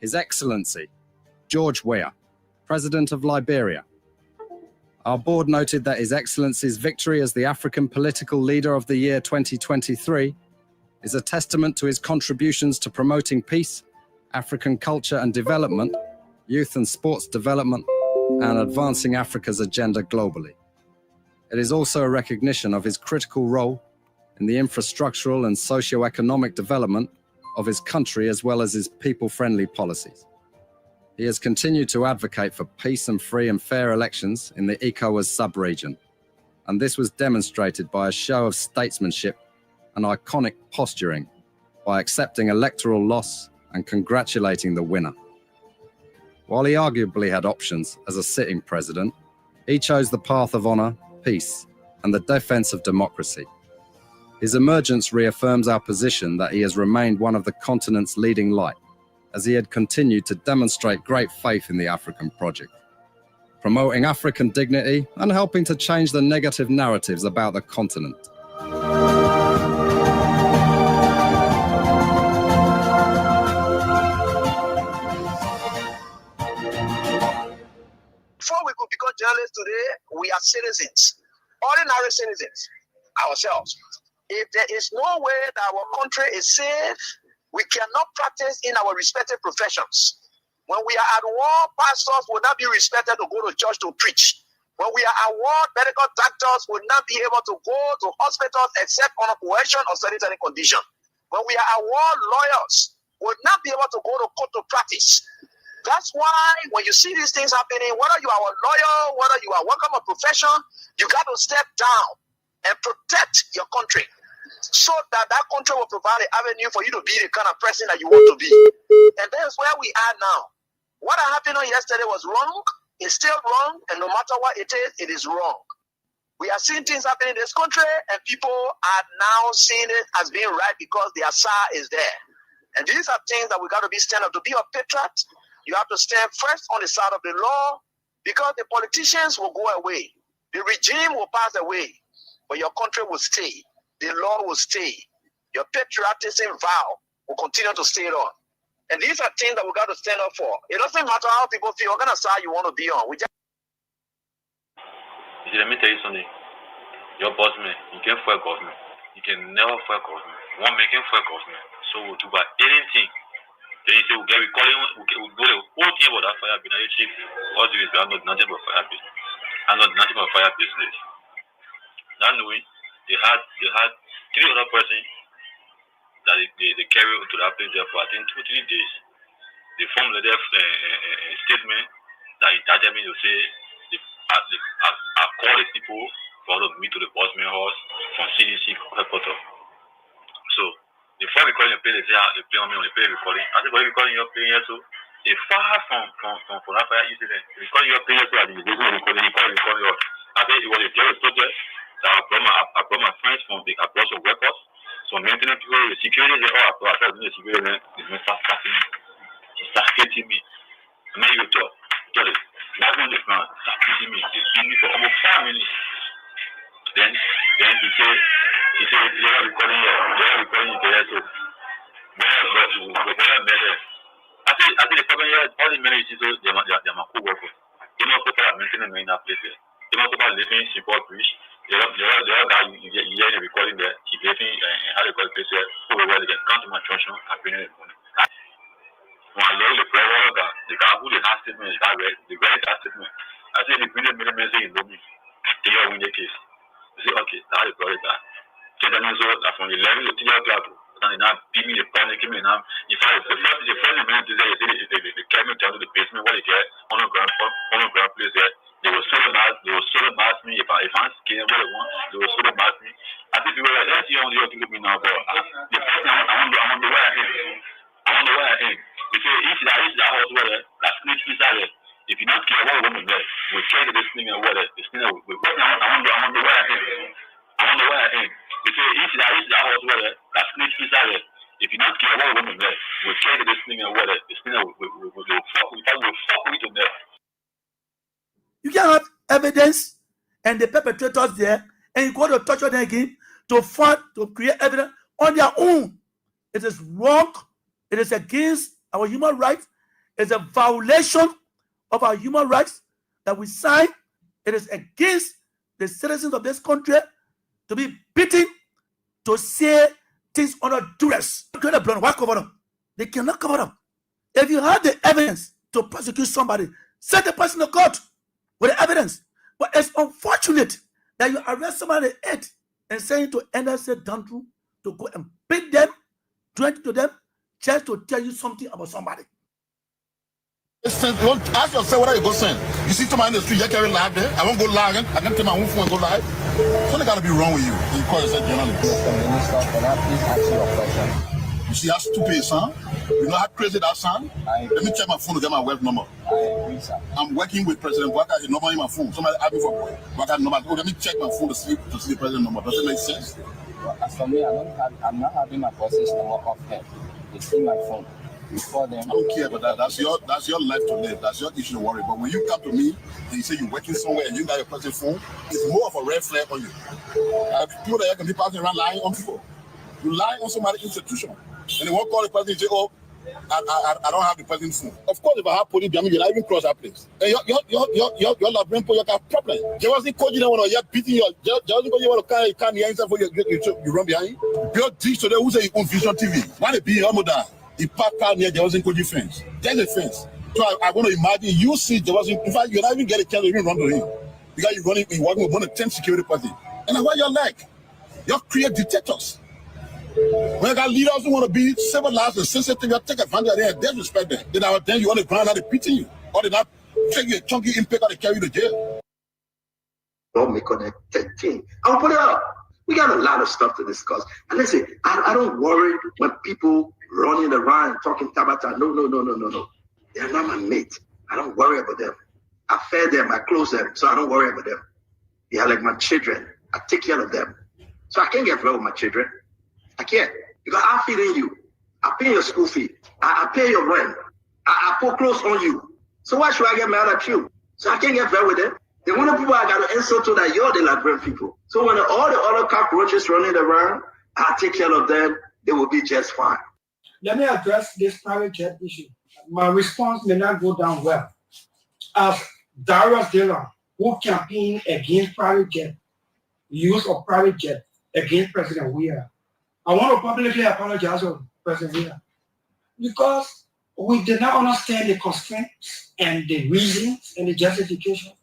His Excellency, George Weah, President of Liberia. Our board noted that His Excellency's victory as the African Political Leader of the Year 2023 is a testament to his contributions to promoting peace, African culture and development, youth and sports development, and advancing Africa's agenda globally. It is also a recognition of his critical role in the infrastructural and socio-economic development of his country as well as his people-friendly policies. He has continued to advocate for peace and free and fair elections in the ECOWAS sub-region, and this was demonstrated by a show of statesmanship and iconic posturing by accepting electoral loss and congratulating the winner. While he arguably had options as a sitting president, he chose the path of honor, peace, and the defense of democracy. His emergence reaffirms our position that he has remained one of the continent's leading light, as he had continued to demonstrate great faith in the African project, promoting African dignity and helping to change the negative narratives about the continent. Before we could become journalists today, we are citizens, ordinary citizens, ourselves. If there is no way that our country is safe, we cannot practice in our respective professions. When we are at war, pastors will not be respected to go to church to preach. When we are at war, medical doctors will not be able to go to hospitals except on a coercion or sanitary condition. When we are at war, lawyers will not be able to go to court to practice. That's why when you see these things happening, whether you are a lawyer, whether you are working a profession, you got to step down and protect your country, so that that country will provide an avenue for you to be the kind of person that you want to be. And that's where we are now. What happened on yesterday was wrong. It's still wrong. And no matter what it is wrong. We are seeing things happening in this country, and people are now seeing it as being right because the Asa is there. And these are things that we got to be stand up. To be a patriot, you have to stand first on the side of the law, because the politicians will go away. The regime will pass away, but your country will stay. The law will stay. Your patriotism vow will continue to stay on. And these are things that we got to stand up for. It doesn't matter how people feel, what kind of side you want to be on. Let me tell you something. Your boss man, you can fuck government. You can never fuck government. One man can fuck government. So we'll do about anything. Then you say, we'll call him, we'll do the whole thing about that fire business. Chief, all the ways, we are not nothing but fire business. I'm not nothing but fire business. That knowing, they had 3 other persons that they carry to that place there for I think 2-3 days. They formed their statement that entitled me to say I call the people for to meet to the bossman house from CDC headquarters. So before we call the play, they say they play on me on the play recording. I said, what are you calling your play here too? They far from that fire incident. They calling your play here too at the recording. He called us. I said it was a terrorist protest. I brought my friends from the across of records. So maintaining people, the security, they all I started doing the security, they start starting me. He started hitting me. And then you talk it. That's when the man started hitting me. They beat me for almost 5 minutes. Then he said, they are recording you there, so I think the problem here, all the men you see, they're my co-workers. They know people are maintaining me in that place there. They know people are living in support bridge. The other guy, you hear the recording there, he living had a good place there, over where they can come to my junction and bring it in the morning. When I love the prayer, the guy who the last statement, the very last statement, I say the brilliant minister say, you know me, they are in the case. They say, okay, now the prayer guy. So then also, from the level of the club, and now beat me the panic, me now. If I the first minute today, they came down to the basement where they get on the ground place there. They were so bad me. If I'm scared, what I want, they were so bad me. I think people are like, you only to me now, but the first thing I want the way I am. If that house where that snitch inside there, if you don't care what woman there, we'll try to this thing and where the thing I want the way I am. If that house where that snitch inside there, if you don't care what woman there, we'll try to this thing and where the thing will fuck with them there. You can have evidence and the perpetrators there, and you go to torture them again to create evidence on their own. It is wrong. It is against our human rights, It's a violation of our human rights that we sign. It is against the citizens of this country to be beaten, to say things under duress. Why cover them? They cannot cover them. If you have the evidence to prosecute somebody, send the person to court with the evidence. But it's unfortunate that you arrest somebody and send it to NSA Dantru to go and beat them, do it to them, just to tell you something about somebody. Ask yourself whether you go send. You see somebody in the street, you carry live there. I won't go live. I can take my own phone and go live. Something got to be wrong with you. You call yourself journalist. Mr. Minister, can I please ask you a question? You see how stupid it sound? You know how crazy that sound? Let me check my phone to get my web number. I agree, sir. I'm working with President Weah. His number in my phone. Somebody asked me for Weah number. Oh, let me check my phone to see the president number. Does it make sense? Well, as for me, I'm not having my boss's number off here. It's in my phone. Before them. I don't care about that. That's your life to live. That's your issue to worry. But when you come to me and you say you're working somewhere and you got your person's phone, it's more of a red flag on you. People that can be passing around lying on people. You lie on somebody's institution. And they won't call the person and say, oh, I don't have the person's phone. Of course, if I have police, you're not even cross that place. And your labyrinth, you got problem. You wasn't coaching them when you're beating your, just because you want to come the answer for you run behind. Your dish today, who say you own Vision TV? Why they be your mother? He parked out near Jawazin Koji fence. There's a fence. So I want to imagine you see Jawazin. In fact, you don't even get a chance to even run to him because you're working with one of 10 security person. And that's what you're like. You create dictators. When you got leaders who want to be civilized and sensitive, you take advantage of them and disrespect them. Then you on the ground, they're beating you. Or they not take you a chunky impact or they carry you to jail. Don't make on that thing. I'll put it up. We got a lot of stuff to discuss. And listen, I don't worry when people running around talking tabata. No. They're not my mate. I don't worry about them. I feed them, I clothe them, so I don't worry about them. They are like my children. I take care of them. So I can't get involved with my children. I can't. Because I'm feeding you. I pay your school fee. I pay your rent. I put clothes on you. So why should I get mad at you? So I can't get involved with them. The one of people I got to insult to that you're the Liberian people. So when all the other cockroaches running around, I take care of them, they will be just fine. Let me address this private jet issue. My response may not go down well. As Darius Dillon, who campaigned against private jet, use of private jet against President Weah, I want to publicly apologize to President Weah because we did not understand the constraints and the reasons and the justification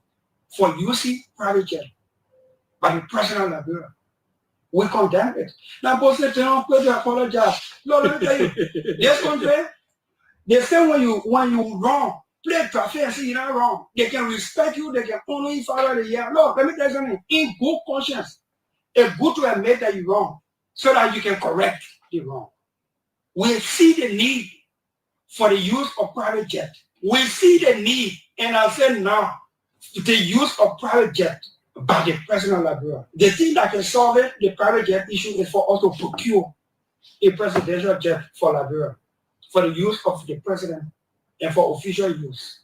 for using private jet by the President of Liberia. We condemn it. Now, both say, don't apologize. No, let me tell you, this country, they say when you wrong, play traffic and say you're not wrong. They can respect you, they can only follow the year. No, let me tell you something. In good conscience, it's good to admit that you're wrong so that you can correct the wrong. We see the need for the use of private jet. We see the need, and I'll say now, the use of private jet by the President of Liberia. The thing that can solve it, the private jet issue, is for us to procure a presidential jet for Liberia, for the use of the president and for official use.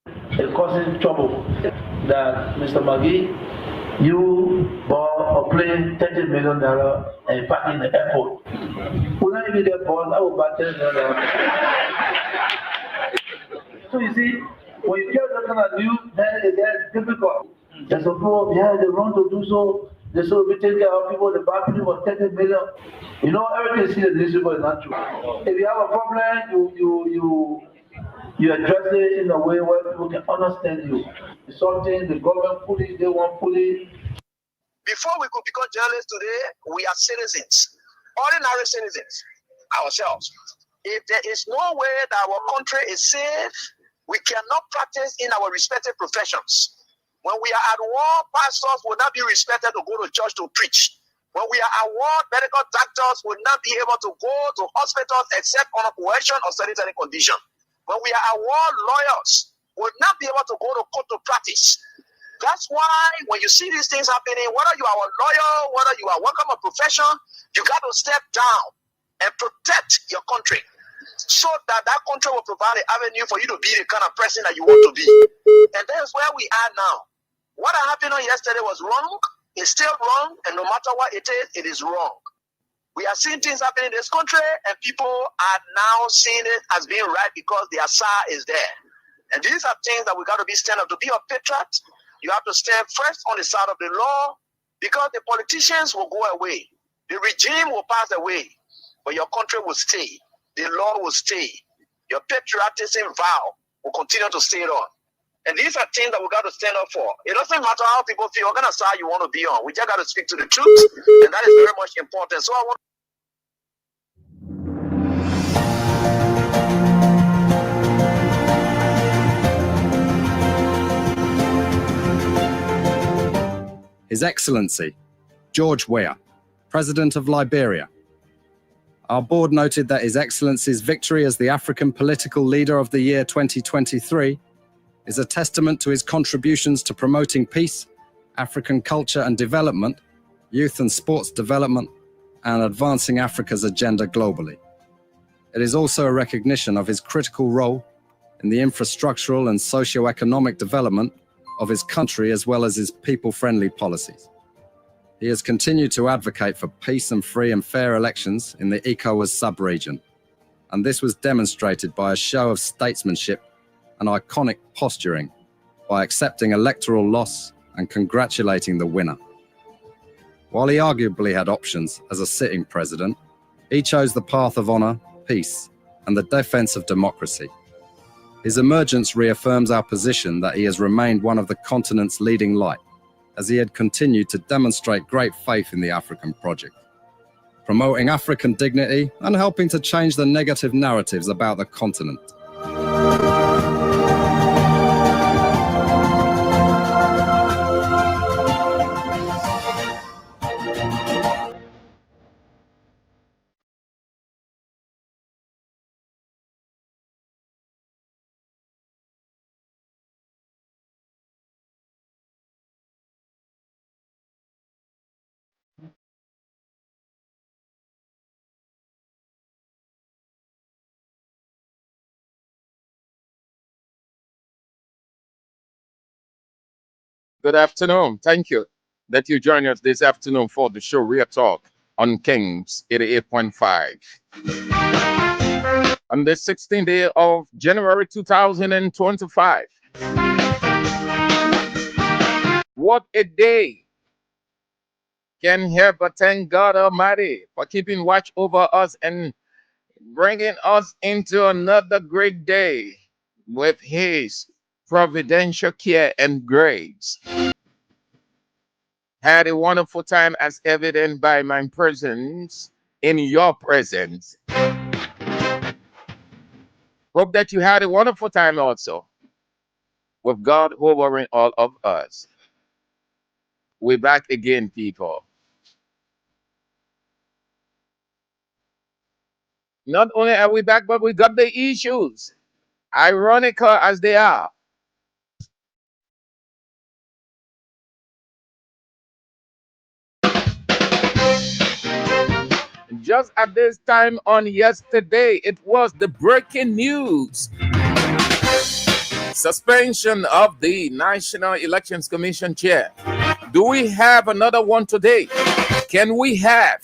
It's causing trouble that Mr. Maggie, you bought a plane, $30 million and park in the airport. When I be there for, I will buy $10 million. So you see, when you get that kind of news, then it's difficult. There's a problem, yeah, they want to do so. They should be taking care of people, the bad people for $30 million. You know, everything here in this people is not true. If you have a problem, you address it in a way where people can understand you. It's something the government fully, they want fully. Before we could become journalists today, we are citizens, ordinary citizens, ourselves. If there is no way that our country is safe, we cannot practice in our respective professions. When we are at war, pastors will not be respected to go to church to preach. When we are at war, medical doctors will not be able to go to hospitals except on a coercion or sanitary condition. When we are at war, lawyers will not be able to go to court to practice. That's why when you see these things happening, whether you are a lawyer, whether you are working a profession, you got to step down and protect your country so that that country will provide an avenue for you to be the kind of person that you want to be. And that's where we are now. What happened on yesterday was wrong. It's still wrong. And no matter what it is wrong. We are seeing things happening in this country, and people are now seeing it as being right because the Asa is there. And these are things that we got to be stand up. To be a patriot, you have to stand first on the side of the law, because the politicians will go away. The regime will pass away, but your country will stay. The law will stay. Your patriotism vow will continue to stay on. And these are things that we got to stand up for. It doesn't matter how people feel, what kind of side you want to be on. We just got to speak to the truth, and that is very much important. So I want His Excellency, George Weah, President of Liberia. Our board noted that His Excellency's victory as the African Political Leader of the Year 2023 is a testament to his contributions to promoting peace, African culture and development, youth and sports development, and advancing Africa's agenda globally. It is also a recognition of his critical role in the infrastructural and socio-economic development of his country, as well as his people-friendly policies. He has continued to advocate for peace and free and fair elections in the ECOWAS sub-region, and this was demonstrated by a show of statesmanship and iconic posturing by accepting electoral loss and congratulating the winner. While he arguably had options as a sitting president, he chose the path of honor, peace, and the defense of democracy. His emergence reaffirms our position that he has remained one of the continent's leading light, as he had continued to demonstrate great faith in the African project, promoting African dignity and helping to change the negative narratives about the continent. Good afternoon. Thank you that you join us this afternoon for the show Real Talk on Kings 88.5. On the 16th day of January 2025. What a day! Can help but thank God Almighty for keeping watch over us and bringing us into another great day with His providential care and grace. Had a wonderful time as evident by my presence in your presence. Hope that you had a wonderful time also with God hovering all of us. We're back again, people. Not only are we back, but we got the issues, ironical as they are. Just at this time on yesterday, it was the breaking news. Suspension of the National Elections Commission chair. Do we have another one today? Can we have?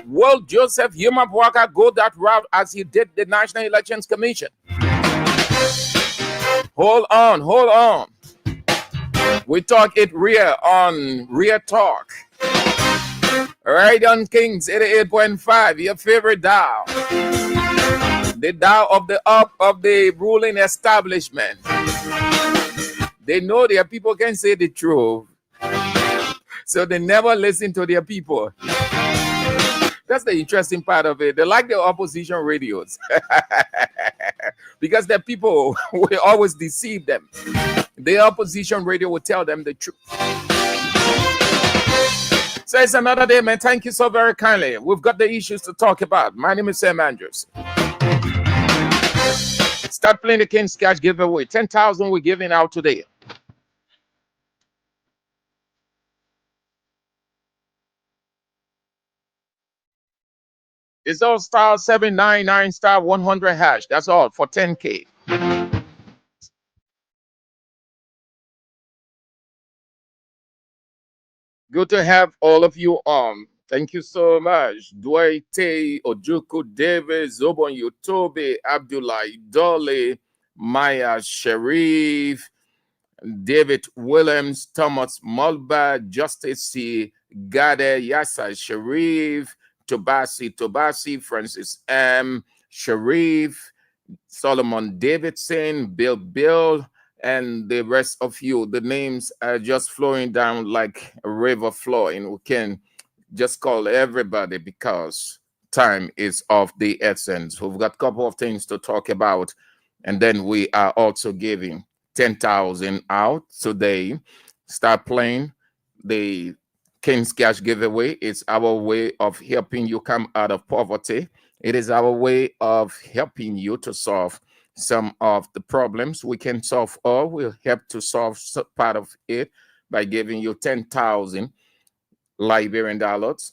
Will Joseph Yuma Bwaka go that route as he did the National Elections Commission? Hold on. We talk it real on Real Talk. Right on Kings 88.5, your favorite dial. The dial of the up of the ruling establishment. They know their people can say the truth, so they never listen to their people. That's the interesting part of it. They like the opposition radios because the people will always deceive them. The opposition radio will tell them the truth. So it's another day, man. Thank you so very kindly. We've got the issues to talk about. My name is Sam Andrews. Start playing the King's Cash giveaway. 10,000 we're giving out today. It's all star 799 star 100 hash. That's all for 10K. Good to have all of you Thank you so much. Dwight, Ojuku, David, Zobon Yotobe, Abdullah Dole, Maya Sharif, David Williams, Thomas Mulba, Justice C. Gade, Yasa Sharif, Tobasi, Francis M. Sharif, Solomon Davidson, Bill, and the rest of you. The names are just flowing down like a river flowing. We can just call everybody because time is of the essence. We've got a couple of things to talk about, and then we are also giving 10,000 out today. Start playing the King's Cash giveaway. It's our way of helping you come out of poverty. It is our way of helping you to solve some of the problems we can solve, or we'll help to solve part of it by giving you 10,000 Liberian dollars.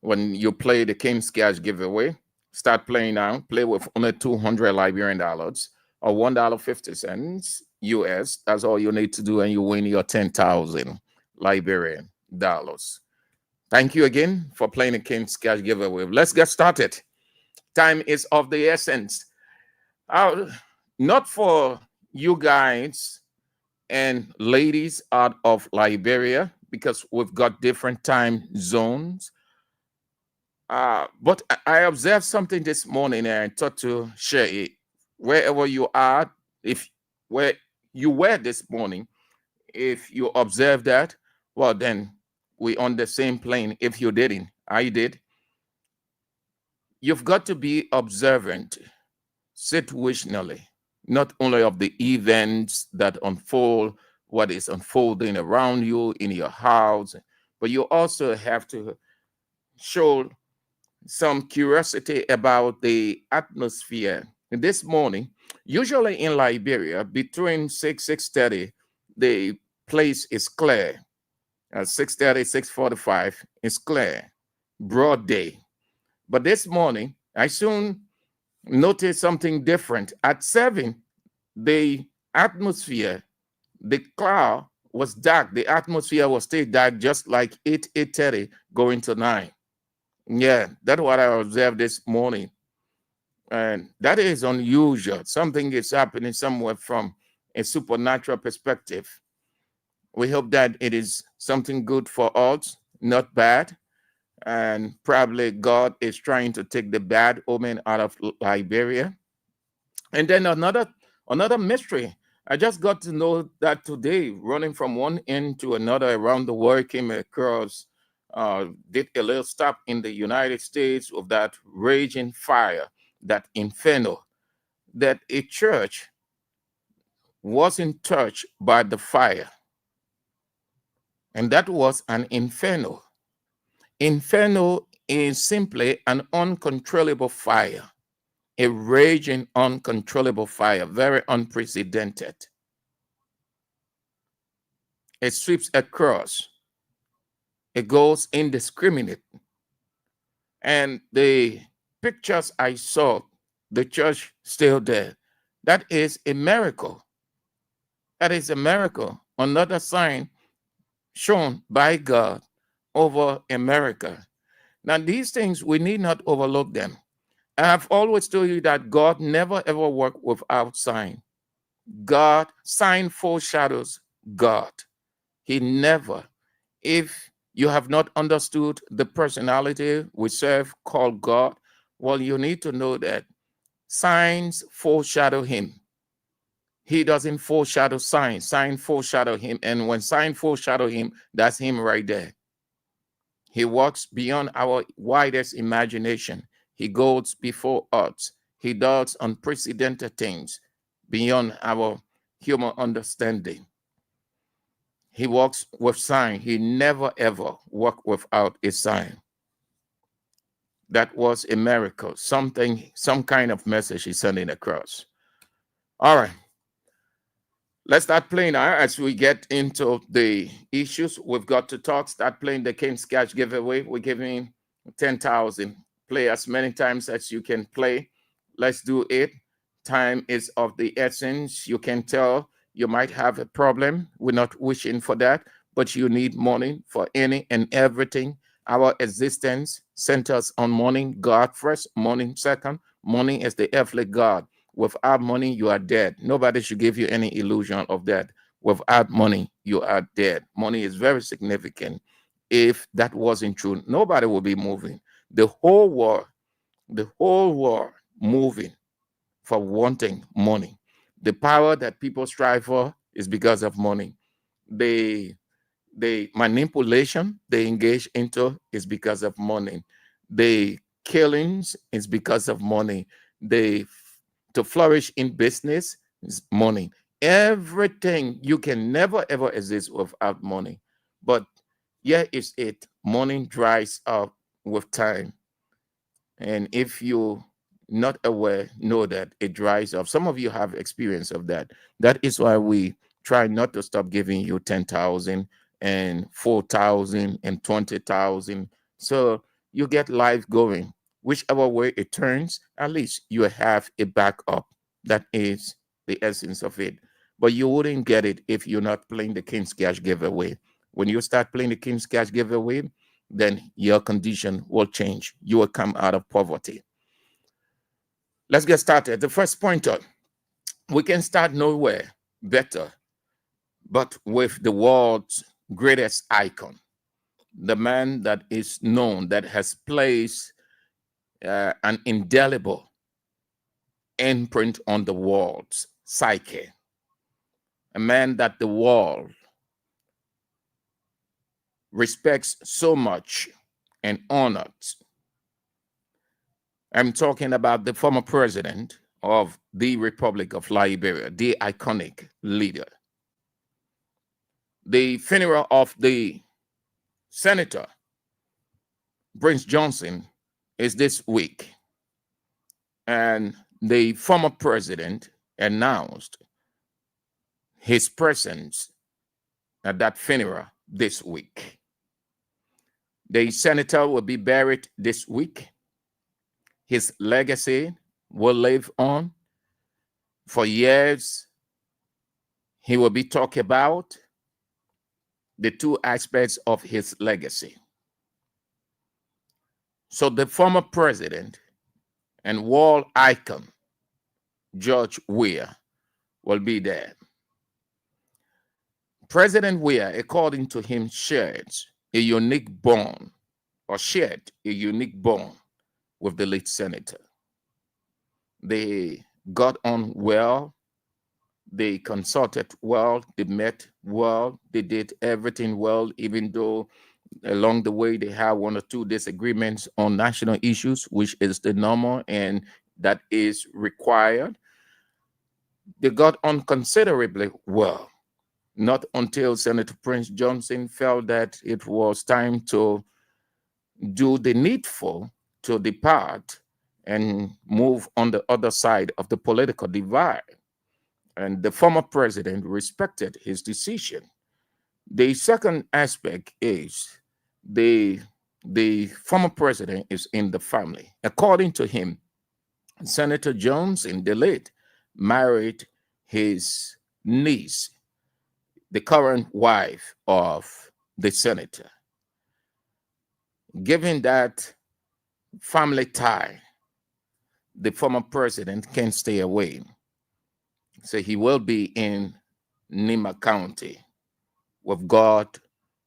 When you play the King's Cash giveaway, start playing now. Play with only 200 Liberian dollars or $1.50 US. That's all you need to do, and you win your 10,000 Liberian dollars. Thank you again for playing the King's Cash giveaway. Let's get started. Time is of the essence. Not for you guys and ladies out of Liberia, because we've got different time zones. But I observed something this morning and I thought to share it. Wherever you are, if where you were this morning, if you observe that, well, then we're on the same plane. If you didn't, I did. You've got to be observant situationally, not only of the events that unfold, what is unfolding around you in your house, but you also have to show some curiosity about the atmosphere. And this morning, usually in Liberia, between 6:30, the place is clear. At 6:30, 6:45, it's clear, broad day. But this morning, I soon noticed something different. At 7, the atmosphere, the cloud was dark. The atmosphere was still dark, just like 8:30 going to 9. Yeah, that's what I observed this morning. And that is unusual. Something is happening somewhere from a supernatural perspective. We hope that it is something good for us, not bad. And probably God is trying to take the bad omen out of Liberia. And then another mystery. I just got to know that today, running from one end to another around the world, came across, did a little stop in the United States of that raging fire, that inferno, that a church wasn't touched by the fire. And that was an inferno. Inferno is simply an uncontrollable fire, a raging, uncontrollable fire, very unprecedented. It sweeps across. It goes indiscriminate. And the pictures I saw, the church still there. That is a miracle. That is a miracle. Another sign shown by God over America. Now, these things, we need not overlook them. I have always told you that God never ever worked without sign. God, sign foreshadows God. He never. If you have not understood the personality we serve called God, well, you need to know that signs foreshadow him. He doesn't foreshadow signs. Signs foreshadow him. And when signs foreshadow him, that's him right there. He walks beyond our widest imagination. He goes before us. He does unprecedented things beyond our human understanding. He walks with sign. He never ever walked without a sign. That was a miracle, some kind of message he's sending across. All right. Let's start playing now as we get into the issues. We've got to talk, start playing the King's Cash giveaway. We're giving 10,000. Play as many times as you can play. Let's do it. Time is of the essence. You can tell you might have a problem. We're not wishing for that, but you need money for any and everything. Our existence centers on money. God first, money second. Money is the earthly God. Without money, you are dead. Nobody should give you any illusion of that. Without money, you are dead. Money is very significant. If that wasn't true, nobody would be moving. The whole world moving for wanting money. The power that people strive for is because of money. The manipulation they engage into is because of money. The killings is because of money. To flourish in business is money. Everything, you can never ever exist without money. But yeah, it's it. Money dries up with time. And if you not aware, know that it dries up. Some of you have experience of that. That is why we try not to stop giving you 10,000 and 4,000 and 20,000. So you get life going. Whichever way it turns, at least you have a backup. That is the essence of it. But you wouldn't get it if you're not playing the King's Cash giveaway. When you start playing the King's Cash giveaway, then your condition will change. You will come out of poverty. Let's get started. The first pointer, we can start nowhere better, but with the world's greatest icon, the man that is known, that has placed an indelible imprint on the world's psyche, a man that the world respects so much and honors. I'm talking about the former president of the Republic of Liberia, the iconic leader. The funeral of the Senator Prince Johnson is this week, and the former president announced his presence at that funeral this week. The senator will be buried this week. His legacy will live on for years. He will be talked about the two aspects of his legacy. So the former president and world icon, George Weah, will be there. President Weah, according to him, shared a unique bond with the late senator. They got on well, they consulted well, they met well, they did everything well, even though along the way they had one or two disagreements on national issues, which is the normal and that is required. They got on considerably well. Not until Senator Prince Johnson felt that it was time to do the needful to depart and move on the other side of the political divide. And the former president respected his decision. The second aspect is the former president is in the family. According to him, Senator Johnson, the late, married his niece, the current wife of the senator. Given that family tie, the former president can't stay away. So he will be in Nima County with God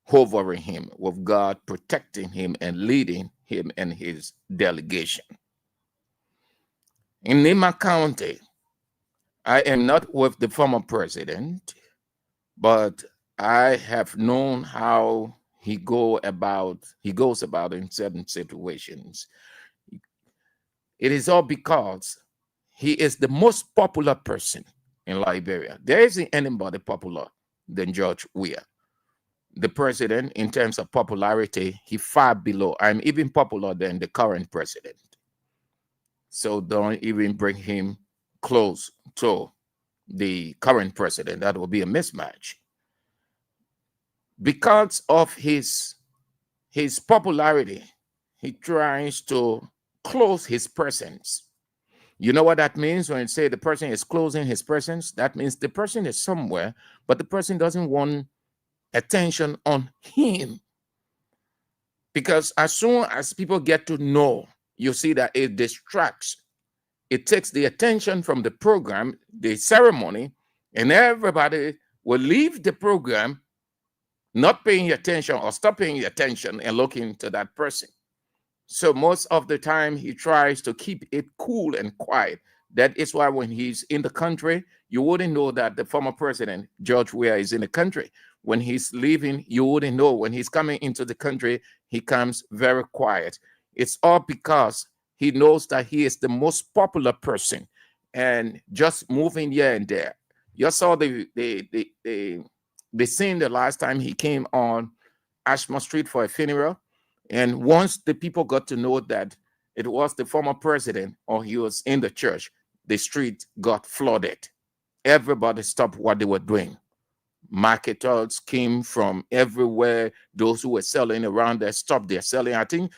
hovering him, with God protecting him and leading him and his delegation. In Nima County, I am not with the former president, but I have known how he goes about in certain situations. It is all because he is the most popular person in Liberia. There isn't anybody popular than George Weah. The president, in terms of popularity, he far below. I'm even popular than the current president. So don't even bring him close to the current president. That will be a mismatch. Because of his popularity, he tries to close his presence. You know what that means when you say the person is closing his presence? That means the person is somewhere, but the person doesn't want attention on him. Because as soon as people get to know, you see that it distracts. It takes the attention from the program, the ceremony, and everybody will leave the program not paying attention or stop paying attention and looking to that person. So most of the time he tries to keep it cool and quiet. That is why when he's in the country, you wouldn't know that the former president, George Weah, is in the country. When he's leaving, you wouldn't know. When he's coming into the country, he comes very quiet. It's all because he knows that he is the most popular person and just moving here and there. You saw the scene the last time he came on Ashmore Street for a funeral. And once the people got to know that it was the former president or he was in the church, the street got flooded. Everybody stopped what they were doing. Marketers came from everywhere. Those who were selling around there stopped their selling. I think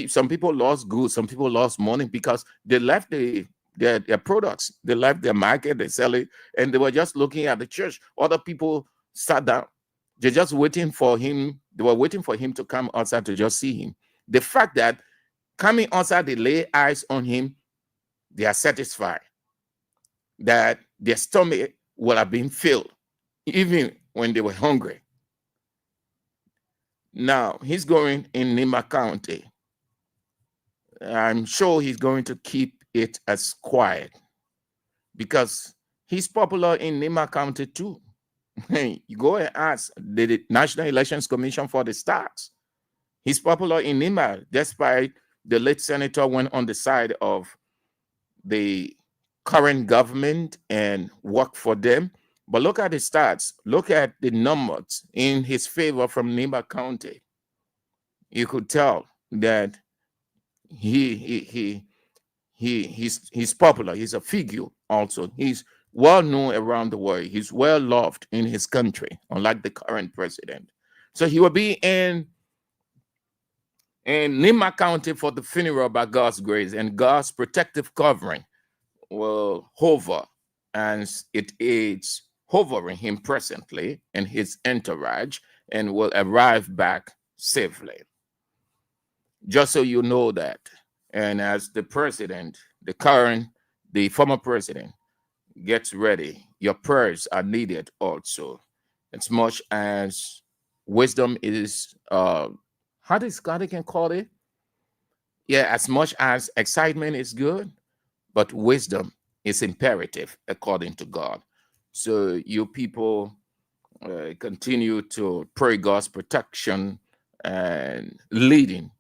some people lost goods, some people lost money because they left their products. They left their market, they sell it, and they were just looking at the church. Other people sat down. They're just waiting for him. They were waiting for him to come outside to just see him. The fact that coming outside, they lay eyes on him, they are satisfied that their stomach will have been filled, even when they were hungry. Now, he's going in Nima County. I'm sure he's going to keep it as quiet because he's popular in Nima County too. You go and ask the National Elections Commission for the stats. He's popular in Nima, despite the late senator went on the side of the current government and worked for them. But look at the stats. Look at the numbers in his favor from Nima County. You could tell that he's popular. He's a figure also. He's well known around the world. He's well loved in his country, unlike the current president. So he will be in Nima County for the funeral by God's grace, and God's protective covering will hover, and it is hovering him presently and his entourage, and will arrive back safely. Just so you know that. And as the president, the former president, gets ready, your prayers are needed also. As much as wisdom is, how they can call it? Yeah, as much as excitement is good, but wisdom is imperative according to God. So you people continue to pray God's protection and leading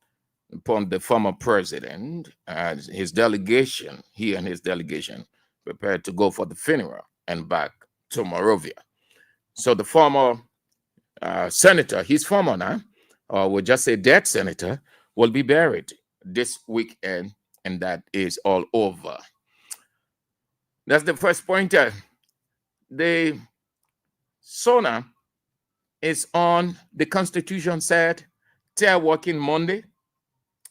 upon the former president and his delegation, he and his delegation, prepared to go for the funeral and back to Morovia. So the former senator, he's former now, or we'll just say dead senator, will be buried this weekend, and that is all over. That's the first pointer. The SONA is on, the Constitution said, third working Monday.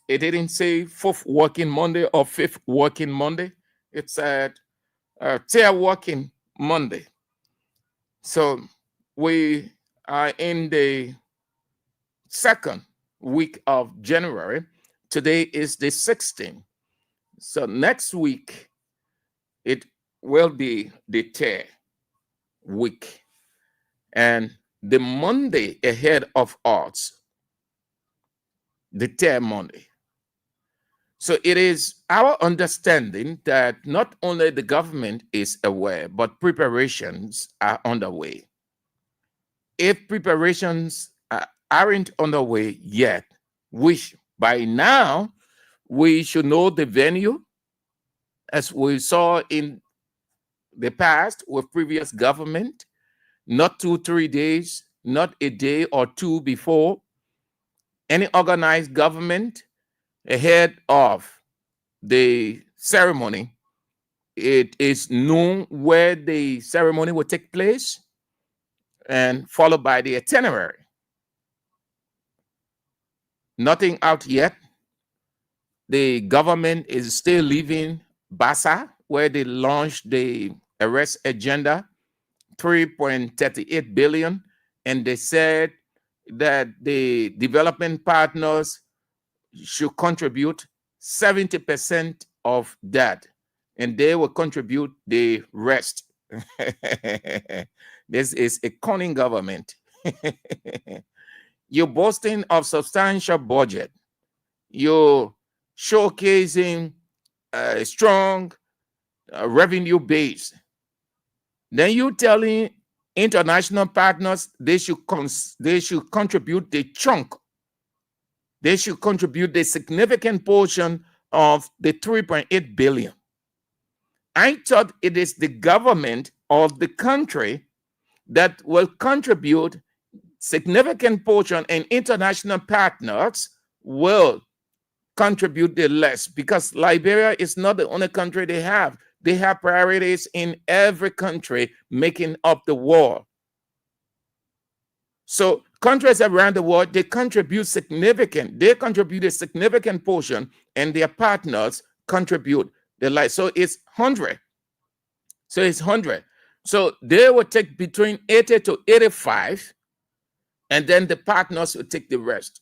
It didn't say fourth working Monday or fifth working Monday. It said third working Monday. So we are in the second week of January. Today is the 16th. So next week, it will be the third week. And the Monday ahead of us, the third Monday. So it is our understanding that not only the government is aware, but preparations are underway. If preparations aren't underway yet, which by now we should know the venue, as we saw in the past with previous government, not 2-3 days, not a day or two before any organized government ahead of the ceremony. It is known where the ceremony will take place and followed by the itinerary. Nothing out yet. The government is still leaving Bassa, where they launched the arrest agenda, 3.38 billion, and they said that the development partners should contribute 70% of that, and they will contribute the rest. This is a cunning government. You're boasting of substantial budget. You're showcasing a strong revenue base. Then you telling international partners they should contribute the chunk. They should contribute the significant portion of the 3.8 billion. I thought it is the government of the country that will contribute significant portion, and international partners will contribute the less, because Liberia is not the only country they have. They have priorities in every country making up the world. So countries around the world, they contribute a significant portion, and their partners contribute the less. So it's 100. So they will take between 80 to 85, and then the partners will take the rest.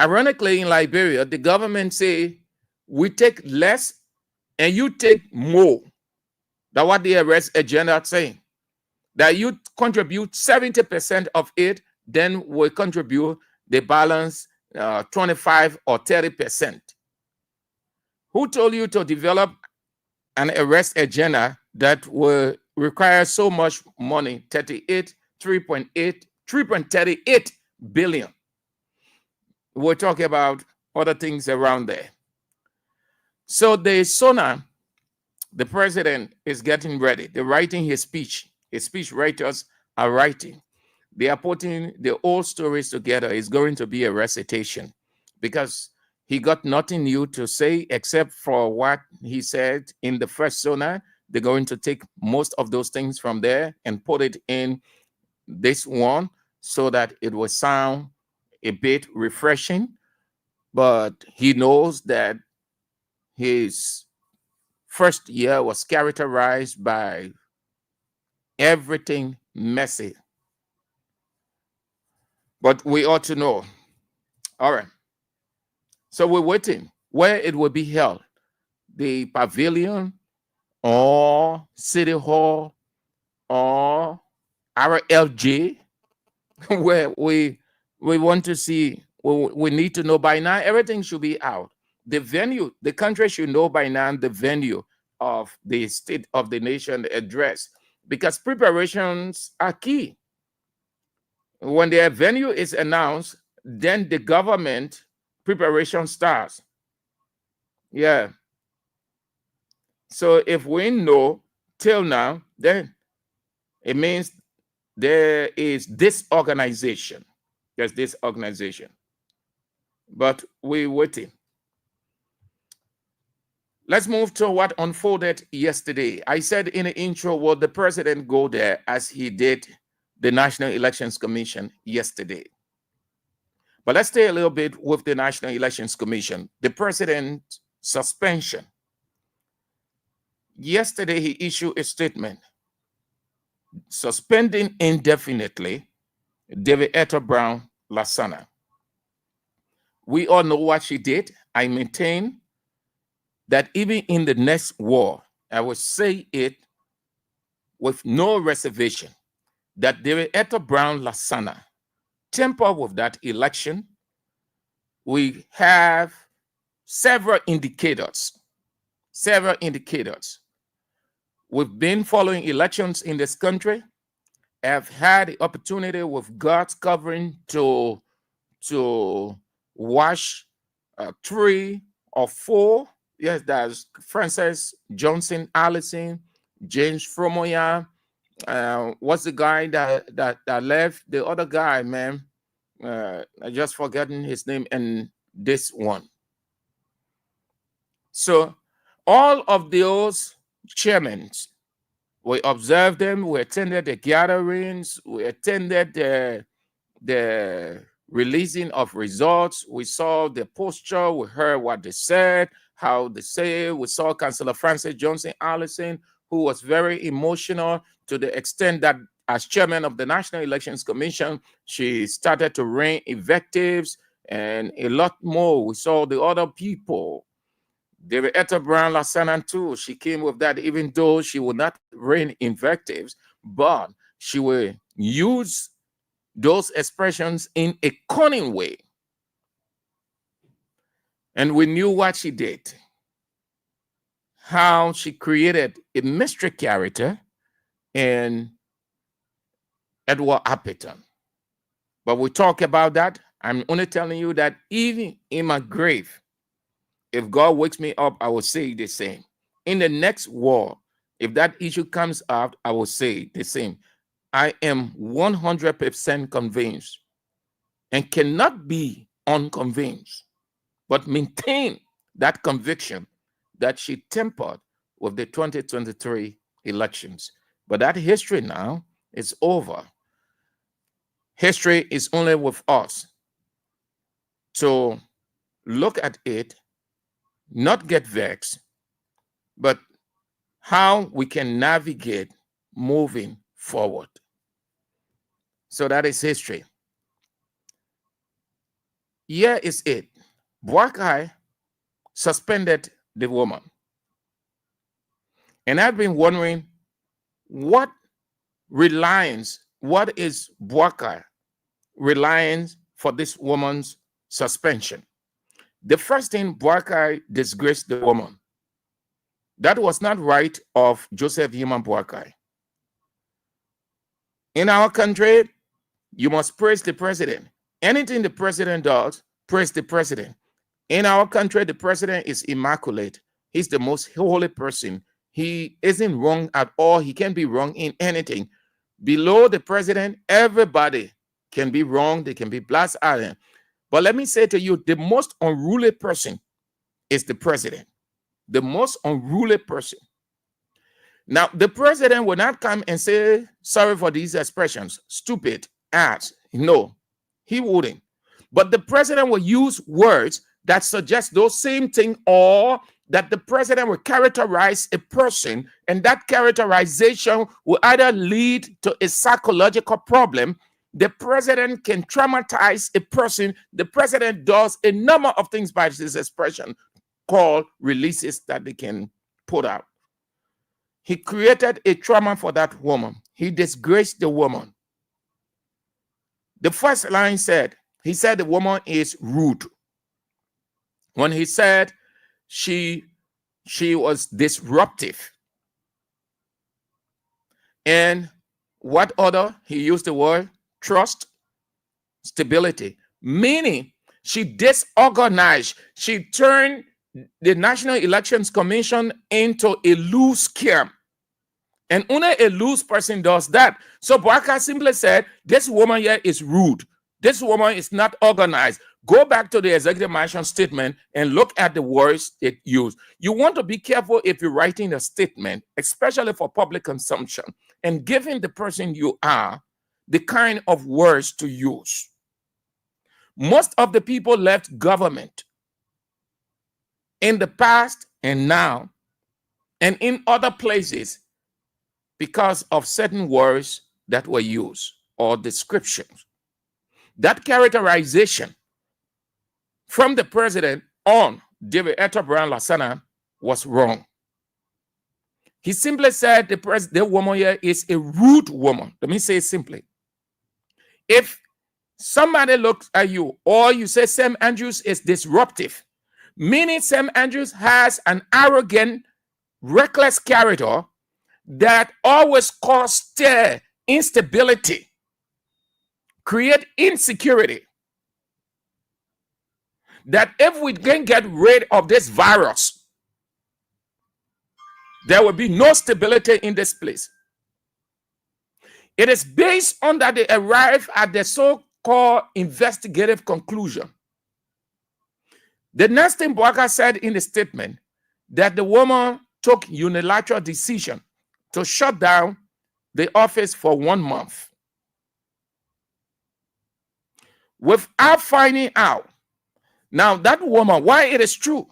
Ironically, in Liberia, the government say, we take less and you take more. That's what the arrest agenda is saying. That you contribute 70% of it, then we contribute the balance 25 or 30%. Who told you to develop an arrest agenda that will require so much money? 3.38 billion. We're talking about other things around there. So the SONA, the president is getting ready. They're writing his speech. His speech writers are writing. They are putting the old stories together. It's going to be a recitation because he got nothing new to say except for what he said in the first SONA. They're going to take most of those things from there and put it in this one so that it will sound a bit refreshing. But he knows that his first year was characterized by everything messy. But we ought to know. All right. So we're waiting where it will be held. The pavilion or City Hall or RLJ, where we want to see, we need to know by now, everything should be out. The venue, the country should know by now the venue of the State of the Nation address, because preparations are key. When the venue is announced, then the government preparation starts. Yeah. So if we know till now, then it means there is disorganization. There's disorganization. But we're waiting. Let's move to what unfolded yesterday. I said in the intro, will the president go there as he did the National Elections Commission yesterday? But let's stay a little bit with the National Elections Commission. The president's suspension. Yesterday, he issued a statement suspending indefinitely David Etta Brown Lasana. We all know what she did. I maintain that even in the next war, I will say it with no reservation, that David Etta Brown Lasana tampered with that election. We have several indicators. We've been following elections in this country. I've had the opportunity with God's covering to watch 3 or 4. Yes, there's Francis Johnson Allison, James Fromoya. What's the guy that left? The other guy, man. I just forgotten his name. And this one. So all of those chairmen, we observed them. We attended the gatherings. We attended the releasing of results. We saw the posture. We heard what they said, how they say. We saw Councillor Francis Johnson Allison, who was very emotional to the extent that as chairman of the National Elections Commission, she started to rain invectives and a lot more. We saw the other people. David Etta Brown Lassanan too. She came with that, even though she would not rain invectives, but she will use those expressions in a cunning way. And we knew what she did, how she created a mystery character in Edward Appleton. But we talk about that. I'm only telling you that even in my grave, if God wakes me up, I will say the same. In the next war, if that issue comes up, I will say the same. I am 100% convinced and cannot be unconvinced, but maintain that conviction that she tempered with the 2023 elections. But that history now is over. History is only with us to look at it, not get vexed, but how we can navigate moving forward. So that is history. Here is it. Buakai suspended the woman. And I've been wondering what is Buakai reliance for this woman's suspension? The first thing, Buakai disgraced the woman. That was not right of Joseph Human Buakai. In our country, you must praise the president. Anything the president does, praise the president. In our country, the president is immaculate. He's the most holy person. He isn't wrong at all. He can't be wrong in anything. Below the president, everybody can be wrong. They can be blasted at him. But let me say to you, the most unruly person is the president. The most unruly person. Now, the president will not come and say, sorry for these expressions, stupid, ass. No, he wouldn't. But the president will use words that suggest those same things, or that the president will characterize a person, and that characterization will either lead to a psychological problem. The president can traumatize a person. The president does a number of things by this expression called releases that they can put out. He created a trauma for that woman. He disgraced the woman. The first line said, he said the woman is rude. When he said she was disruptive. And what other? He used the word trust, stability, meaning she disorganized. She turned the National Elections Commission into a loose scam. And only a loose person does that. So Buakai simply said, this woman here is rude. This woman is not organized. Go back to the executive mansion statement and look at the words it used. You want to be careful if you're writing a statement, especially for public consumption, and giving the person you are the kind of words to use. Most of the people left government in the past and now and in other places because of certain words that were used or descriptions. That characterization from the president on David Etta Brown Lassanan was wrong. He simply said the woman here is a rude woman. Let me say it simply. If somebody looks at you or you say Sam Andrews is disruptive, meaning Sam Andrews has an arrogant, reckless character that always causes instability, create insecurity. That if we can get rid of this virus, there will be no stability in this place. It is based on that they arrive at the so-called investigative conclusion. The next thing Buakai said in the statement, that the woman took unilateral decision to shut down the office for 1 month. Without finding out. Now, that woman, why it is true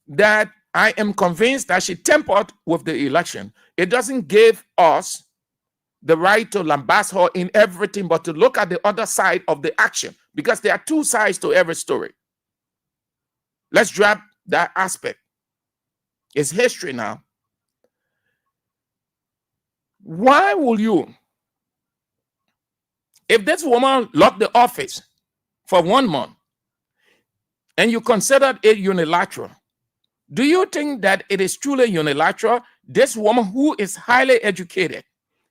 that I am convinced that she tampered with the election, it doesn't give us the right to lambast her in everything, but to look at the other side of the action, because there are two sides to every story. Let's drop that aspect. It's history now. Why will you, if this woman locked the office for 1 month and you considered it unilateral, do you think that it is truly unilateral? This woman who is highly educated,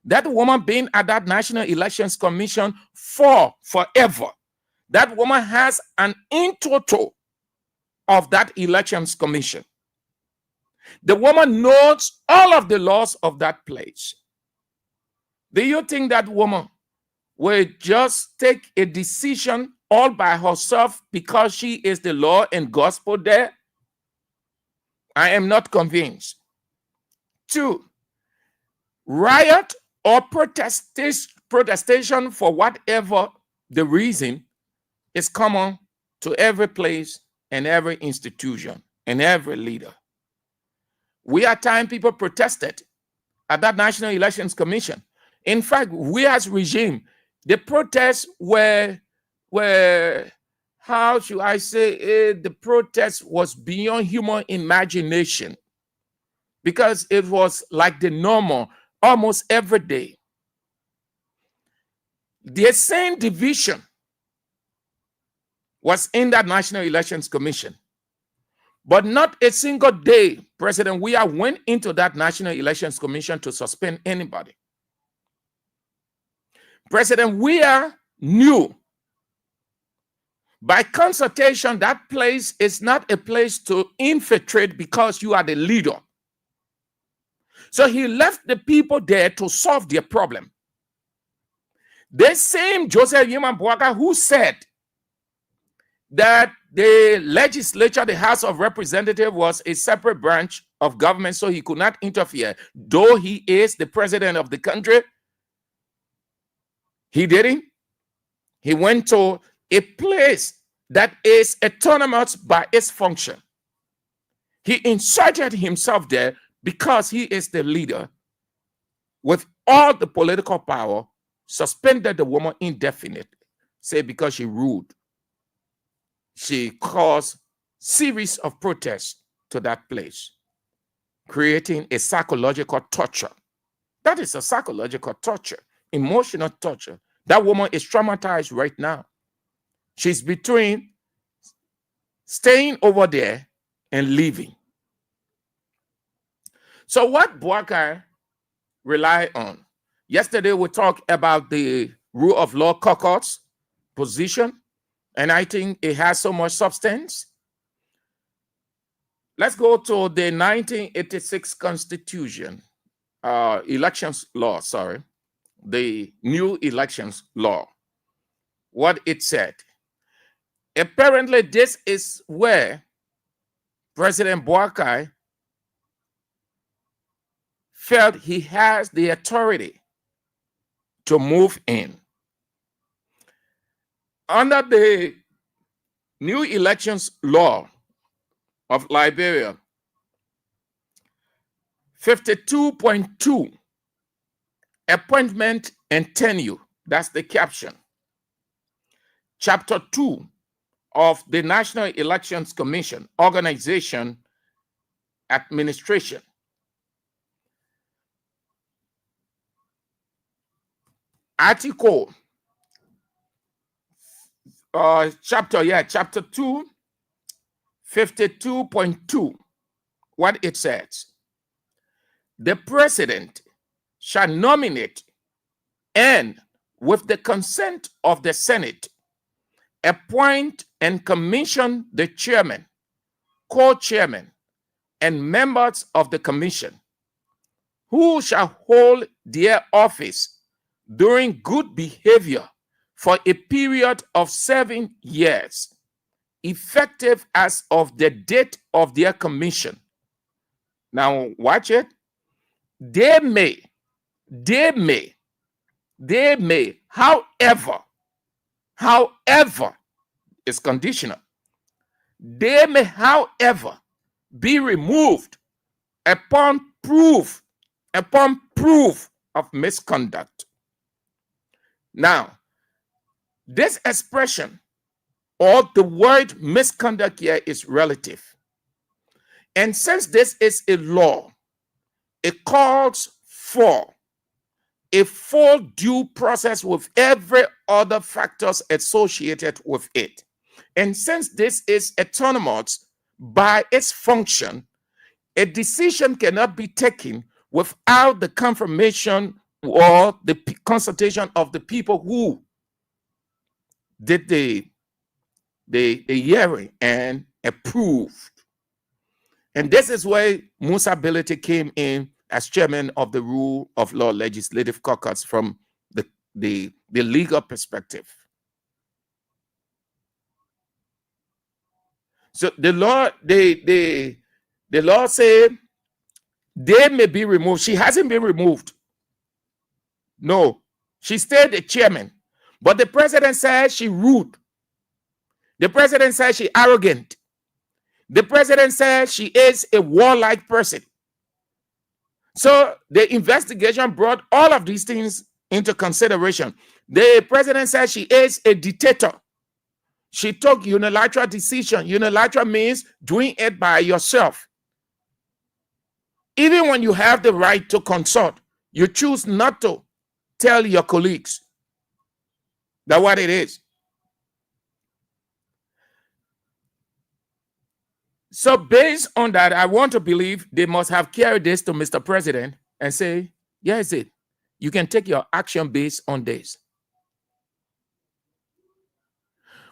that woman being at that National Elections Commission for forever, that woman has an in total of that Elections Commission. The woman knows all of the laws of that place. Do you think that woman will just take a decision all by herself because she is the law and gospel there? I am not convinced. 2, riot or protestation for whatever the reason is common to every place and every institution and every leader. We at time people protested at that National Elections Commission. In fact, Weah's regime, the protests were how should I say it? The protest was beyond human imagination, because it was like the normal almost every day. The same division was in that National Elections Commission. But not a single day President Weah went into that National Elections Commission to suspend anybody. President Weah knew by consultation that place is not a place to infiltrate because you are the leader. So he left the people there to solve their problem. The same Joseph Yeman Boakai who said that the legislature, the House of Representatives, was a separate branch of government, so he could not interfere. Though he is the president of the country, he didn't. He went to a place that is autonomous by its function. He inserted himself there because he is the leader with all the political power, suspended the woman indefinitely, say because she ruled. She caused series of protests to that place, creating a psychological torture. That is a psychological torture, emotional torture. That woman is traumatized right now. She's between staying over there and leaving. So what Boakai rely on? Yesterday we talked about the rule of law caucus position, and I think it has so much substance. Let's go to the 1986 Constitution, elections law, sorry, the new elections law. What it said. Apparently, this is where President Boakai felt he has the authority to move in. Under the new elections law of Liberia, 52.2, appointment and tenure, that's the caption. Chapter 2 of the National Elections Commission, organization, administration. Article, chapter 2, 52.2, what it says. The president shall nominate and, with the consent of the Senate, appoint and commission the chairman, co-chairman, and members of the commission, who shall hold their office during good behavior for a period of 7 years, effective as of the date of their commission. Now, watch it. They may, however, is conditional. They may, however, be removed upon proof of misconduct. Now, this expression or the word misconduct here is relative. And since this is a law, it calls for a full due process with every other factors associated with it. And since this is autonomous by its function, a decision cannot be taken without the confirmation or the consultation of the people who did the hearing and approved. And this is where Musa Bility came in as chairman of the Rule of Law Legislative Caucus from the legal perspective. So the law said they may be removed. She hasn't been removed. No, she stayed the chairman. But the president said she rude. The president said she arrogant. The president said she is a warlike person. So the investigation brought all of these things into consideration. The president said she is a dictator. She took unilateral decision. Unilateral means doing it by yourself. Even when you have the right to consult, you choose not to tell your colleagues that what it is. So based on that, I want to believe they must have carried this to Mr. President and say, yes, it. You can take your action based on this.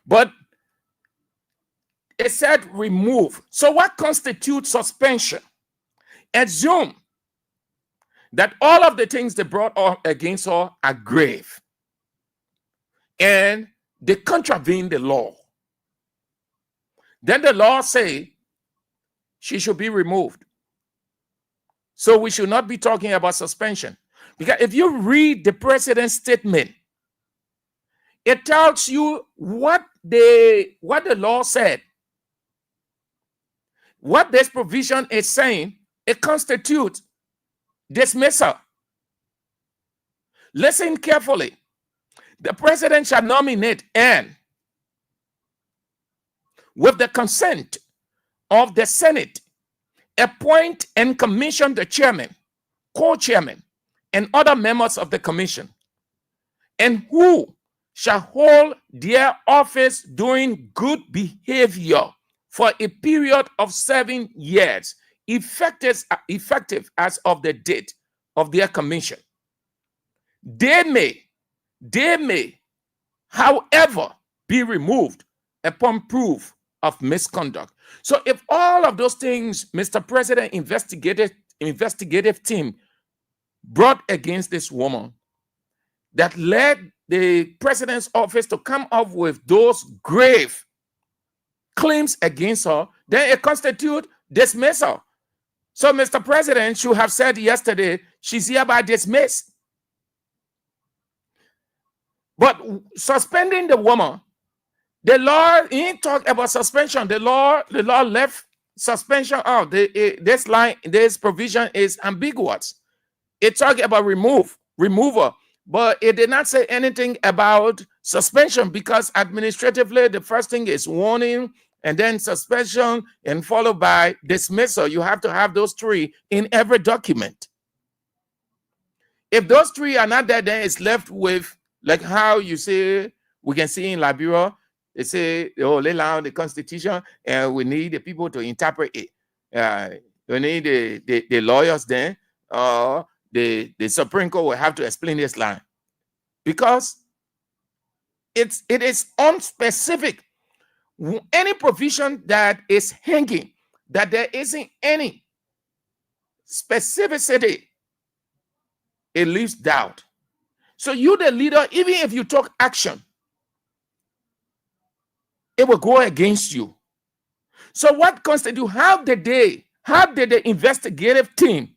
But it said remove. So what constitutes suspension? Assume that all of the things they brought against her are grave and they contravene the law. Then the law say she should be removed. So we should not be talking about suspension. Because if you read the president's statement, it tells you what the law said. What this provision is saying, it constitutes dismissal. Listen carefully. The president shall nominate and, with the consent of the Senate, appoint and commission the chairman, co-chairman, and other members of the commission, and who shall hold their office doing good behavior for a period of 7 years, effective as of the date of their commission. They may, however, be removed upon proof of misconduct. So if all of those things Mr. President investigative team brought against this woman that led the president's office to come up with those grave claims against her, then it constitutes dismissal. So Mr. President should have said yesterday, she's hereby dismissed. But suspending the woman, the law, he didn't talk about suspension. The law left suspension out. This provision is ambiguous. It talked about removal, but it did not say anything about suspension because administratively, the first thing is warning and then suspension and followed by dismissal. You have to have those three in every document. If those three are not there, then it's left with, like how you say, we can see in Liberia, they say, oh, lay down the Constitution and we need the people to interpret it. We need the lawyers then, the Supreme Court will have to explain this line. Because it is unspecific. Any provision that is hanging, that there isn't any specificity, it leaves doubt. So you, the leader, even if you took action, it will go against you. So what constitutes, how did the investigative team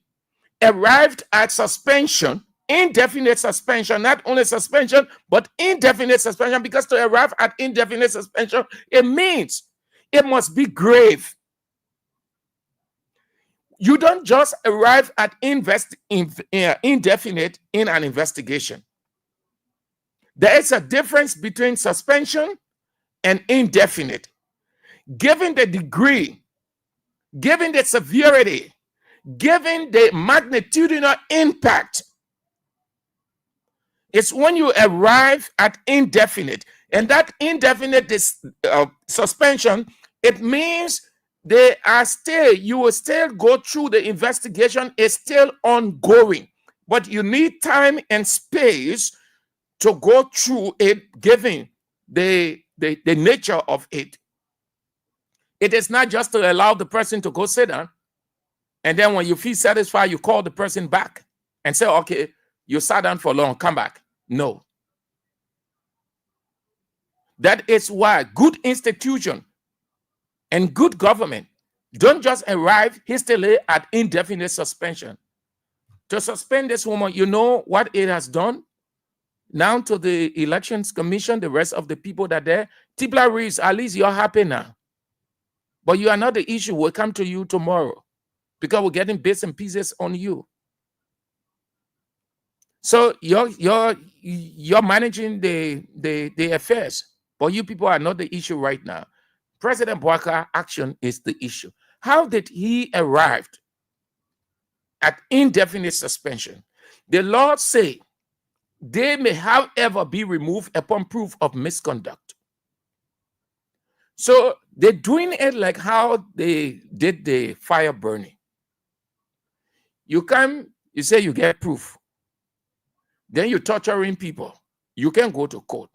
arrived at suspension, indefinite suspension, not only suspension, but indefinite suspension, because to arrive at indefinite suspension, it means it must be grave. You don't just arrive at indefinite in an investigation. There is a difference between suspension and indefinite. Given the degree, given the severity, given the magnitudinal impact, it's when you arrive at indefinite. And that indefinite suspension, it means they are still, you will still go through the investigation, is still ongoing. But you need time and space to go through it, given the nature of it. It is not just to allow the person to go sit down, and then when you feel satisfied, you call the person back and say, okay, you sat down for long, come back. No. That is why good institution and good government don't just arrive hastily at indefinite suspension. To suspend this woman, you know what it has done? Now to the Elections Commission, the rest of the people that are there, Tibla Reeves, at least you're happy now. But you are not the issue. We'll come to you tomorrow because we're getting bits and pieces on you. So you're managing the affairs, but you people are not the issue right now. President Bouakar's action is the issue. How did he arrive at indefinite suspension? The law say they may, however, be removed upon proof of misconduct. So they're doing it like how they did the fire burning. You come, you say you get proof. Then you're torturing people. You can go to court.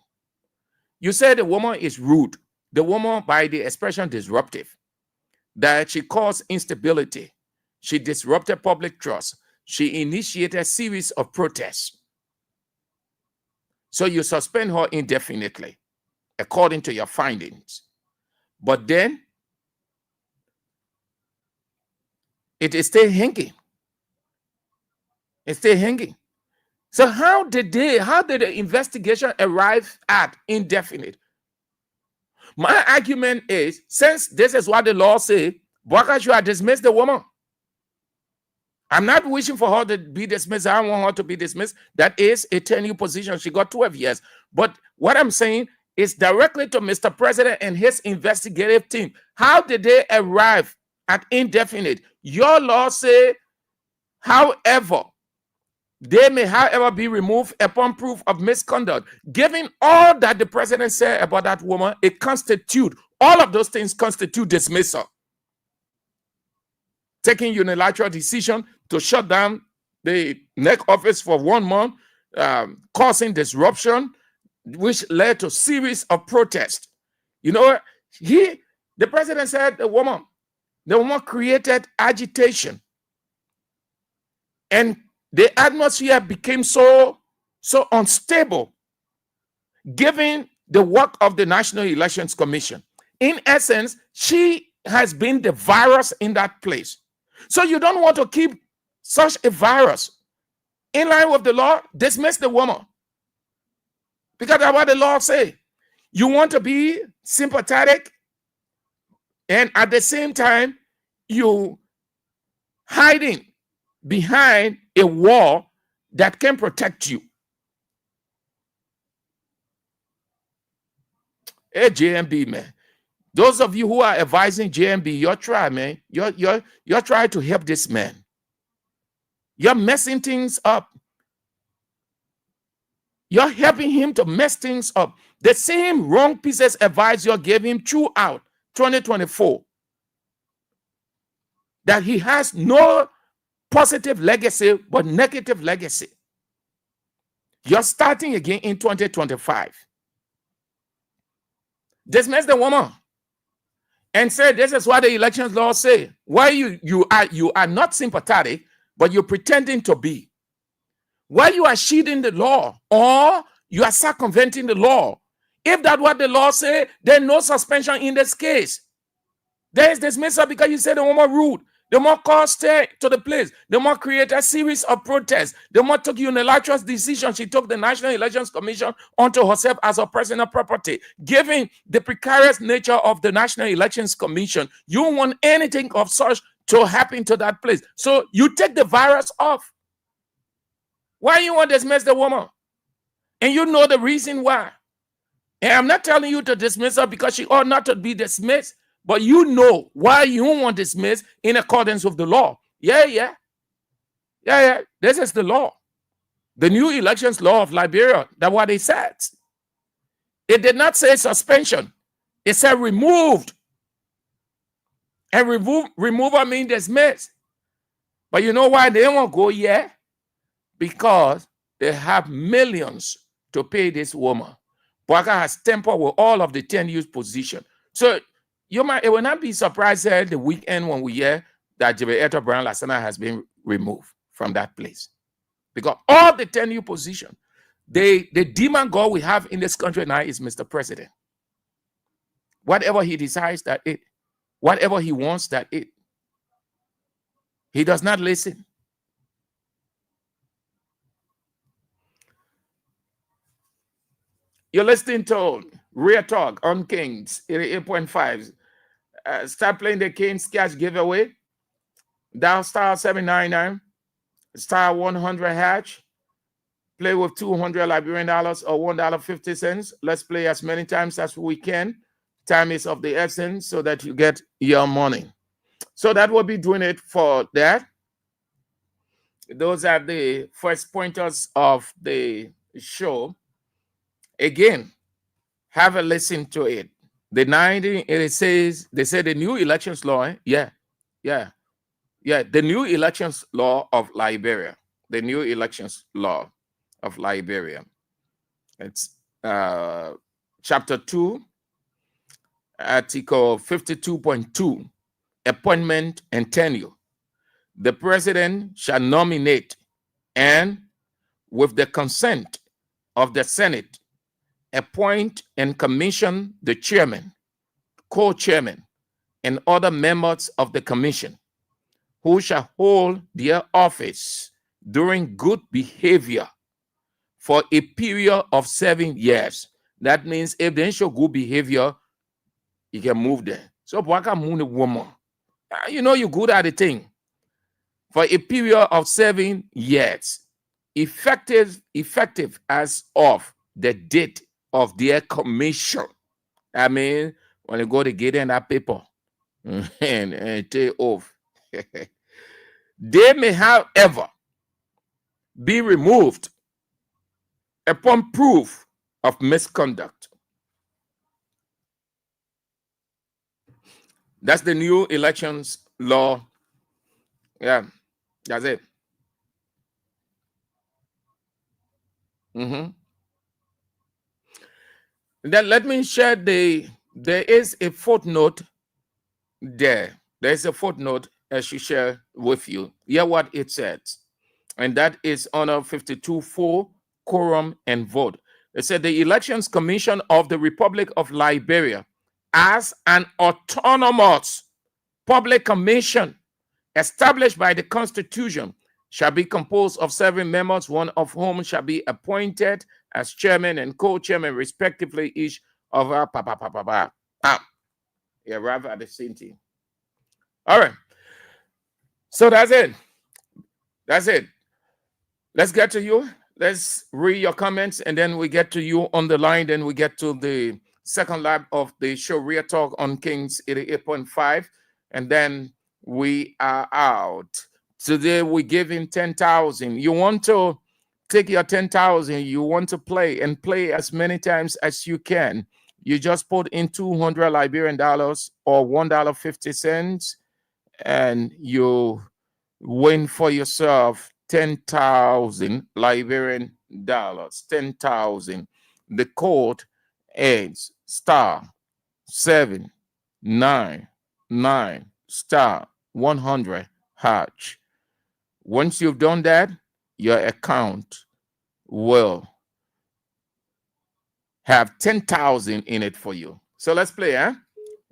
You say the woman is rude. The woman, by the expression disruptive, that she caused instability. She disrupted public trust. She initiated a series of protests. So you suspend her indefinitely, according to your findings. But then, it is still hanging. It's still hanging. So how did the investigation arrive at indefinite? My argument is, since this is what the law says, Bouakar should have dismissed the woman. I'm not wishing for her to be dismissed. I don't want her to be dismissed. That is a tenure position. She got 12 years. But what I'm saying is directly to Mr. President and his investigative team. How did they arrive at indefinite? Your law says, however, they may, however, be removed upon proof of misconduct. Given all that the president said about that woman, it constitutes, all of those things constitute dismissal. Taking unilateral decision to shut down the NEC office for 1 month, causing disruption, which led to a series of protests. You know, the president said the woman created agitation. And the atmosphere became so unstable, given the work of the National Elections Commission. In essence, she has been the virus in that place. So you don't want to keep such a virus. In line with the law, dismiss the woman. Because that's what the law says. You want to be sympathetic, and at the same time, you hiding behind a wall that can protect you. Hey, JMB, man. Those of you who are advising JMB, you're trying, man. You're trying to help this man. You're messing things up. You're helping him to mess things up. The same wrong pieces advice you gave him throughout 2024. That he has no positive legacy, but negative legacy. You're starting again in 2025. Dismiss the woman and say this is what the elections law say. Why you are not sympathetic, but you're pretending to be. Why you are shielding the law, or you are circumventing the law. If that's what the law say, there's no suspension in this case. There is dismissal because you said the woman rude. The more cause stay to the place, the more create a series of protests, the more took unilateral decision. She took the National Elections Commission onto herself as her personal property. Given the precarious nature of the National Elections Commission, you don't want anything of such to happen to that place. So you take the virus off. Why you want to dismiss the woman? And you know the reason why. And I'm not telling you to dismiss her because she ought not to be dismissed, but you know why you want dismissed in accordance with the law. Yeah. This is the law. The new elections law of Liberia. That's what it said. It did not say suspension. It said removed. And removal means dismissed. But you know why they won't go yet? Because they have millions to pay this woman. Bwaka has tempered with all of the 10 years position. So it will not be surprised that the weekend when we hear that Electoral Brown Lasana has been removed from that place. Because all the 10 year position, the demon God we have in this country now is Mr. President. Whatever he decides, that it. Whatever he wants, that it. He does not listen. You're listening to Real Talk on Kings 88.5. Start playing the Kings Cash giveaway. Dial star 799, star 100 hatch. Play with $200 Liberian dollars or $1.50. Let's play as many times as we can. Time is of the essence so that you get your money. So that will be doing it for that. Those are the first pointers of the show. Again, have a listen to it. It says, they say the new elections law. Yeah. The new elections law of Liberia. The new elections law of Liberia. It's chapter 2, article 52.2, appointment and tenure. The president shall nominate and, with the consent of the Senate, appoint and commission the chairman, co-chairman, and other members of the commission, who shall hold their office during good behavior for a period of 7 years. That means if they show good behavior, you can move there. So why can't move the woman? You know you're good at the thing. For a period of 7 years, effective as of the date of their commission. I mean, when you go to get in that paper and take off, they may, however, be removed upon proof of misconduct. That's the new elections law. Yeah, that's it. Then let me share there is a footnote there. There's a footnote I should share with you. Hear what it says. And that is under 52.4, quorum and vote. It said the Elections Commission of the Republic of Liberia, as an autonomous public commission established by the Constitution, shall be composed of 7 members, one of whom shall be appointed as chairman and co-chairman, respectively, each of our Yeah, rather at the same thing. All right. So that's it. That's it. Let's get to you. Let's read your comments, and then we get to you on the line. Then we get to the second lap of the show, Real Talk on Kings 88.5. And then we are out. Today we give him 10,000. You want to take your 10,000. You want to play and play as many times as you can. You just put in $200 Liberian dollars or $1.50, and you win for yourself 10,000 Liberian dollars. 10,000. The code is *799 *100 hatch. Once you've done that, your account will have 10,000 in it for you. So let's play, huh?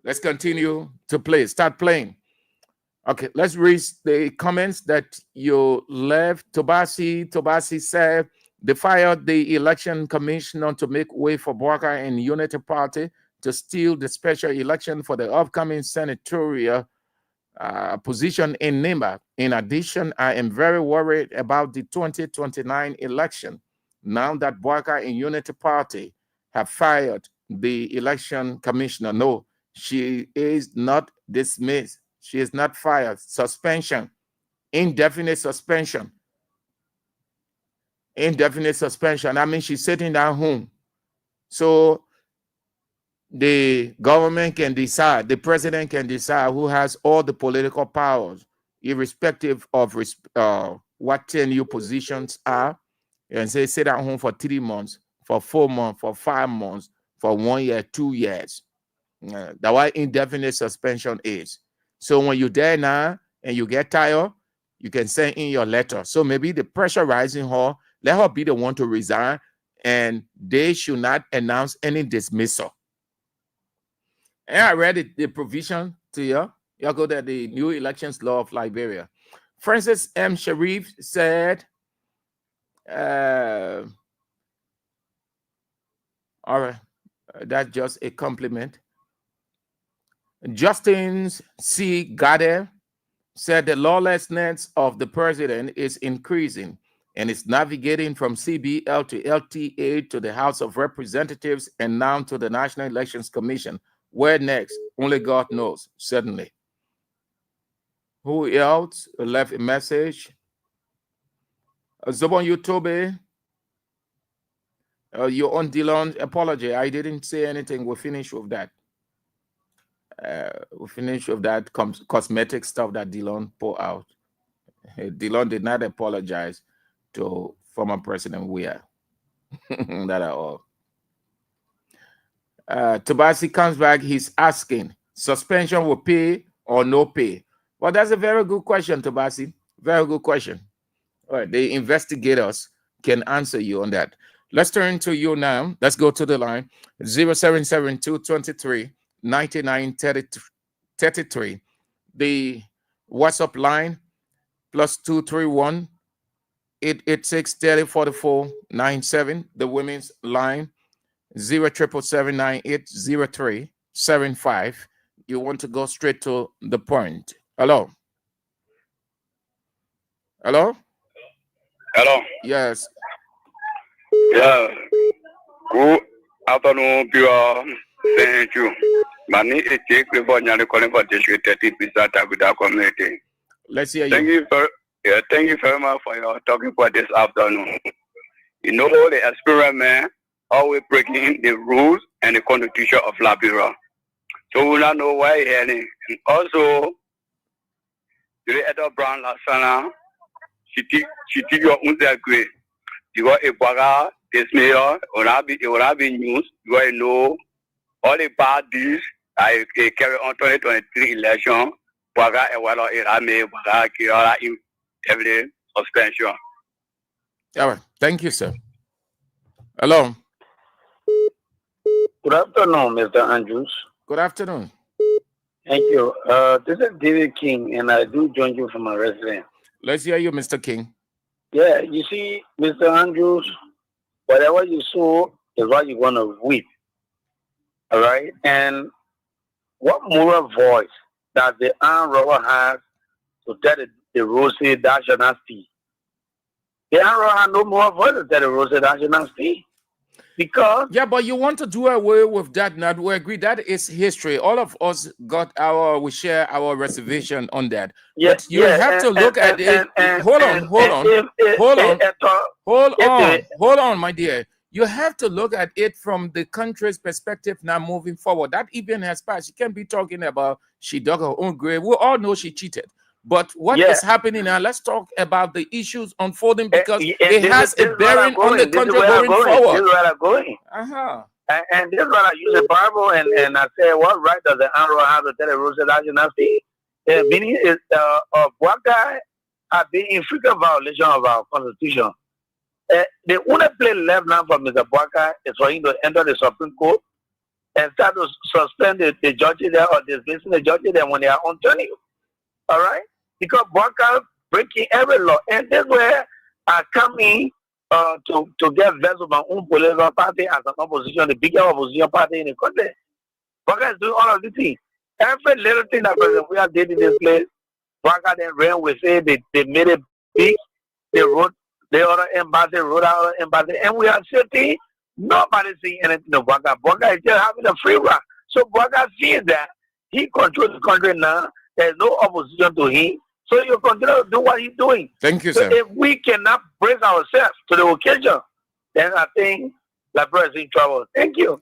Let's continue to play. Start playing. Okay, let's read the comments that you left. Tobasi said they fired the election commissioner to make way for Bwaka and Unity Party to steal the special election for the upcoming senatorial position in Nimba. In addition, I am very worried about the 2029 election. now that Boyka and Unity Party have fired the election commissioner. No, she is not dismissed. She is not fired. Suspension, indefinite suspension. Indefinite suspension. I mean, she's sitting down home. So the government can decide, the president can decide who has all the political powers, irrespective of what tenure positions are, and say sit at home for 3 months, for 4 months, for 5 months, for 1 year, 2 years. That's what indefinite suspension is. So when you're there now and you get tired, you can send in your letter. So maybe the pressurizing her, let her be the one to resign, and they should not announce any dismissal. And I read the provision to you. You go to the new elections law of Liberia. Francis M. Sharif said, all right, that's just a compliment. Justin C. Gade said the lawlessness of the president is increasing and is navigating from CBL to LTA to the House of Representatives and now to the National Elections Commission. Where next? Only God knows, certainly. Who else left a message? Zobon Yotobe, your own Dillon apology. I didn't say anything. We'll finish with that. We'll finish with that cosmetic stuff that Dillon put out. Dillon did not apologize to former President Weah. That at all. Tobasi comes back. He's asking, suspension will pay or no pay? Well, that's a very good question, Tobasi. Very good question. All right, the investigators can answer you on that. Let's turn to you now. Let's go to the line. 0772-23-9933. The WhatsApp line, +231 886-3044-97. The women's line, 077780375. You want to go straight to the point. Hello? Hello? Hello. Yes. Yeah. Good afternoon, pure. Thank you. Mani is take the boy and calling for this 30 percent of the community. Let's hear Thank you thank you very much for your talking for this afternoon. You know the experiment always breaking the rules and the constitution of Liberia. So we don't know why any. And also the other brand Lasana, she took your own degree. You got a baga, this mayor, or be news, you know all the bad deeds I carry on 2023 election, baga and what I may baga kira in every suspension. All right. Thank you, sir. Hello. Good afternoon, Mr. Andrews. Good afternoon. Thank you. This is David King, and I do join you from my residence. Let's hear you, Mr. King. Yeah, you see, Mr. Andrews, whatever you sow is what you're going to reap. All right? And what moral voice that the armed robber has to tell the Rosy that shall not speak? The armed robber has no more voice to tell the Rosy that shall not speak. Because yeah, but you want to do away with that. Not we agree that is history. All of us we share our reservation on that. Yes, but you have to look at it. Hold on, my dear. You have to look at it from the country's perspective now moving forward. That event has passed. You can't be talking about she dug her own grave. We all know she cheated. But what is happening now? Let's talk about the issues unfolding because it has a bearing on the country going forward. This is where I'm going. And this is what I use the Bible and I say, what right does the arrow have to tell the rules that you not see? The meaning is of what guy have been in frequent violation of our constitution. The only place left now for Mr. Boyka is for him to enter the Supreme Court and start to suspend the judges there or dismissing the judges there when they are on turning. All right? Because Boyka breaking every law. And this is where I come in to get vessel my own political party as an opposition, the biggest opposition party in the country. Boyka is doing all of these things. Every little thing that President Weah did in this place, Boyka then ran with it. They made it big. They wrote the other embassy, Rhode Island embassy, and we are sitting. Nobody seeing anything of Bwaka. Bwaka is just having a free run. So Bwaka sees that he controls the country now. There's no opposition to him. So you continue to do what he's doing. Thank you, so sir. If we cannot brace ourselves to the occasion, then I think Liberia is in trouble. Thank you.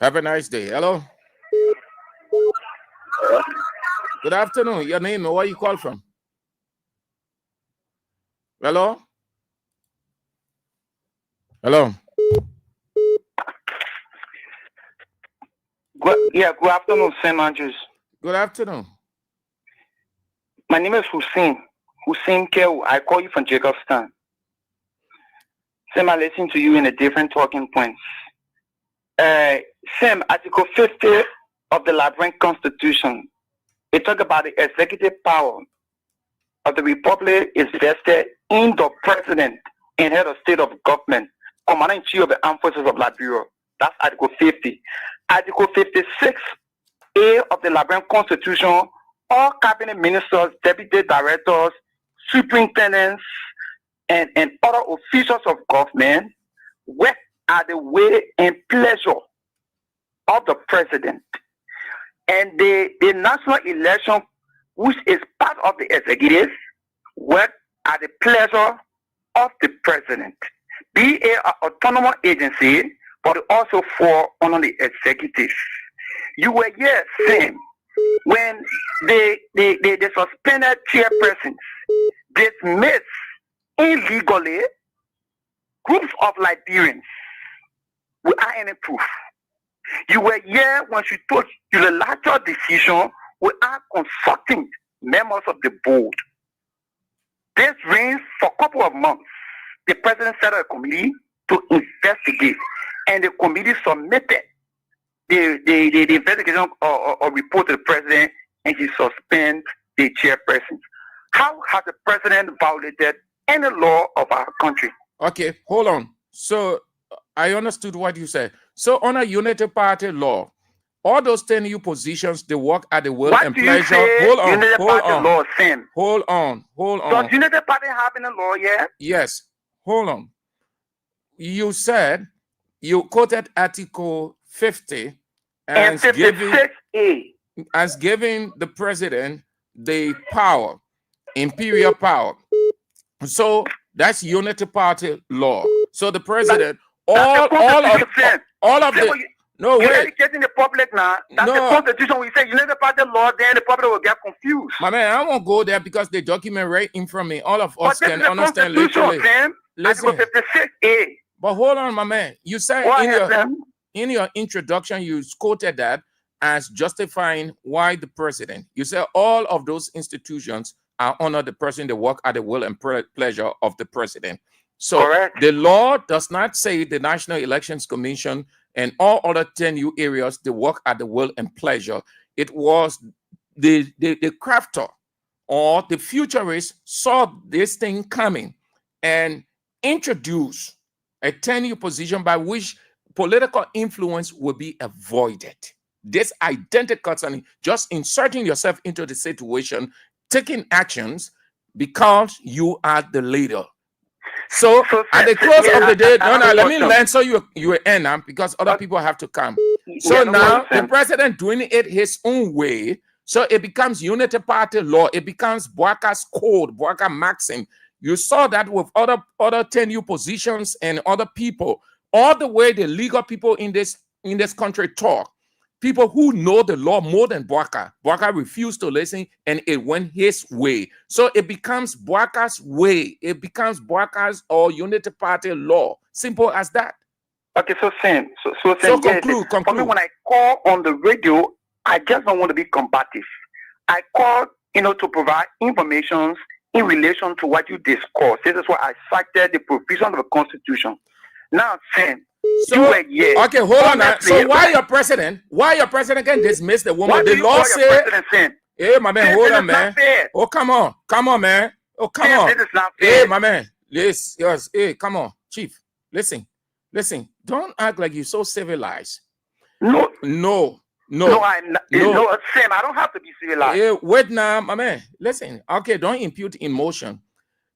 Have a nice day. Hello. Good afternoon. Your name and where you call from? Hello? Hello? Good afternoon, Sam Andrews. Good afternoon. My name is Hussein Kew. I call you from Jacobstown. Sam, I listen to you in a different talking points. Sam, Article 50 of the Liberian Constitution, it talks about the executive power of the Republic is vested in the President and head of state of government, Commander-in-Chief of the Armed Forces of Liberia. That's Article 50. Article 56A of the Liberian Constitution, all cabinet ministers, deputy directors, superintendents, and other officials of government work at the will and pleasure of the President. And the national election, which is part of the executive, work at the pleasure of the President. Be an autonomous agency, but also fall under the executive. You were here saying when they suspended chairpersons, dismissed illegally groups of Liberians without any proof. You were here when she took unilateral decision without consulting members of the board. This reigns for a couple of months. The president set up a committee to investigate, and the committee submitted the investigation or report to the president, and he suspended the chairperson. How has the president violated any law of our country? Okay, hold on. So I understood what you said. So on a unity party law, all those 10 new positions, they work at the will and pleasure. Hold on, hold on. Law, Sam? Hold on. Does unity party have any law yet? Yes. Hold on. You said you quoted Article 50 as giving the president the power, imperial power. So that's unity party law. So the president, all of the no you're wait. educating the public now. That's the constitution. We say unity party law, then the public will get confused. My man, I won't go there because the document right in front of me. All of us can understand literally. Listen. 56A. But hold on, my man. You said in your introduction, you quoted that as justifying why the president. You said all of those institutions are under the president. They work at the will and pleasure of the president. So correct. The law does not say the National Elections Commission and all other 10 new areas, they work at the will and pleasure. It was the crafter or the futurist saw this thing coming and introduced a 10-year position by which political influence will be avoided. This identical concerning just inserting yourself into the situation, taking actions because you are the leader. So at the close of the day, let me learn so you will end now because other people have to come. So now the president doing it his own way, so it becomes unity party law. It becomes Bwaka's code, Bwaka maxim. You saw that with other 10 positions and other people. All the way the legal people in this country talk. People who know the law more than Bwaka. Bwaka refused to listen and it went his way. So it becomes Bwaka's way. It becomes Bwaka's or unity party law. Simple as that. Okay, so Sam, so conclude. For me, when I call on the radio, I just don't want to be combative. I call, to provide information in relation to what you discussed. This is why I cited the provision of the Constitution. Now, Sam, okay, hold on now. So why your president can dismiss the woman? The law said, hey, my man, hold on, man. Oh, come on, man. Oh, come on. This is not fair. Hey, my man. Yes, hey, come on, Chief. Listen. Don't act like you're so civilized. No, I'm not. No, Sam, I don't have to be civilized. Hey, wait now, my man. Listen. Okay, don't impute emotion.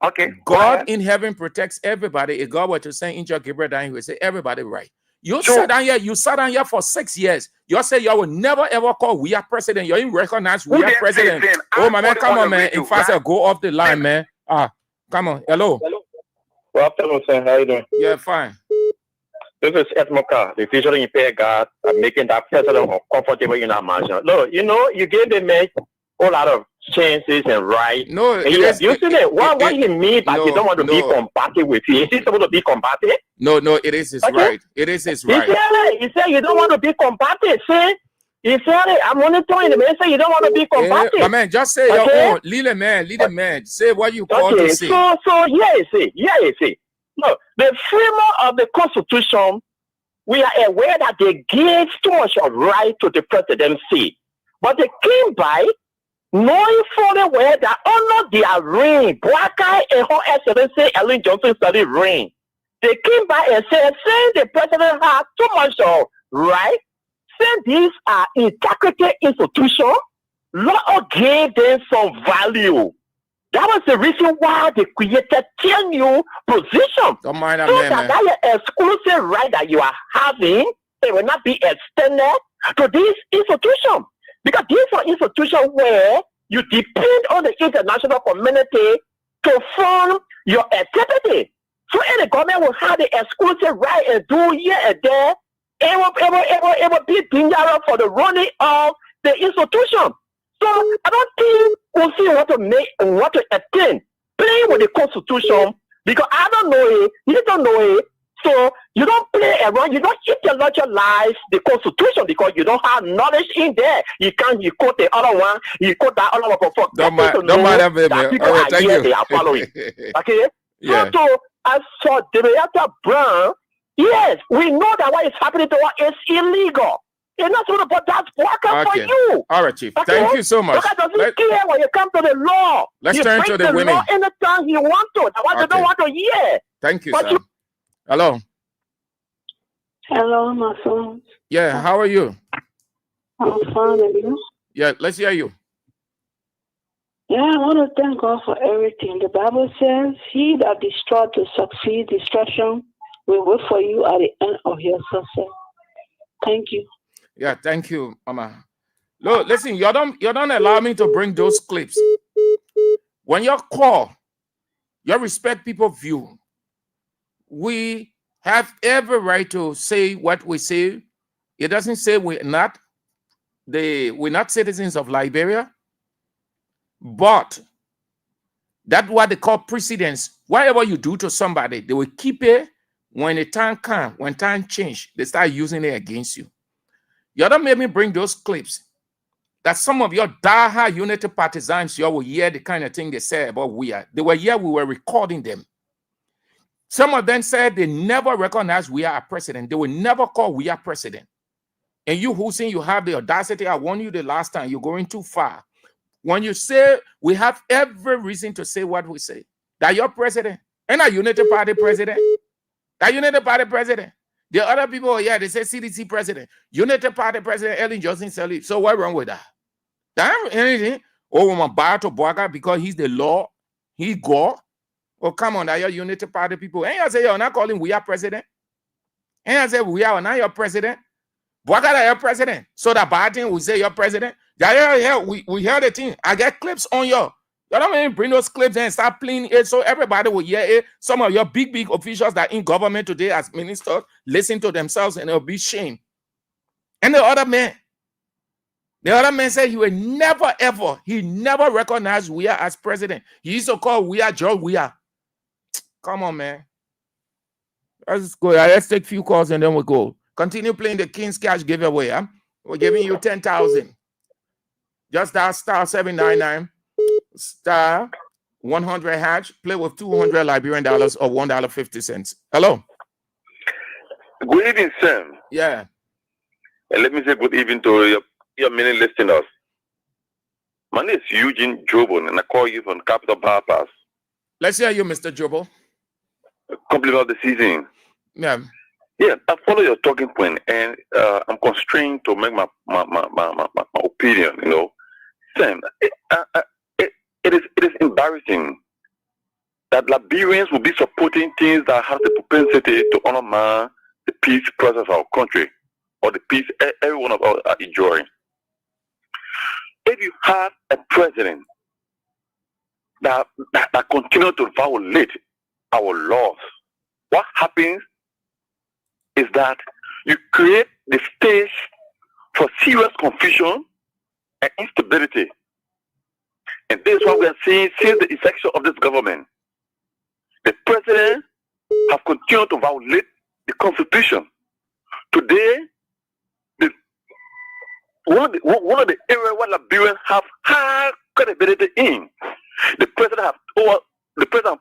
Okay. God in heaven protects everybody. If God were to send Angel Gabriel down, he would say, everybody right. You sat down here for 6 years. You say you will never ever call we are president. You ain't recognize we are president. Oh my man, come on, man. In fact, go off the line, man. Come on. Hello. Good afternoon, sir. How you doing? Yeah, fine. This is Edmoka, the future impaired God, making that president uncomfortable in our mansion. No, you know, you gave the man a whole lot of chances and rights. No, and you abused it. What do you mean by you don't want to be compatible with you? Is he supposed to be compatible? No, it is his right. It is his right. He said you don't want to be compatible. See? He said it. I'm monitoring the man. Say you don't want to be compatible. My man, just say your own. Lead a man. Say what you call to say. So here you see. No, the framework of the Constitution, we are aware that they gave too much of right to the presidency. But they came by knowing fully well that under their reign, Boakai and Her Excellency Ellen Johnson studied reign. They came by and said, saying the president has too much of right, saying these are integrity institutions, law gave them some value. That was the reason why they created 10 new positions. Don't mind that, so man. That exclusive right that you are having, it will not be extended to this institution. Because these are institutions where you depend on the international community to fund your activity. So any government will have the exclusive right and do here and there. It will be dangerous for the running of the institution. So I don't think we'll see what to attain playing with the Constitution because I don't know it, you don't know it. So you don't play around, you don't intellectualize the Constitution because you don't have knowledge in there. You quote the other one, you quote that other one for don't mind that, baby. People are here, they are following. Okay? Yeah. So as for Director Brown, yes, we know that what is happening to us is illegal. You're not supposed to put that worker for you. All right, Chief. Okay? Thank you so much. Because doesn't care when you come to the law. Let's turn to the women. Law anytime you want to. The one you don't want to hear. Thank you, sir. Hello. Hello, my son. Yeah, how are you? I'm fine, and you? Yeah, let's hear you. Yeah, I want to thank God for everything. The Bible says, he that destroys to succeed, destruction will wait for you at the end of your success. Thank you. Yeah, thank you, Mama. Look, listen, you don't allow me to bring those clips. When you call, you respect people's view. We have every right to say what we say. It doesn't say we're not citizens of Liberia, but that's what they call precedence. Whatever you do to somebody, they will keep it. When the time comes, when time change, they start using it against you. You don't make me bring those clips that some of your diehard unity partisans, you will hear the kind of thing they say about Weah. They were here, we were recording them. Some of them said they never recognized Weah as president. They will never call Weah president. And you, Hussein, you have the audacity. I warned you the last time. You're going too far. When you say, we have every reason to say what we say. That you're president. And a unity party president. That unity party president. The other people, yeah, they say CDC president. Unity party president, Ellen Johnson Sirleaf. So what's wrong with that? That anything. Oh, I'm about to Boakai because he's the law. He God. Oh, come on, that your unity party people. And you say you're not calling Weah president. And you say Weah are not your president. Boakai are your president. So the bad thing we say your president. Yeah, we hear the thing. I get clips on you. You don't even bring those clips and start playing it so everybody will hear it. Some of your big officials that are in government today as ministers listen to themselves and they'll be shamed. And the other man said he will never, ever, he never recognized Weah as president. He used to call Weah George Weah. Come on, man. Let's go. Let's take a few calls and then we'll go. Continue playing the King's Cash giveaway. Huh? We're giving you 10,000. Just that star 799. Star 100 hatch, play with $200 Liberian dollars or $1.50. Hello. Good evening, Sam. Yeah. And let me say good evening to your many listeners. My name is Eugene Jobon, and I call you from Capital Bypass. Let's hear you, Mr. Jobon. Compliment of the season. Yeah. Yeah, I follow your talking point, and I'm constrained to make my opinion. You know, Sam. It is embarrassing that Liberians will be supporting things that have the propensity to undermine the peace process of our country, or the peace every one of us are enjoying. If you have a president that continue to violate our laws, what happens is that you create the stage for serious confusion and instability. And this is what we are seeing since the inception of this government. The president has continued to violate the Constitution. Today, one of the areas where Liberians have high credibility in, the president has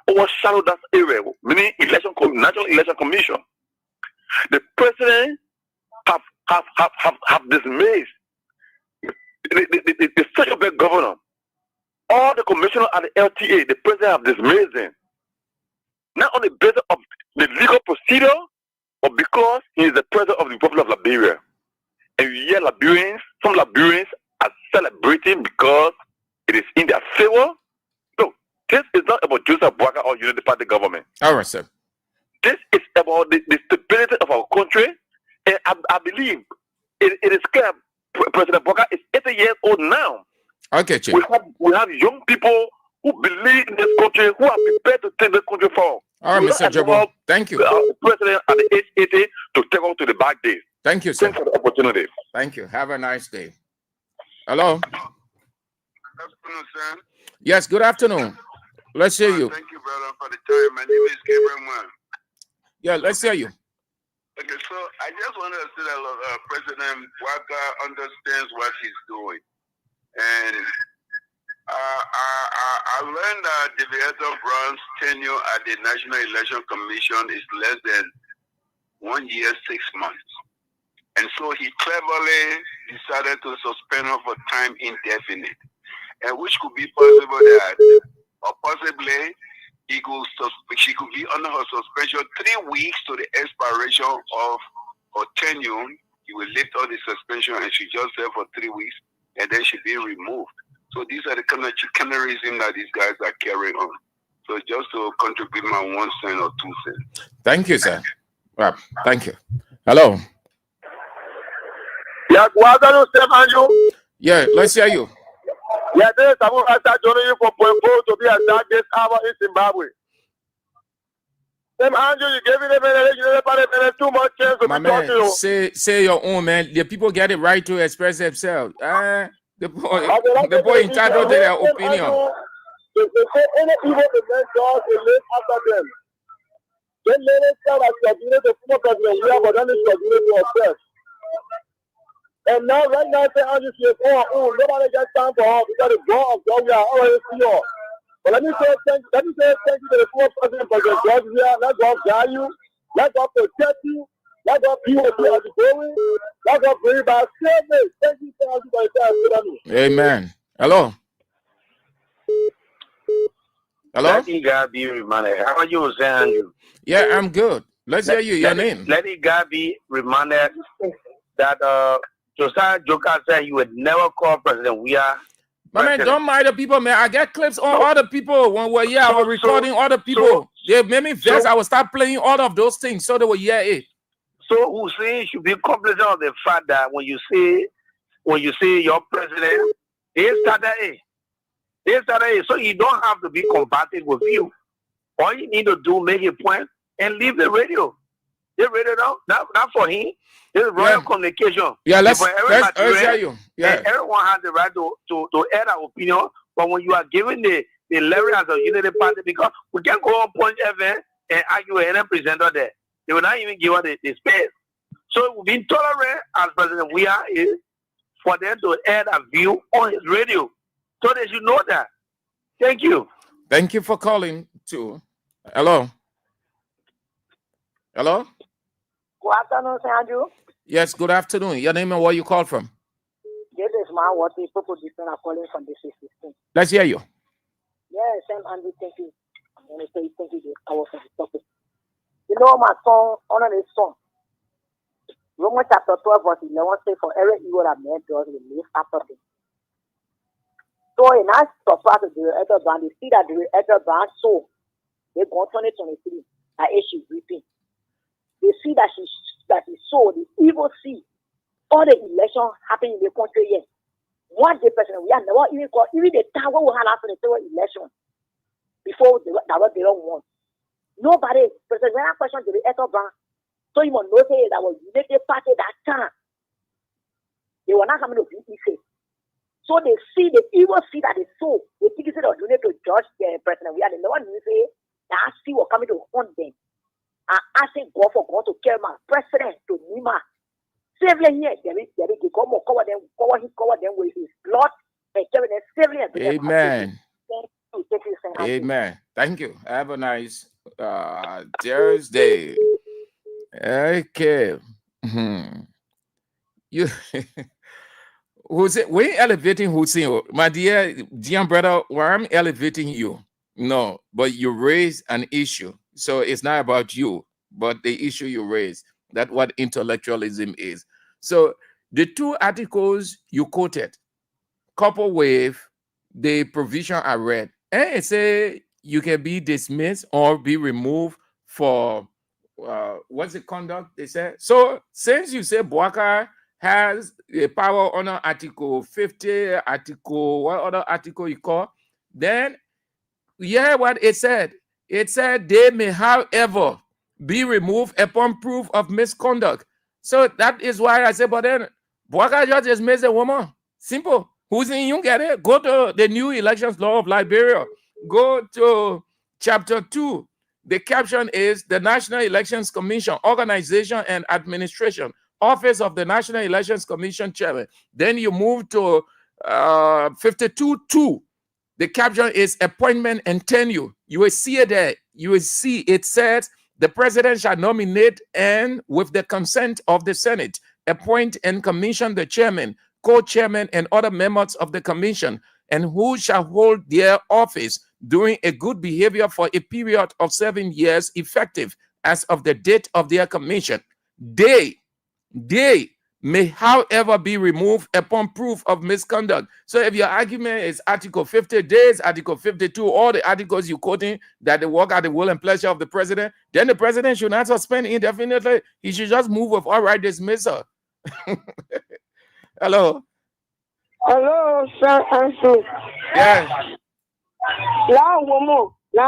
overshadowed that area, meaning National Election Commission. The president have dismissed the central bank governor. All the commissioners at the LTA, the president have dismissed them. Not on the basis of the legal procedure, but because he is the president of the Republic of Liberia. And you hear some Liberians are celebrating because it is in their favor. No, this is not about Joseph Boakai or Unity Party government. All right, sir. This is about the stability of our country. And I believe it is clear President Boakai is 80 years old now. Okay, Chief. We have young people who believe in this country, who are prepared to take this country forward. All right, Mr. Jobo. Thank you. President at the age 80 to take on to the back days. Thank you, sir. Thanks for the opportunity. Thank you. Have a nice day. Hello. Good afternoon, sir. Yes, good afternoon. Let's hear you. Thank you, brother, for the time. My name is Gabriel Moore. Yeah, let's hear you. Okay, so I just want to say that President Boakai understands what he's doing. And I learned that Electoral Brown's tenure at the National Election Commission is less than 1 year, 6 months. And so he cleverly decided to suspend her for time indefinite, and which could be possible that, or possibly, she could be under her suspension 3 weeks to the expiration of her tenure. He will lift all the suspension and she just there for 3 weeks, and then she'll be removed. So these are the kind of chicanerism that these guys are carrying on. So just to contribute my 1 cent or 2 cents. Thank you, sir. Well, thank you. Hello. Yeah, good afternoon, Steph Andrew. Yeah, let's hear you. Yeah, this is Samu Rasta joining you from Point Four to be at that this hour in Zimbabwe. Steph Andrew, you gave it a minute, you never 2 more chance to My be talking to you. man, say your own, man. The people get it right to express themselves. The boy entitled to their opinion. They say any evil the men does, they live after them. They let it tell us that you know the former president, we have done this to ourselves. And now, right now, say Andrew says, oh, nobody got time for her because the God of God, we are already here. But let me say thank you to the former president, President George Weah. Let God guide you. Let God protect you. Let God be with you as you're going. Let God bring you back safely. Thank you so much for your time. Amen. Hello. Hello. Let it God be reminded. How are you, Sir Andrew? Yeah, I'm good. Let's hear you. Your name. Let it God be reminded that Josiah Joker said he would never call President Weah. My man, don't mind the people, man. I get clips on other people when we're I was recording other people. They made me vex. I will start playing all of those things so they will hear it. So Hussein should be cognizant of the fact that when you say your president, they started it. So you don't have to be combative with you. All you need to do, make a point and leave the radio. The radio now, not for him. This is royal communication. Yeah, let's hear you. Yeah. Everyone has the right to air their opinion, but when you are given the leverage as a unity party, because we can't go on Point FM and argue with any presenter there. They will not even give us the space. So we've been tolerant as President Weah is for them to air a view on his radio. So they should know that. Thank you. Thank you for calling too. Hello. Hello. Good afternoon, Andrew. Yes, good afternoon. Your name and where you call from? This is my what the people are calling from the 16. Let's hear you. Yes, Andrew, thank you. I'm going to say thank you for the topic. You know my song, honor this song. Romans chapter 12, verse 11 says, for every evil that man does, we live after him. So in that surprise of the Electoral, they see that the Electoral soul they go 2023, that issue reaping. They see that she saw the evil see all the election happening in the country here. One day person, we are never even called, even the time when we had after the election, before they don't want. Nobody, President, when I question to the Electoral Branch, so you must know that was United Party that time. They were not coming to be easy. So they see the evil see that they saw. They think it's a unit to judge the president. We are the one who say that I see what coming to hunt them. And asking God for God to kill my president to Nima. Save them here. They come cover them with his blood and carry them safely. Amen. Amen. Thank you. Have a nice Thursday. Okay. You Hussein, we're elevating Hussein. My dear brother, why I'm elevating you? No, but you raise an issue. So it's not about you, but the issue you raise. That's what intellectualism is. So the two articles you quoted, coupled with the provision I read, and it say you can be dismissed or be removed for what's the conduct they said. So since you say Bwaka has a power under Article 50, Article, what other article you call, then yeah, what it said. It said they may, however, be removed upon proof of misconduct. So that is why I say, but then Bwaka just dismissed a woman. Simple. Who's in you get it? Go to the new elections law of Liberia. Go to chapter 2. The caption is the National Elections Commission, Organization and Administration, Office of the National Elections Commission Chairman. Then you move to 52.2. The caption is appointment and tenure. You will see it there. You will see it says the president shall nominate and with the consent of the Senate, appoint and commission the chairman, co-chairman, and other members of the commission, and who shall hold their office during a good behavior for a period of 7 years effective as of the date of their commission. They may, however, be removed upon proof of misconduct. So if your argument is Article 50 days, Article 52, all the articles you're quoting that they work at the will and pleasure of the president, then the president should not suspend indefinitely. He should just move with all right dismissal. Hello. Hello, sir. Answer. Yes. No,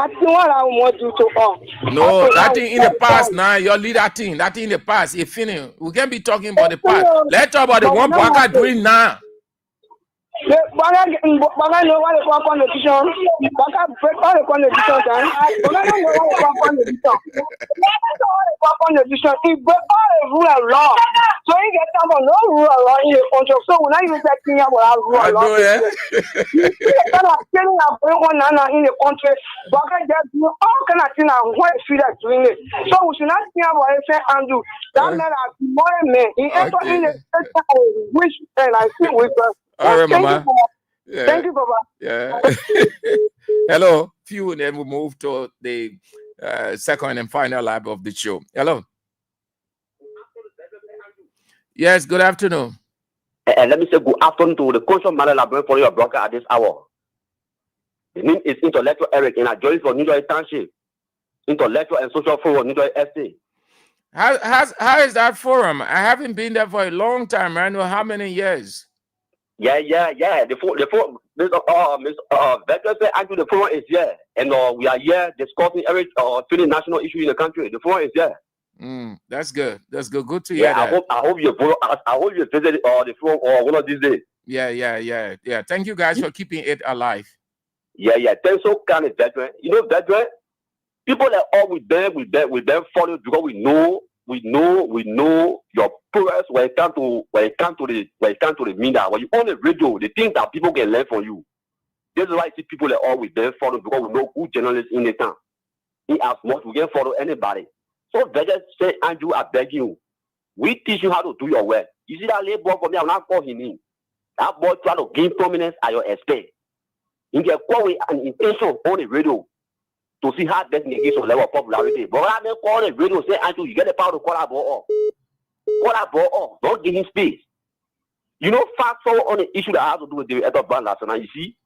that thing in the past now. Your leader thing, that thing in the past. If finished, we can't be talking about the past. Let's talk about the one Bwaka doing now. Bwaka know what the constitution. Bwaka break all the constitution. Bwaka know what the constitution. He break all the rule and law. So he get some no rule and law in the country. So when I use that thing about rule and law, you kind of telling us one in the country. Bwaka just do all kind of things and what feel like doing it. So we should not think about it. Say Andrew, that man has more men. He enter in the which and I see with us. All right, Mama. Yeah. Thank you, Baba. Yeah. Hello. Few, then we move to the second and final lap of the show. Hello. Yes, good afternoon. And let me say good afternoon to the conscious man laboring for your broker at this hour. The name is Intellectual Eric, and I join for New York Township. Intellectual and Social Forum, New York Estate. How is that forum? I haven't been there for a long time. I don't know how many years. Yeah. The forum, veterans say actually the forum is here, and we are here discussing every national issue in the country. The forum is here. That's good. That's good. Good to hear that. I hope you visit the forum one of these days. Yeah. Thank you guys for keeping it alive. Yeah. Thanks so kind of veteran. You know, veteran, people that all with them follow because we know your progress when it comes to the media. When you on the radio, the things that people can learn from you. This is why I see people that all with them follow because we know who journalists in the town. He as much we can follow anybody. So veterans say, Andrew, I beg you, we teach you how to do your work. You see that labor for me, I'm not calling him in. That boy try to gain prominence at your expense. He get caught with an intention on the radio to see how that negates your level of popularity. But when I make call the radio, say, Andrew, you get the power to call that ball off. Call that ball off. Don't give him space. You know, fast forward on the issue that I have to do with the other brand last night, you see,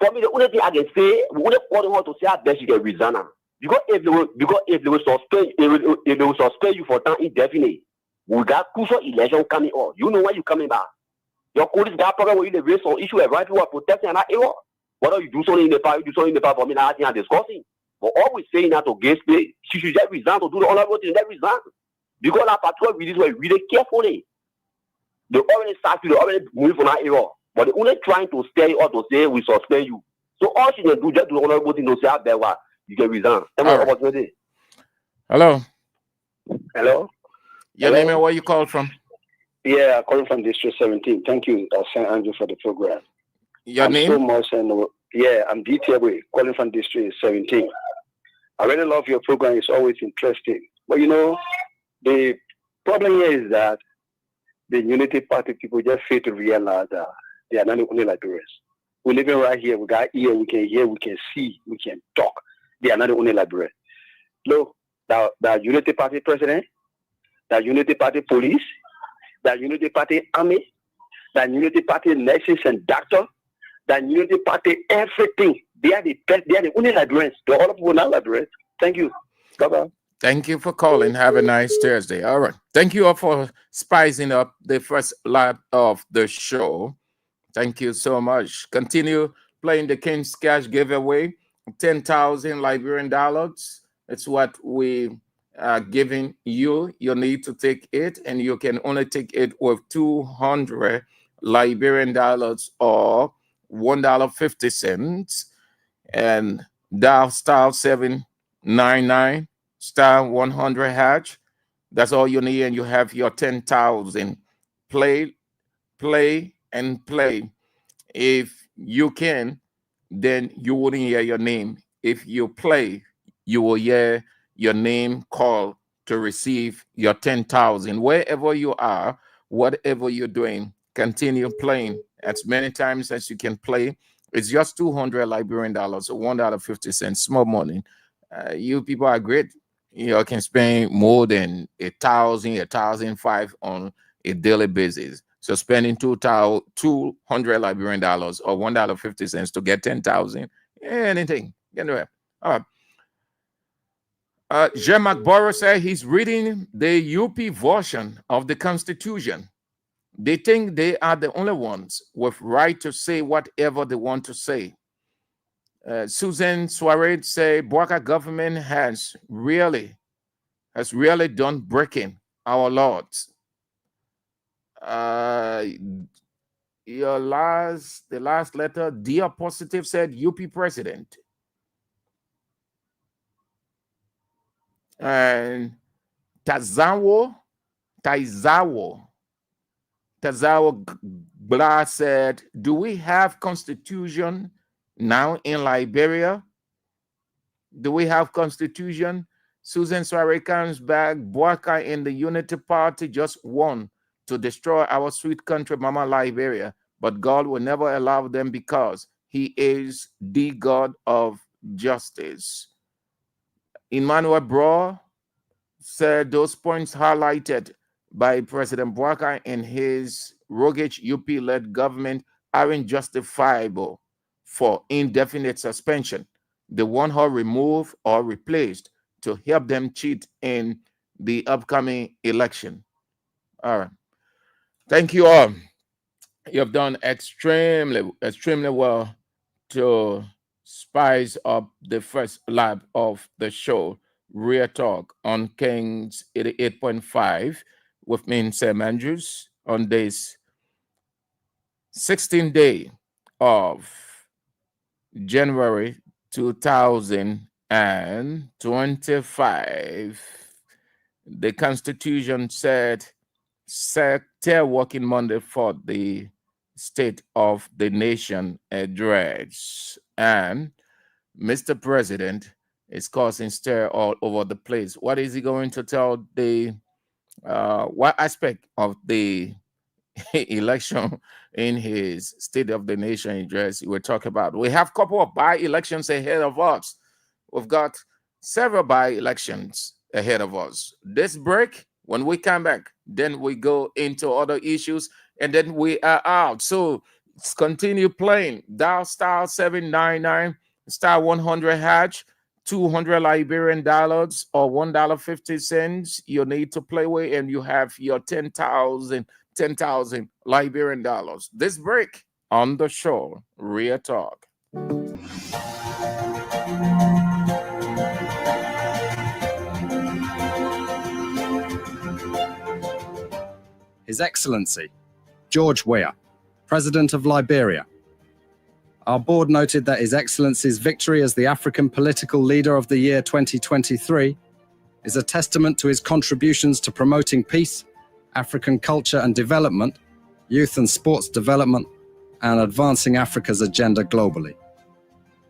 for for me, the only thing I can say, we only call her to say that she can resign. Because if they will suspend you for time indefinite, we got crucial election coming on. You know when you coming back. Your colleagues got problem with you, the race or issue of right people protecting and that error. Whether you do something in the past, you do something in the past for me, now I'm discussing. But all we're saying now to Gates play, she should just resign to do the honorable thing, just resign. Because that particular release was really carefully. They already started, they already moving from that error. But they're only trying to stay or to say we suspend you. So all she can do just do the honorable thing to say out there what you can resign. Right. Hello. Hello. Your name and where you call from? Yeah, calling from District 17. Thank you, St. Andrew, for the program. Your name? So much, and yeah, I'm DTW, calling from District 17. I really love your program. It's always interesting. But you know, the problem here is that the Unity Party people just fail to realize that they are not the only Liberians. We're living right here. We got ear, we can hear, we can see, we can talk. They are not the only Liberians. Look, the Unity Party president, the Unity Party police, the Unity Party army, the Unity Party nurses and doctors, the Unity Party everything. They are the only Liberians. The other people are not Liberians. Thank you. Bye-bye. Thank you for calling. Have a nice Thursday. All right. Thank you all for spicing up the first lap of the show. Thank you so much. Continue playing the King's Cash giveaway. 10,000 Liberian dollars. It's what we are giving you. You need to take it, and you can only take it with 200 Liberian dollars or $1.50. And dial star 799 star 100 hatch. That's all you need, and you have your 10,000. Play, and play. If you can, then you wouldn't hear your name. If you play, you will hear your name called to receive your 10,000. Wherever you are, whatever you're doing, continue playing as many times as you can play. It's just 200 Liberian dollars, or $1.50, small money. You people are great. You can spend more than 1,000, 1,500 on a daily basis. So spending 200 Liberian dollars or $1.50 to get 10,000, anything. Anyway, all right. Jean McBorough said he's reading the UP version of the Constitution. They think they are the only ones with right to say whatever they want to say. Susan Suarez said Boaca government has really done breaking our laws. The last letter, Dear Positive, said UP president. And Tazawo Blah said, do we have constitution now in Liberia? Do we have constitution? Susan Suarez comes back. Boaca in the Unity Party just won to destroy our sweet country, Mama Liberia. But God will never allow them because he is the God of justice. Emmanuel Bro said those points highlighted by President Boaca and his roguish UP-led government aren't justifiable for indefinite suspension. They want her removed or replaced to help them cheat in the upcoming election. All right. Thank you all. You have done extremely well to spice up the first lap of the show, Real Talk, on Kings 88.5 with me, Sam Andrews, on this 16th day of January 2025. The Constitution said working Monday for the State of the Nation address. And Mr. President is causing stir all over the place. What is he going to tell the what aspect of the election in his State of the Nation address we're talking about? We have a couple of by-elections ahead of us. We've got several by-elections ahead of us. This break, when we come back, then we go into other issues, and then we are out. So Let's continue playing. Dial star 799 star 100 hatch, 200 Liberian dollars or $1.50 you need to play with, and you have your 10,000 Liberian dollars. This break on the show, Real Talk. His Excellency, George Weah, President of Liberia. Our board noted that His Excellency's victory as the African Political Leader of the Year 2023 is a testament to his contributions to promoting peace, African culture and development, youth and sports development, and advancing Africa's agenda globally.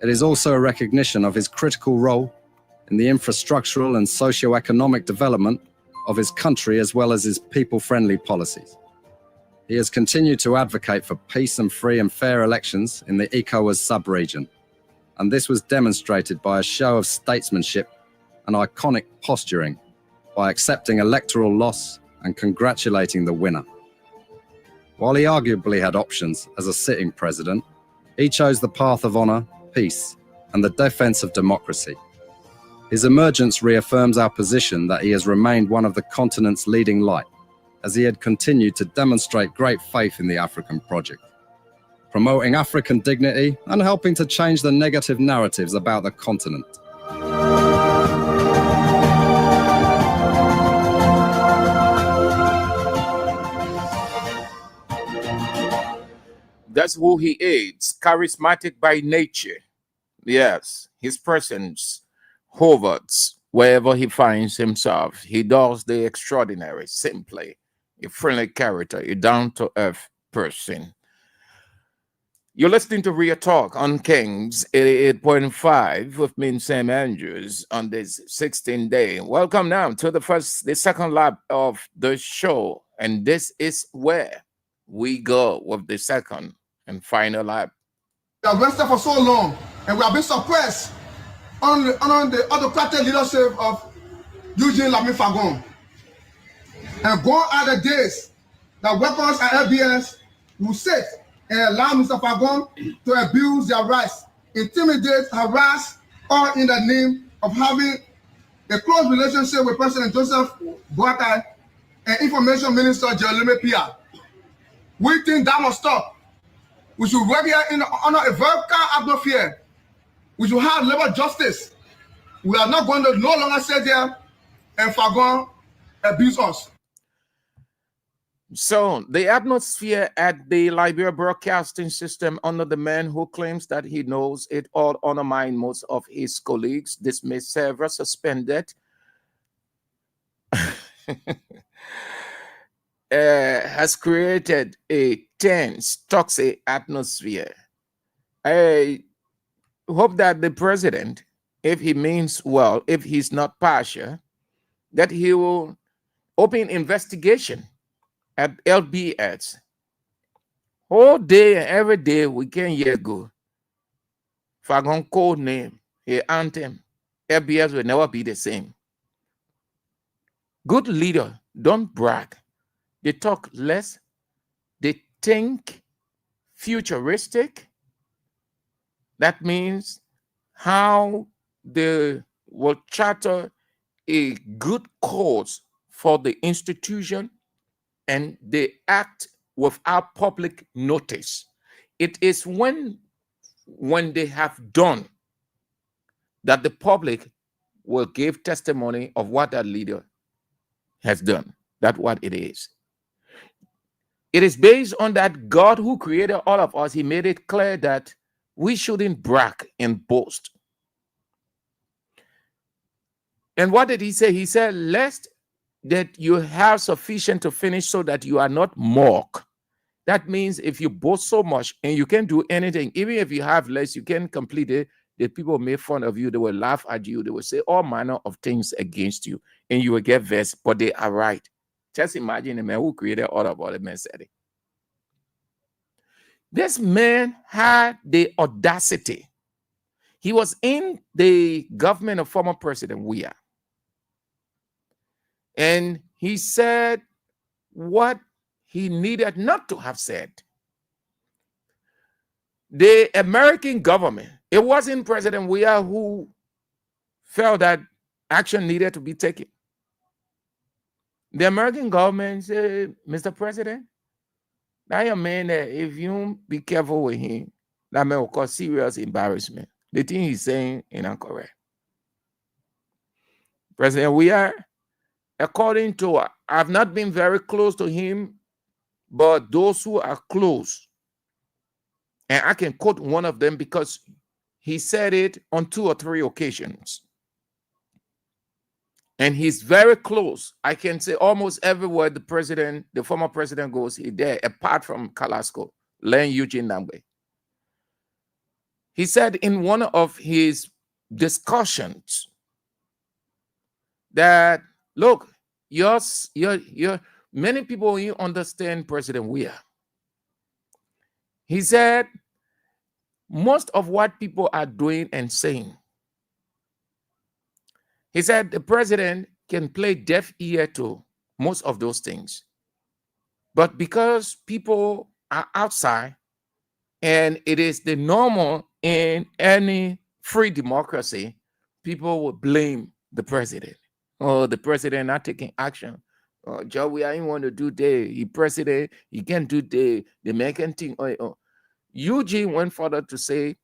It is also a recognition of his critical role in the infrastructural and socio-economic development of his country as well as his people-friendly policies. He has continued to advocate for peace and free and fair elections in the ECOWAS sub-region, and this was demonstrated by a show of statesmanship and iconic posturing by accepting electoral loss and congratulating the winner. While he arguably had options as a sitting president, he chose the path of honor, peace, and the defense of democracy. His emergence reaffirms our position that he has remained one of the continent's leading light, as he had continued to demonstrate great faith in the African project, promoting African dignity and helping to change the negative narratives about the continent. That's who he is, charismatic by nature. Yes, his presence hovers wherever he finds himself. He does the extraordinary, simply. A friendly character, a down-to-earth person. You're listening to Real Talk on Kings 88.5 with me, Sam Andrews, on this 16th day. Welcome now to the second lap of the show, and this is where we go with the second and final lap. We have rested for so long, and we have been suppressed under the autocratic leadership of Eugene Lami Fagon. And gone are the days that weapons and LBS will sit and allow Mr. Fagon to abuse their rights, intimidate, harass, all in the name of having a close relationship with President Joseph Boakai and Information Minister Jerome Pia. We think that must stop. We should work here under a very calm atmosphere. We should have labor justice. We are not going to no longer sit there and Fagon abuse us. So, the atmosphere at the Liberia Broadcasting System under the man who claims that he knows it all undermine most of his colleagues, dismissed, severed, suspended, has created a tense, toxic atmosphere. I hope that the president, if he means well, if he's not partial, that he will open investigation at LBS. All day and every day we can hear go. Fagon code name, a anthem. LBS will never be the same. Good leader, don't brag. They talk less. They think futuristic. That means how they will charter a good cause for the institution, and they act without public notice. It is when they have done that the public will give testimony of what that leader has done. That's what it is. It is based on that God who created all of us. He made it clear that we shouldn't brag and boast. And what did he say? He said, lest that you have sufficient to finish so that you are not mocked. That means if you boast so much and you can't do anything, even if you have less, you can't complete it, the people make fun of you, they will laugh at you, they will say all manner of things against you, and you will get vexed, but they are right. Just imagine the man who created all of the men said it. This man had the audacity. He was in the government of former President Weah. And he said what he needed not to have said. The American government, it wasn't President Weah who felt that action needed to be taken. The American government said, Mr. President, that young man, if you don't be careful with him, that man will cause serious embarrassment. The thing he's saying is incorrect. President Weah, according to, I've not been very close to him, but those who are close, and I can quote one of them because he said it on 2 or 3 occasions. And he's very close. I can say almost everywhere the former president goes, he's there, apart from Kalasco, Len Eugene Nangbe. He said in one of his discussions that, look, many people, you understand President Weah. He said, most of what people are doing and saying, he said the president can play deaf ear to most of those things. But because people are outside, and it is the normal in any free democracy, people will blame the president. Oh, the president not taking action. Oh, Joe, we ain't want to do that. He president, he can't do the American thing. Eugene went further to say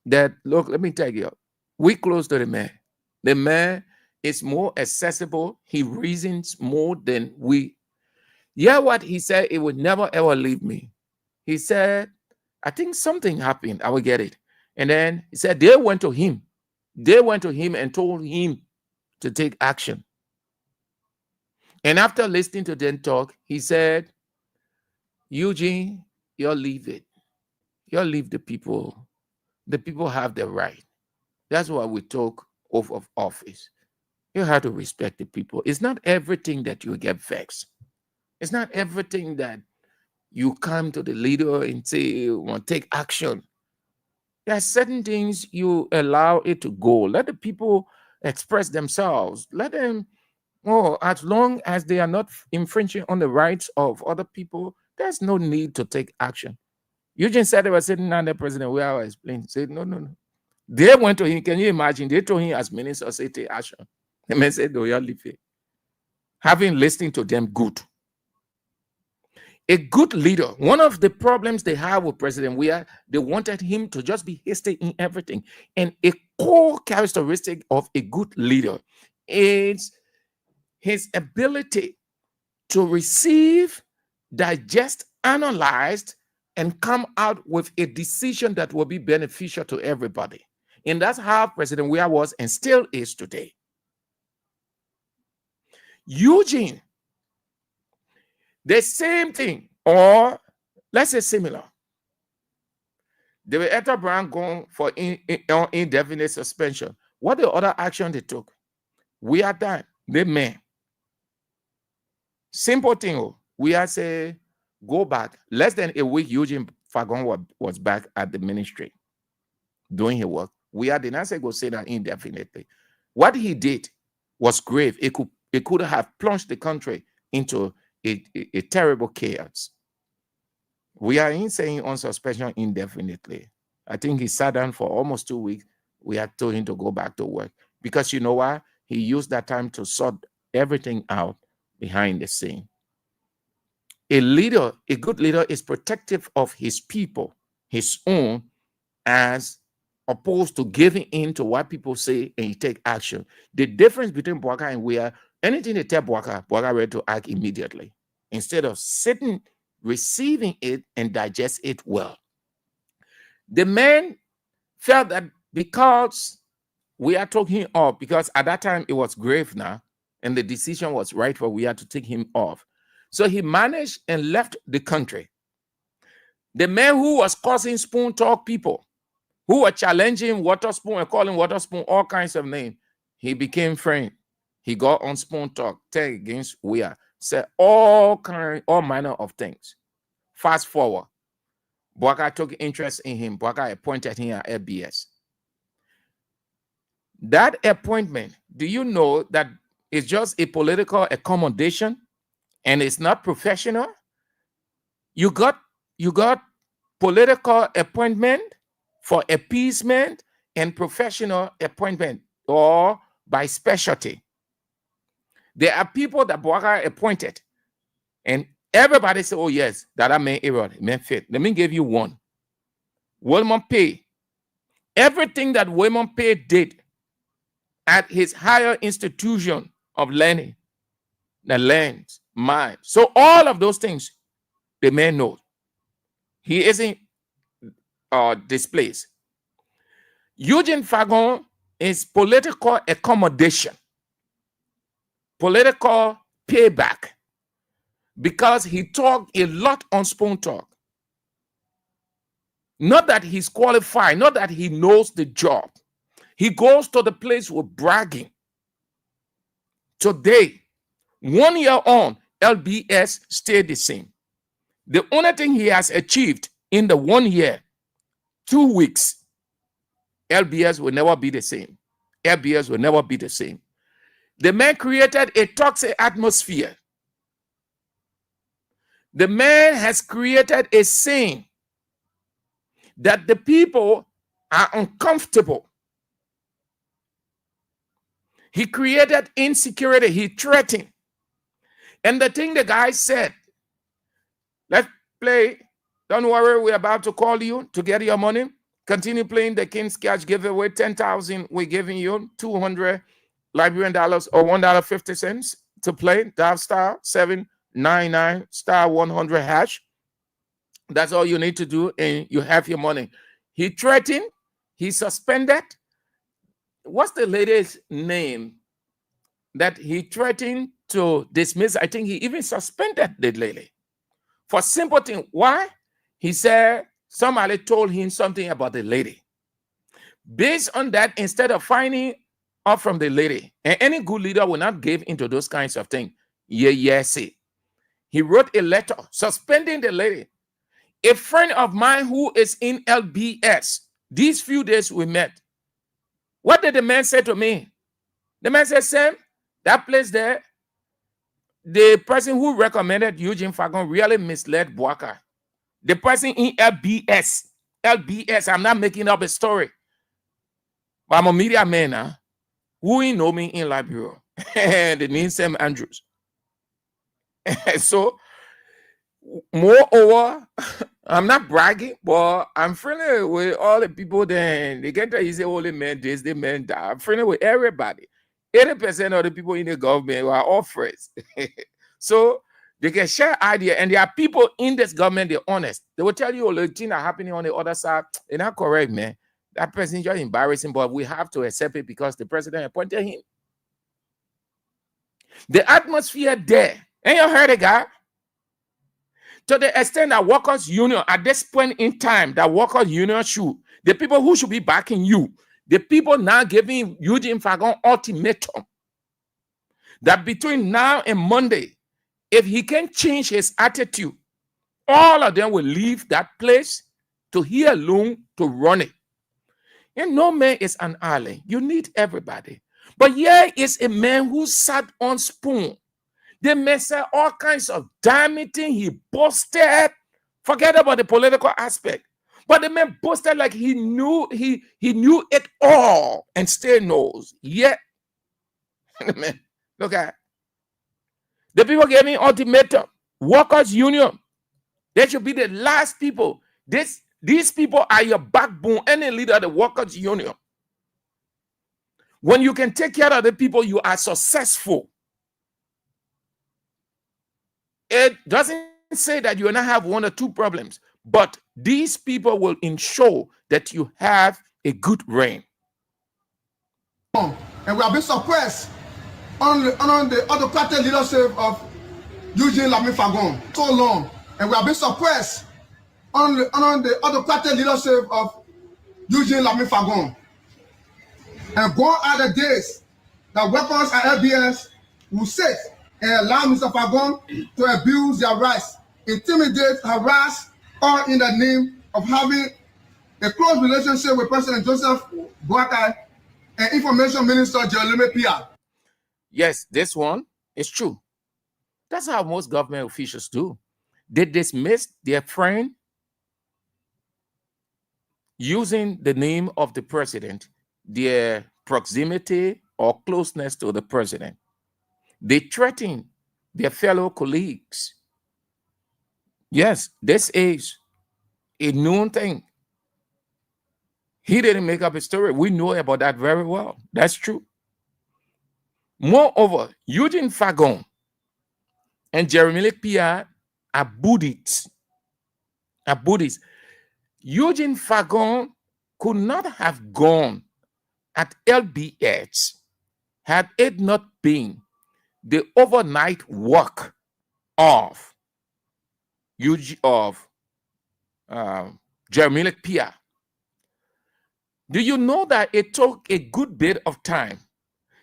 that, look, let me tell you, we close to the man. The man is more accessible. He reasons more than we. Yeah, what he said, it would never ever leave me. He said, I think something happened. I will get it. And then he said, they went to him. They went to him and told him to take action. And after listening to them talk, he said, Eugene, you'll leave it. You'll leave the people. The people have the right. That's why we talk off of office. You have to respect the people. It's not everything that you get vexed. It's not everything that you come to the leader and say, you want to take action. There are certain things you allow it to go. Let the people express themselves. Let them, as long as they are not infringing on the rights of other people, there's no need to take action. Eugene said they were sitting under President Weah explained. Said, no. They went to him. Can you imagine? They told him as minister, say, take action. The man said, no, you'll leave it. Having listened to them, good. A good leader, one of the problems they have with President Weah, they wanted him to just be hasty in everything. And a core characteristic of a good leader is his ability to receive, digest, analyze, and come out with a decision that will be beneficial to everybody. And that's how President Weah was and still is today. Eugene, the same thing, or let's say similar. They were at a brand going for indefinite suspension. What the other action they took? We are done. They may. Simple thing. We are say go back. Less than a week, Eugene Fagon was back at the ministry doing his work. We are did not say go say that indefinitely. What he did was grave. It could have plunged the country into a terrible chaos. We are in saying on suspension indefinitely. I think he sat down for almost 2 weeks. We had told him to go back to work because you know why? He used that time to sort everything out behind the scene. A leader, a good leader is protective of his people, his own, as opposed to giving in to what people say and he take action. The difference between Bwaka and Weah, anything they tell Bwaka ready to act immediately instead of sitting, receiving it and digest it well. The man felt that because we are taking him off, because at that time it was grave now, and the decision was right for we had to take him off. So he managed and left the country. The man who was causing spoon talk people, who were challenging Waterspoon and calling Waterspoon all kinds of names, he became friend. He got on spoon talk, tag against Weah, said all manner of things. Fast forward, Bwaka took interest in him. Bwaka appointed him at FBS. That appointment, do you know that it's just a political accommodation and it's not professional? You got political appointment for appeasement and professional appointment or by specialty. There are people that Bouaka appointed, and everybody say, oh yes, that man error, man fit. Let me give you one. Wilmon Pay. Everything that Wilmon Pay did at his higher institution of learning, the lands, mind. So all of those things, the man knows. He isn't displaced. Eugene Fagon is political accommodation, political payback, because he talked a lot on Spoon Talk. Not that he's qualified, not that he knows the job. He goes to the place with bragging. Today, 1 year on, LBS stayed the same. The only thing he has achieved in the 1 year, 2 weeks, LBS will never be the same. LBS will never be the same. The man created a toxic atmosphere. The man has created a scene that the people are uncomfortable. He created insecurity. He threatened. And the thing the guy said, let's play. Don't worry, we're about to call you to get your money. Continue playing the King's Cash giveaway. 10,000, we're giving you 200 Liberian dollars or $1.50 to play. Dial star 799 star 100 hash. That's all you need to do, and you have your money. He threatened. He suspended. What's the lady's name that he threatened to dismiss? I think he even suspended the lady for simple thing. Why? He said somebody told him something about the lady. Based on that, instead of finding out from the lady, and any good leader will not give into those kinds of things. See. He wrote a letter suspending the lady. A friend of mine who is in LBS, these few days we met. What did the man say to me? The man said, Sam, that place there, the person who recommended Eugene Fagon really misled Bouaka. The person in LBS, I'm not making up a story. But I'm a media man now. Who know me in Liberia? The name Sam Andrews. So, moreover, I'm not bragging, but I'm friendly with all the people. Then they get to say, "Only men this, the men that." I'm friendly with everybody. 80% of the people in the government are all friends. So they can share idea, and there are people in this government. They're honest. They will tell you all the things that are happening on the other side. They're not correct, man. That person is just embarrassing, but we have to accept it because the president appointed him. The atmosphere there, and you heard it, guy. To the extent that workers' union, at this point in time, that workers' union should, the people who should be backing you, the people now giving Eugene Fagon ultimatum that between now and Monday, if he can change his attitude, all of them will leave that place to he alone to run it. And no man is an island. You need everybody. But here is a man who sat on Spoon. They may say all kinds of damning things. He boasted. Forget about the political aspect. But the man boasted like he knew it all and still knows. Yet, man, look at it. The people gave me ultimatum. Workers' union. They should be the last people. These people are your backbone. Any leader of the workers' union. When you can take care of the people, you are successful. It doesn't say that you will not have one or two problems, but these people will ensure that you have a good reign. And we have been suppressed on the autocratic leadership of Eugene Fagon so long, and we have been suppressed on the autocratic leadership of Eugene Fagon. And gone are the days that weapons and LBS will sit and allow Mr. Fagon to abuse their rights, intimidate, harass, all in the name of having a close relationship with President Joseph Boakai and Information Minister Jerome Pia. Yes, this one is true. That's how most government officials do. They dismiss their friend using the name of the president, their proximity or closeness to the president. They threaten their fellow colleagues. Yes, this is a known thing. He didn't make up a story. We know about that very well. That's true. Moreover, Eugene Fagon and Jeremy Pierre are Buddhists. Eugene Fagon could not have gone at LBH had it not been the overnight work of Jeremy Pierre. Do you know that it took a good bit of time?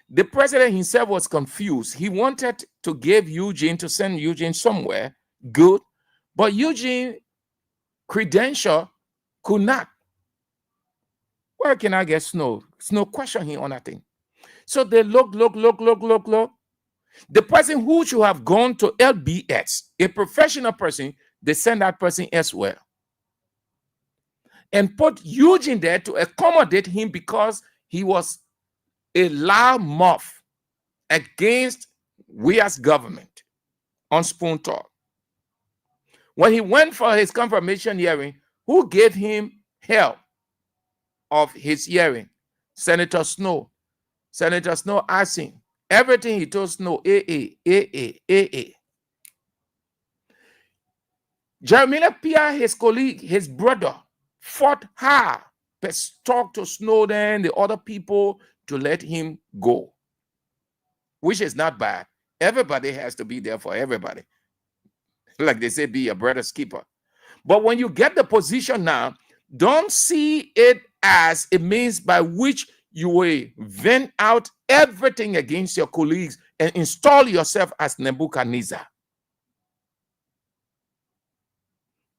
The president himself was confused. He wanted to give Eugene, to send Eugene somewhere good, but Eugene credential could not. Where can I get Snow? Snow question him on that thing. So they look. The person who should have gone to LBX, a professional person, they send that person elsewhere. And put Eugene there to accommodate him because he was a loud mouth against Weah's government on Spoon Talk. When he went for his confirmation hearing, who gave him help of his hearing? Senator Snow. Senator Snow asked him everything. He told Snow, AA. Jeremy Pierre, his colleague, his brother, fought hard to talk to Snowden, the other people, to let him go, which is not bad. Everybody has to be there for everybody. Like they say, be a brother's keeper. But when you get the position now, don't see it as a means by which you will vent out everything against your colleagues and install yourself as Nebuchadnezzar.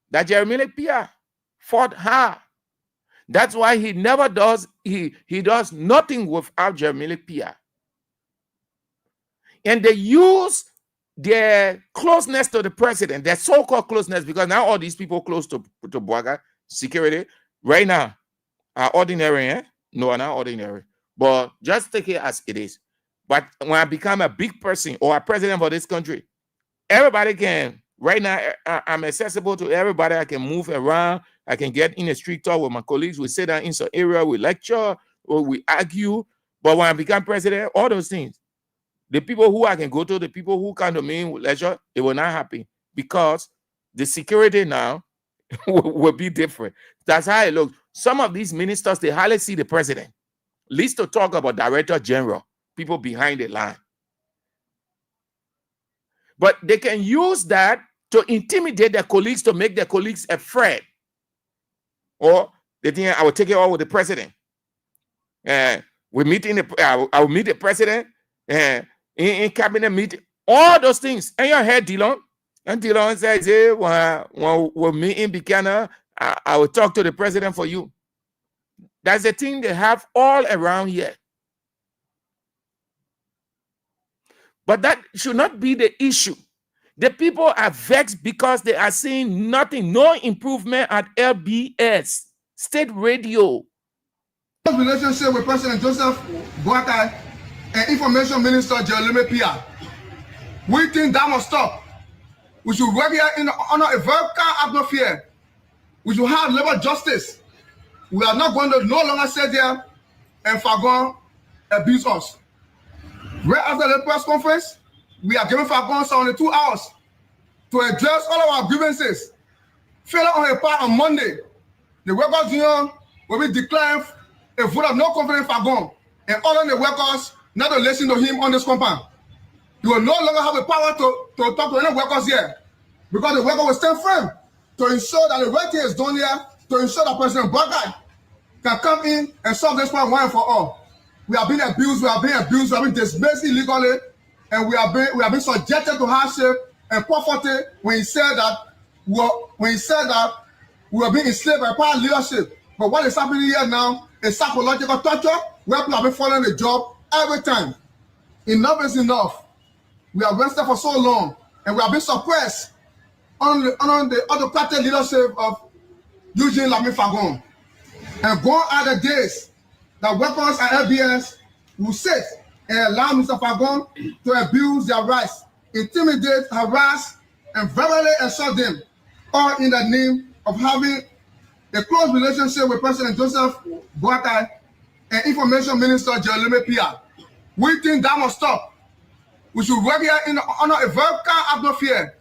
That Jeremy Pierre fought hard. That's why he never does, he does nothing without Jeremy Pierre. And they use their closeness to the president, their so-called closeness, because now all these people close to Bwaga security right now are ordinary, eh? No, not ordinary. But just take it as it is. But when I become a big person or a president for this country, everybody can. Right now, I'm accessible to everybody. I can move around. I can get in a street talk with my colleagues. We sit down in some area, we lecture, or we argue. But when I become president, all those things, the people who I can go to, the people who come to me with leisure, it will not happen because the security now will be different. That's how it looks. Some of these ministers, they hardly see the president. Least to talk about director general, people behind the line. But they can use that to intimidate their colleagues, to make their colleagues afraid. Or they think, I will take it all with the president. I will meet the president in cabinet meeting. All those things. And you heard Dillon. And Dillon says, hey, when we're meeting Buchanan, I will talk to the president for you. That's the thing they have all around here. But that should not be the issue. The people are vexed because they are seeing nothing, no improvement at LBS, state radio. Relationship with President Joseph Boakai and Information Minister Jeremy Pierre. We think that must stop. We should work here under a very calm atmosphere. We should have labor justice. We are not going to no longer sit there and Fagon abuse us. Right after the press conference, we are giving Fagon 72 hours to address all of our grievances. Failure on her part on Monday, the workers' union will be declaring a vote of no confidence in Fagon and ordering the workers not to listen to him on this compound. You will no longer have the power to talk to any workers here because the worker will stand firm to ensure that the right thing is done here, to ensure that President Boakai can come in and solve this problem once and for all. We have been abused, we have been dismissed illegally, and we have been subjected to hardship and poverty when he said that we were being enslaved by power leadership. But what is happening here now is psychological torture where people have been following the job every time. Enough is enough. We have rested for so long, and we have been suppressed under the autocratic leadership of Eugene Fagon. And gone are the days that weapons and LBS will sit and allow Mr. Fagon to abuse their rights, intimidate, harass, and verbally assault them, all in the name of having a close relationship with President Joseph Boakai and Information Minister Jerome Pia. We think that must stop. We should work here in honor a very calm atmosphere.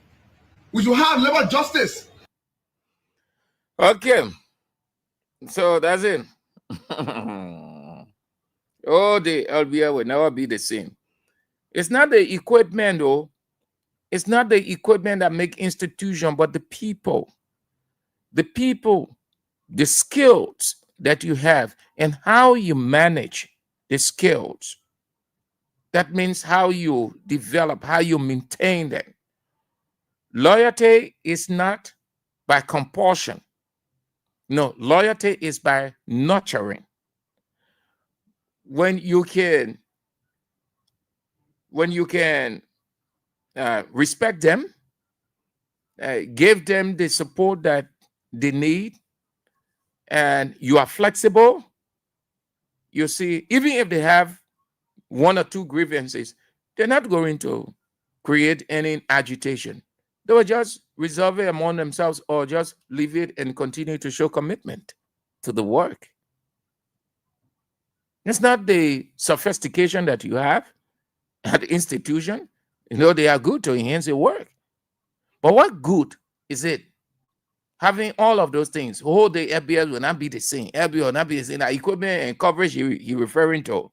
We should have labor justice. Okay. So that's it. Oh, the LBI will never be the same. It's not the equipment, though. It's not the equipment that make institution, but the people. The people, the skills that you have, and how you manage the skills. That means how you develop, how you maintain them. Loyalty is not by compulsion. No, loyalty is by nurturing. When you can respect them, give them the support that they need, and you are flexible, you see, even if they have one or two grievances, they're not going to create any agitation. They will just resolve it among themselves or just leave it and continue to show commitment to the work. It's not the sophistication that you have at the institution. You know, they are good to enhance the work. But what good is it having all of those things? Oh, the FBS will not be the same. FBS will not be the same. Now, equipment and coverage you're referring to.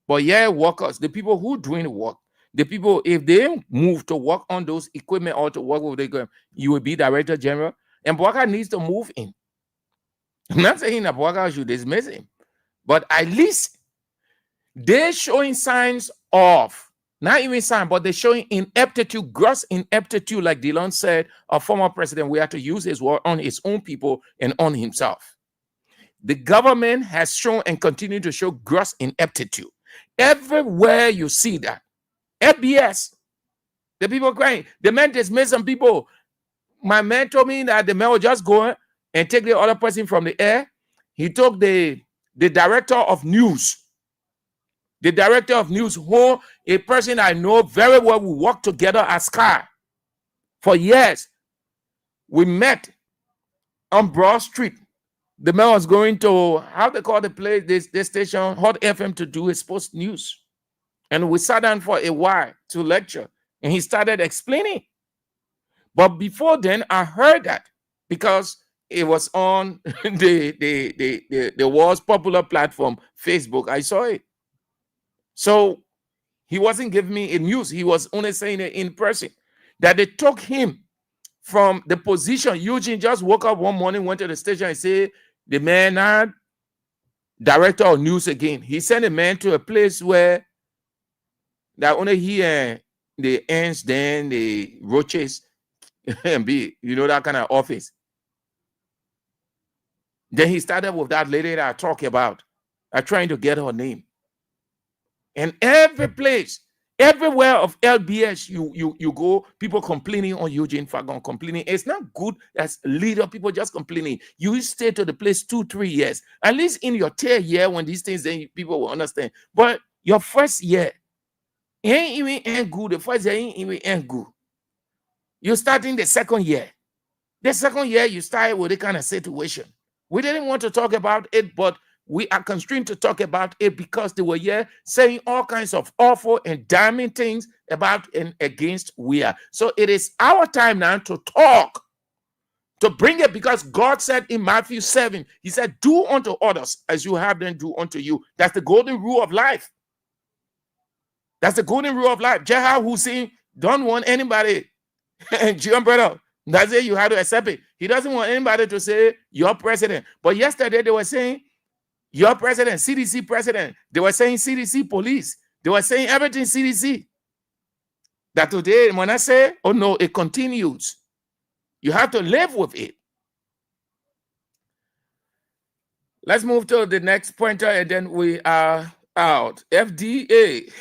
But yeah, workers, the people who doing the work, the people, if they move to work on those equipment or to work with the equipment, you will be director general. And Boaka needs to move in. I'm not saying that Boaka should dismiss him, but at least they're showing signs of, not even signs, but they're showing ineptitude, gross ineptitude, like Dillon said, a former president, we have to use his word on his own people and on himself. The government has shown and continue to show gross ineptitude. Everywhere you see that. FBS, the people crying. The man dismissed some people. My man told me that the man was just going and take the other person from the air. He took the director of news. The director of news, who a person I know very well, we worked together at Sky for years. We met on Broad Street. The man was going to, how they call the place, this station, Hot FM, to do his post news. And we sat down for a while to lecture. And he started explaining. But before then, I heard that because it was on the world's popular platform, Facebook. I saw it. So he wasn't giving me a news. He was only saying it in person. That they took him from the position. Eugene just woke up one morning, went to the station and said, the man now director of news again. He sent a man to a place where that only he and the ants, then the roaches, and be, you know, that kind of office. Then he started with that lady that I talk about. I'm trying to get her name. And every place, everywhere of LBS you go, people complaining on Eugene Fagon, complaining. It's not good as leader, people just complaining. You stay to the place 2-3 years. At least in your third year, when these things, then people will understand. But your first year, ain't good. The first year ain't good. You're starting the second year. The second year, you start with a kind of situation. We didn't want to talk about it, but we are constrained to talk about it because they were here saying all kinds of awful and damning things about and against Weah. So it is our time now to talk, to bring it, because God said in Matthew 7, he said, do unto others as you have them do unto you. That's the golden rule of life. That's the golden rule of life. Jahar Hussein don't want anybody, and Jim brother, that's it, you have to accept it. He doesn't want anybody to say, your president. But yesterday they were saying, your president, CDC president. They were saying CDC police. They were saying everything CDC. That today, when I say, oh no, it continues. You have to live with it. Let's move to the next pointer and then we are out. FDA.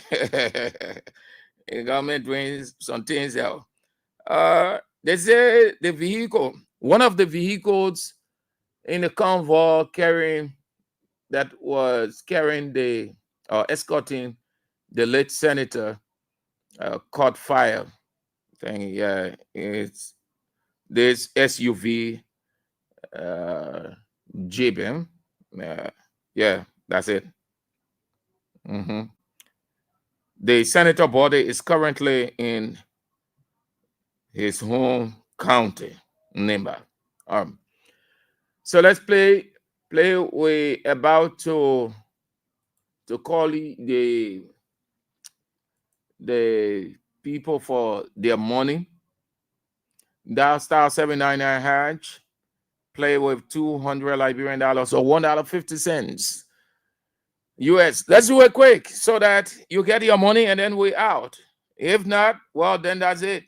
The government doing some things there. They say the vehicle, one of the vehicles in the convoy that was carrying escorting the late senator caught fire. Yeah, it's this SUV Jeep. Yeah, that's it. The senator body is currently in his home county, Nimba. So let's play. We about to call the people for their money. Dial star 799 hash. Play with 200 Liberian dollars or $1.50 US. Let's do it quick so that you get your money and then we're out. If not, well, then that's it.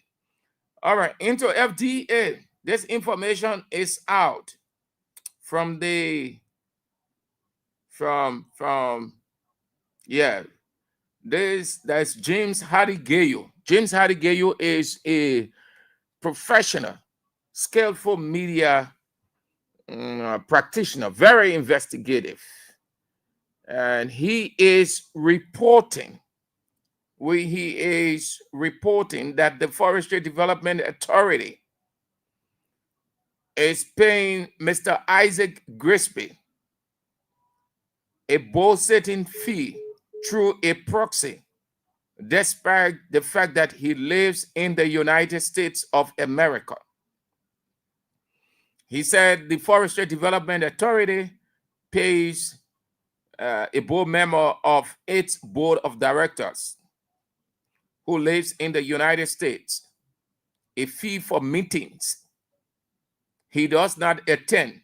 All right, into FDA. This information is out from that's James Hadigayo. James Hadigayo is a professional, skillful media practitioner, very investigative. And he is reporting that the Forestry Development Authority is paying Mr. Isaac Grisby a bull-setting fee through a proxy, despite the fact that he lives in the United States of America. He said the Forestry Development Authority pays a board member of its board of directors who lives in the United States a fee for meetings he does not attend.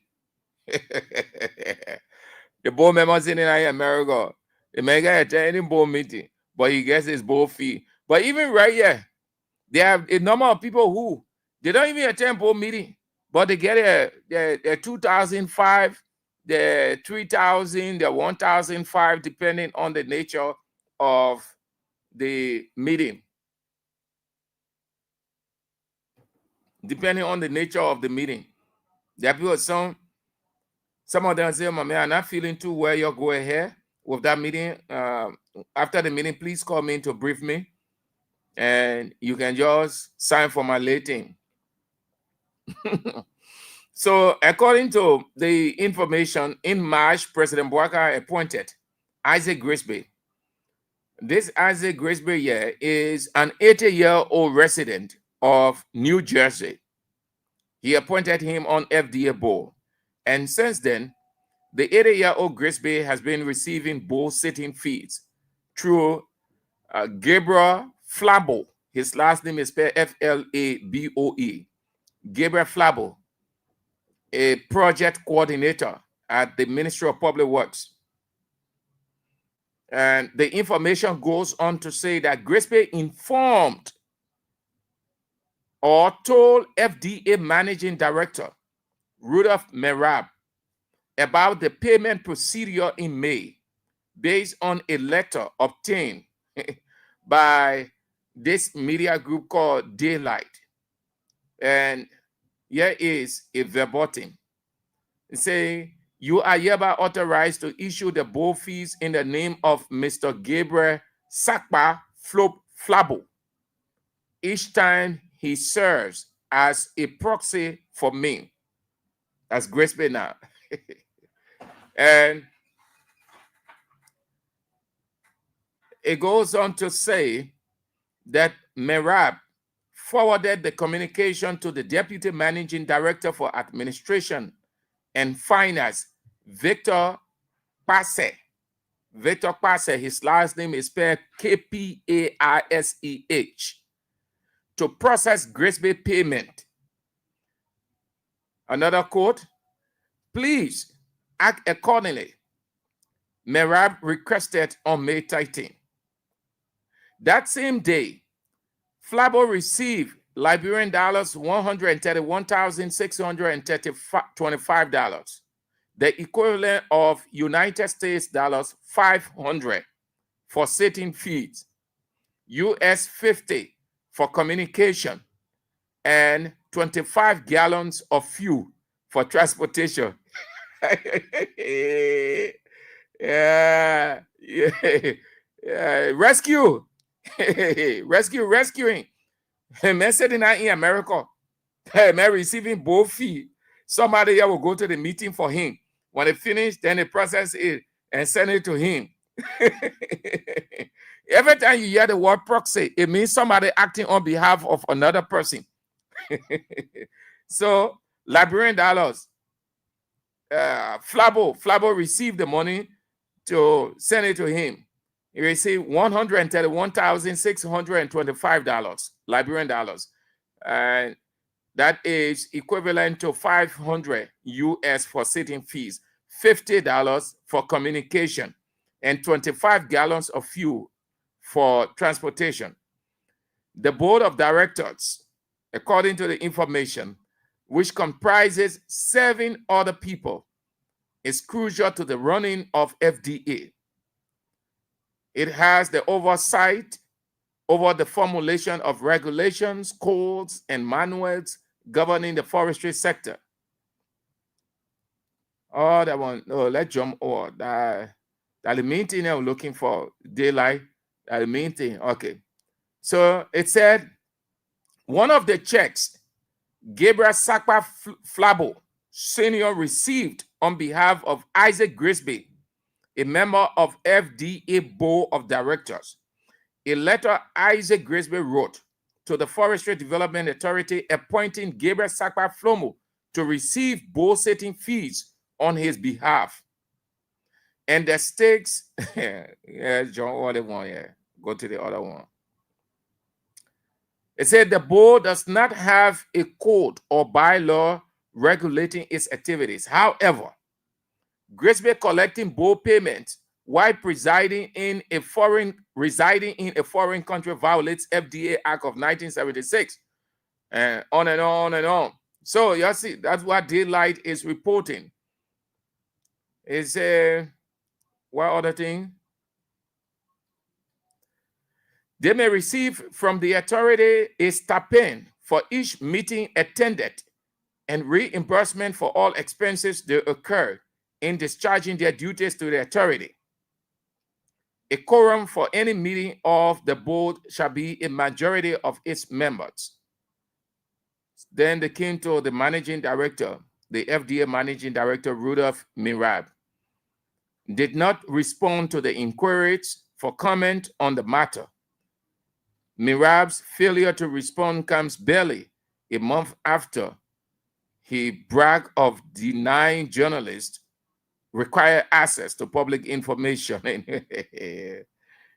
The board members in America, they may get attend any board meeting, but he gets his board fee. But even right here, they have a number of people who they don't even attend board meeting, but they get their 2,005, their 3,000, their 1,005, depending on the nature of the meeting. Depending on the nature of the meeting. There are people, some of them say, man, I'm not feeling too well. You go ahead with that meeting. After the meeting, please call me to brief me. And you can just sign for my late thing. So according to the information, in March, President Bouaka appointed Isaac Grisby. This Isaac Grisby is an 80-year-old resident of New Jersey. He appointed him on FDA board. And since then, the 80-year-old Grisby has been receiving bull-sitting fees through Gabriel Flabo. His last name is spelled F-L-A-B-O-E. Gabriel Flabo, a project coordinator at the Ministry of Public Works. And the information goes on to say that Grisby informed or told FDA Managing Director Rudolph Merab about the payment procedure in May based on a letter obtained by this media group called Daylight. And here is a verbatim. It says, you are hereby authorized to issue the bull fees in the name of Mr. Gabriel Sakpa Flabo each time he serves as a proxy for me, as Grisby now. And it goes on to say that Merab forwarded the communication to the Deputy Managing Director for Administration and Finance, Victor Passe. Victor Passe, his last name is spelled K-P-A-R-S-E-H, to process Grisby payment. Another quote, please act accordingly. Merab requested on May 13. That same day, Flabo received Liberian dollars $131,625, the equivalent of United States dollars 500 for sitting fees, US 50 for communication, and 25 gallons of fuel for transportation. Yeah, yeah. Rescue. Rescuing. Man sitting out in America. Man receiving both fee. Somebody here will go to the meeting for him. When they finish, then they process it and send it to him. Every time you hear the word proxy, it means somebody acting on behalf of another person. So, Liberian dollars. Flabo received the money to send it to him. He received $131,625 Liberian dollars, and that is equivalent to $500 US for sitting fees, $50 for communication, and 25 gallons of fuel for transportation. The board of directors, according to the information, which comprises 7 other people, is crucial to the running of FDA. It has the oversight over the formulation of regulations, codes, and manuals governing the forestry sector. Oh, that one. Oh, let's jump over. That the main thing I'm looking for, daylight. That the main thing. Okay. So it said one of the checks Gabriel Sakpa Flabo Sr. received on behalf of Isaac Grisby, a member of FDA Board of Directors. A letter Isaac Grisby wrote to the Forestry Development Authority appointing Gabriel Sakpa Flomo to receive board setting fees on his behalf. And the stakes, yeah, John, what they want, yeah. Go to the other one. It said the board does not have a code or bylaw regulating its activities. However, Grisby collecting board payments while residing in a foreign country violates FDA Act of 1976, and on and on and on. So you see, that's what Daylight is reporting. Is what other thing? They may receive from the authority a stipend for each meeting attended and reimbursement for all expenses that occur in discharging their duties to the authority. A quorum for any meeting of the board shall be a majority of its members. Then they came to the managing director, the FDA managing director, Rudolph Mirab, did not respond to the inquiries for comment on the matter. Mirab's failure to respond comes barely a month after he bragged of denying journalists required access to public information.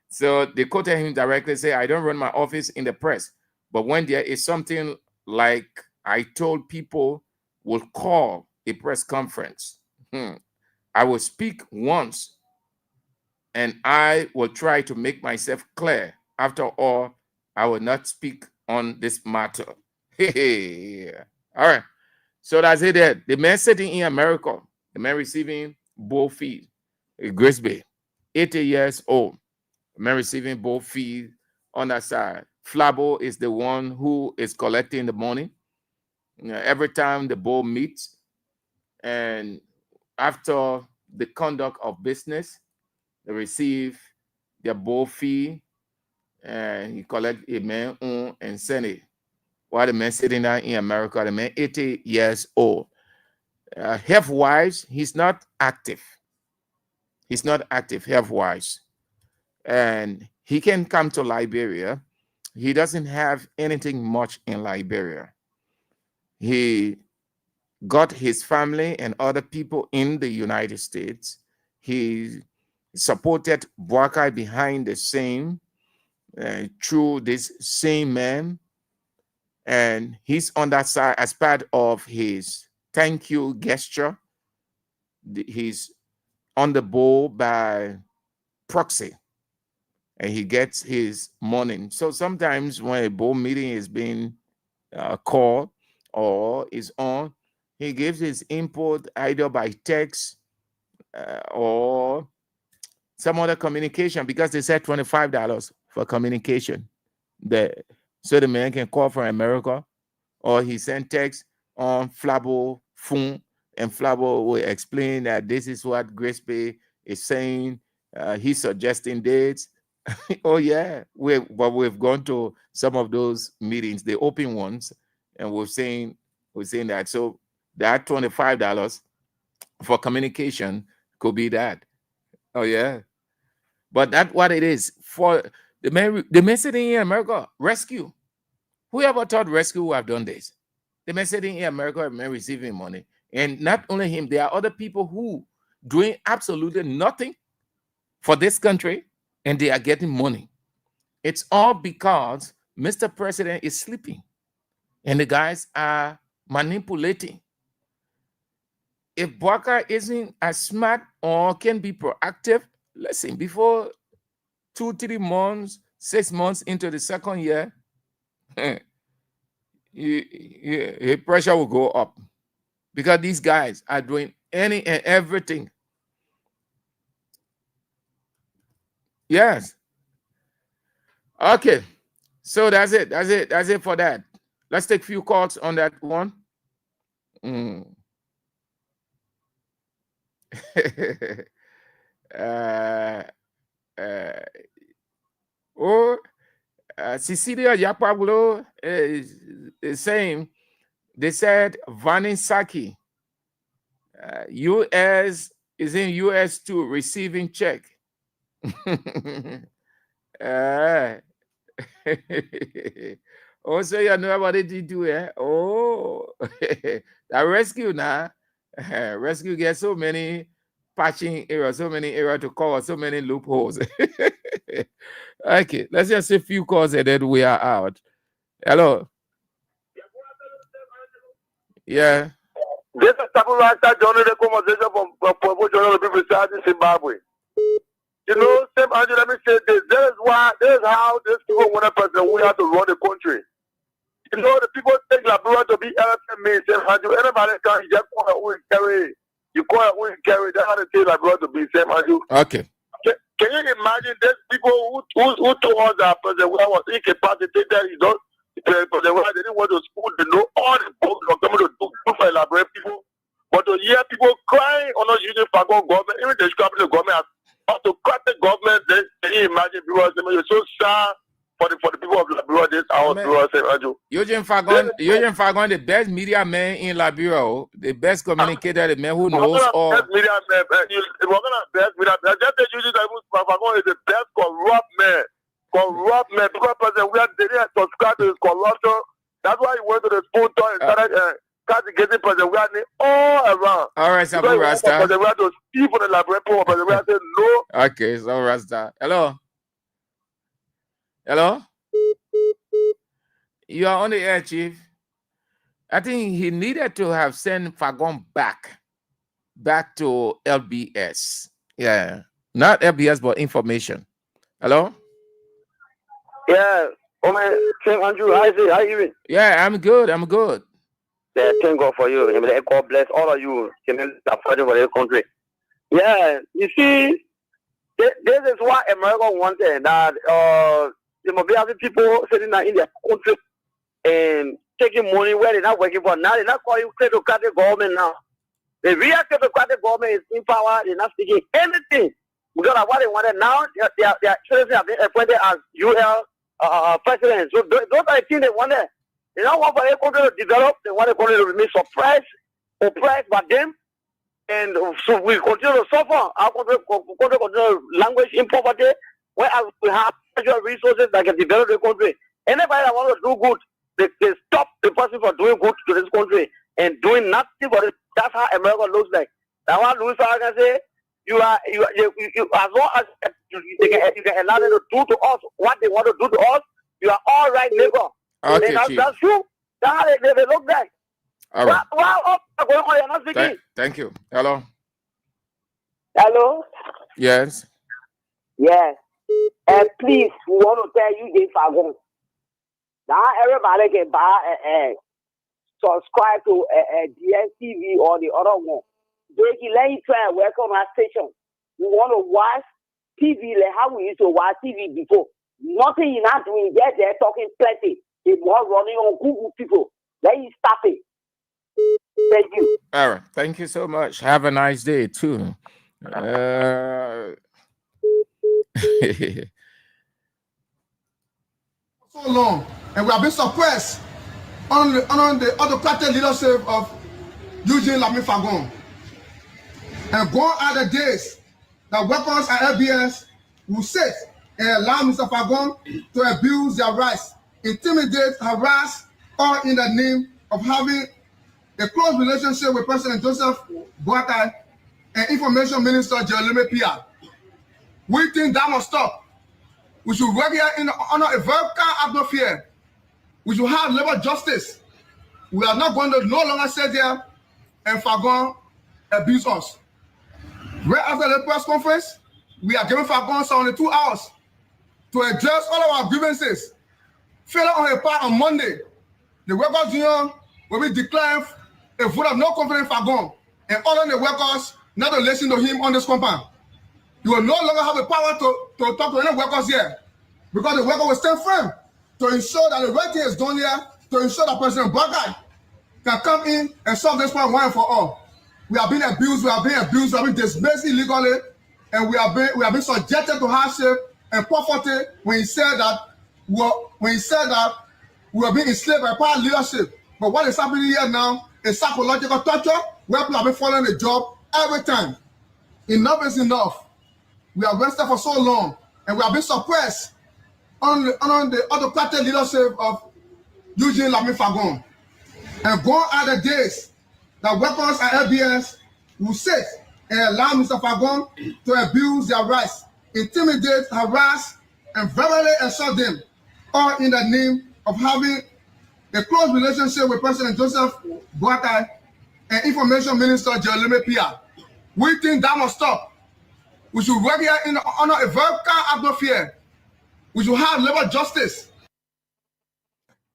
So they quoted him directly, say, I don't run my office in the press, but when there is something like I told people will call a press conference, I will speak once and I will try to make myself clear. After all, I will not speak on this matter. All right. So that's it there. The man sitting in America, the man receiving both fees, Grisby, 80 years old, the man receiving both fees on that side. Flabo is the one who is collecting the money. You know, every time the board meets and after the conduct of business, they receive their board fee and he collect a man on and send it. While the man sitting down in America, the man 80 years old. Health-wise, he's not active. He's not active health-wise. And he can come to Liberia. He doesn't have anything much in Liberia. He got his family and other people in the United States. He supported Boakai behind the scene through this same man. And he's on that side as part of his thank you gesture. He's on the board by proxy and he gets his money. So sometimes when a board meeting is being called or is on, he gives his input either by text or some other communication, because they said $25 for communication. So the man can call from America, or he sent text on Flabo phone and Flavo will explain that this is what Grace Bay is saying. He's suggesting dates. Oh yeah, but we've gone to some of those meetings, the open ones, and we're saying that. So that $25 for communication could be that. Oh yeah, but that's what it is for the men sitting in America. Rescue. Whoever thought rescue would have done this? The man sitting in America and men receiving money, and not only him, there are other people who doing absolutely nothing for this country, and they are getting money. It's all because Mr. President is sleeping and the guys are manipulating. If Bwaka isn't as smart or can be proactive, listen, before 2-3 months, 6 months into the second year, pressure will go up because these guys are doing any and everything. Yes. Okay. So that's it. That's it for that. Let's take a few calls on that one. Cecilia Yapablo is saying, they said Vanisaki, U.S. is in U.S. too, receiving check. Also, you know what did you do? Oh, that rescue now. Rescue gets so many patching errors, so many errors to cover, so many loopholes. Okay, let's just say a few calls and then we are out. Hello. Yeah. This is Taburata joining the conversation from the people inside Zimbabwe. You know, Sam Andrew, let me say this. This is how these people want a president. We have to run the country. You know, the people take Labrador to be LFMA. Sam Andrew, anybody can just call it we carry. You call it we carry. That's how they take Labrador to be Sam Andrew. Okay. Can you imagine these people who told us that President Weah was incapacitated? You know, President Weah didn't want to school. They know all the books are coming to do for elaborate people. But to hear people crying on us using Fagon government, even the cabinet government, autocratic government, then can you imagine people saying you're so sad for the people of Liberia this hour? Eugene Fagon, the best media man in Liberia, the best communicator, the man who knows all. Best media man, we're gonna best media man. Just the Eugene Fagon is the best corrupt man. Corrupt man, because President Weah didn't subscribe to his corruption. That's why he went to the spoon toy and started castigating President Weah all around. All right, Sabu Rasta. President Weah to steal for the Liberia people. President Weah said no. Okay, so Rasta. Hello. Hello? You are on the air, Chief. I think he needed to have sent Fagon back to LBS. Yeah, not LBS, but information. Hello? Yeah. Oh man, Sam Andrew, how you doing? Yeah, I'm good. Yeah, thank God for you. God bless all of you. For the country. Yeah, you see, this is what America wanted. That there must be other people sitting in their country and taking money where they're not working for. Now they're not calling creditocratic government now. The real creditocratic government is in power. They're not speaking anything. Because of what they wanted now, their citizens have been appointed as UL presidents. So those are the things they wanted. They don't want for their country to develop. They want the country to remain suppressed, oppressed by them. And so we continue to suffer. Our country continue language in poverty, where we have natural resources that can develop the country. Anybody that wants to do good, they stop the person from doing good to this country and doing nothing for it. That's how America looks like. That's what Louis Farrakhan say. You as long as you can allow them to do to us what they want to do to us, you are all right, neighbor. Okay, and that's true. That's how they look like. All right. Thank you. Hello. Hello? Yes. Yes. And please, we want to tell you this, Fagon. Now everybody can buy subscribe to DSTV or the other one. They can let you try and welcome our station. We want to watch TV like how we used to watch TV before. Nothing you're not doing. They're talking plenty. It's more running on Google people. Let you stop it. Thank you. All right. Thank you so much. Have a nice day too. So long, and we have been suppressed under the autocratic leadership of Eugene Lami Fagon. And gone are the days that weapons and LBS will sit and allow Mr. Fagon to abuse their rights, intimidate, harass, all in the name of having a close relationship with President Joseph Boakai and Information Minister Jerome Pia. We think that must stop. We should work here in honor a very calm atmosphere. We should have labor justice. We are not going to no longer sit there and Fagon abuse us. Right after the press conference, we are giving Fagon 72 hours to address all of our grievances. Failure on a part on Monday, the workers' union will be declaring a vote of no confidence in Fagon and ordering the workers not to listen to him on this compound. You will no longer have the power to talk to any workers here because the worker will stand firm to ensure that the right thing is done here, to ensure that President Boakai can come in and solve this problem once and for all. We are being abused, we are being dismissed illegally, and we are being subjected to hardship and poverty when he said that we are being enslaved by power leadership. But what is happening here now is psychological torture where people have been following the job every time. Enough is enough. We are rested for so long, and we have been suppressed under the autocratic leadership of Eugene Lami Fagon. And gone are the days that weapons and LBS will sit and allow Mr. Fagon to abuse their rights, intimidate, harass, and verbally assault them, all in the name of having a close relationship with President Joseph Boakai and Information Minister Jerome Pia. We think that must stop. We should work here in honor a very calm atmosphere. We should have labor justice.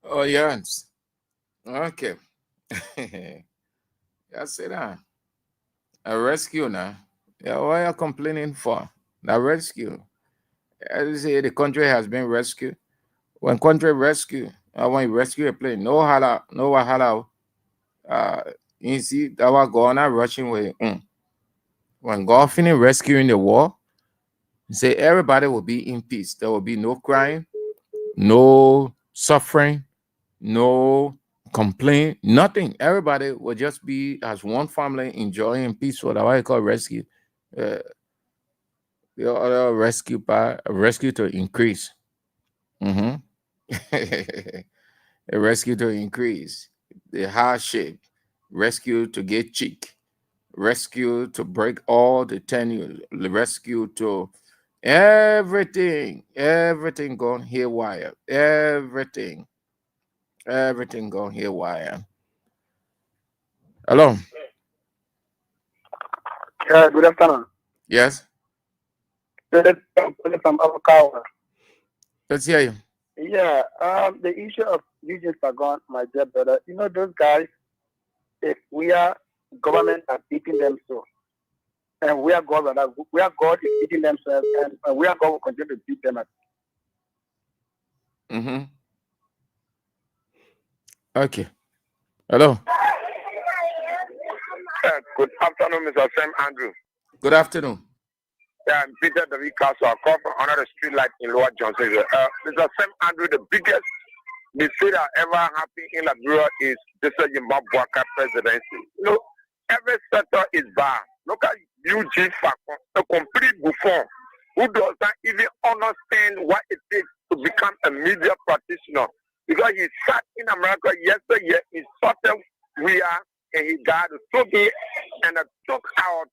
Oh, yes. Okay. Yeah, sit down. A rescue now. Yeah, what are you complaining for? The rescue. As you say, the country has been rescued. When country rescue, when you rescue a plane, no wahala. You see, that was going on rushing way. When God finished rescuing the war, he said everybody will be in peace. There will be no crying, no suffering, no complaint, nothing. Everybody will just be as one family enjoying peaceful. That's why I call rescue. The other rescue part, rescue to increase. A rescue to increase. The hardship, rescue to get cheek, rescue to break all the tenure, rescue to everything gone haywire. Everything gone haywire. Hello. Good afternoon. Yes. From Avocado. Let's hear you. Yeah, the issue of Eugene Fagon, my dear brother, you know those guys, if we are government are beating them so, and we are God is beating themselves, and we are God will continue to beat them. Okay. Hello. Good afternoon, Mr. Sam Andrew. Good afternoon. Yeah, I'm Peter the Castle. I come from another street light in Lower Johnson. Mr. Sam Andrew, the biggest mistake that ever happened in Liberia is this Zimbabwe presidency. You know, every sector is bad. Look at Eugene Fagon, a complete buffon who does not even understand what it takes to become a media practitioner. Because he sat in America yesterday, he sorted Weah, and he got a Soviet and took out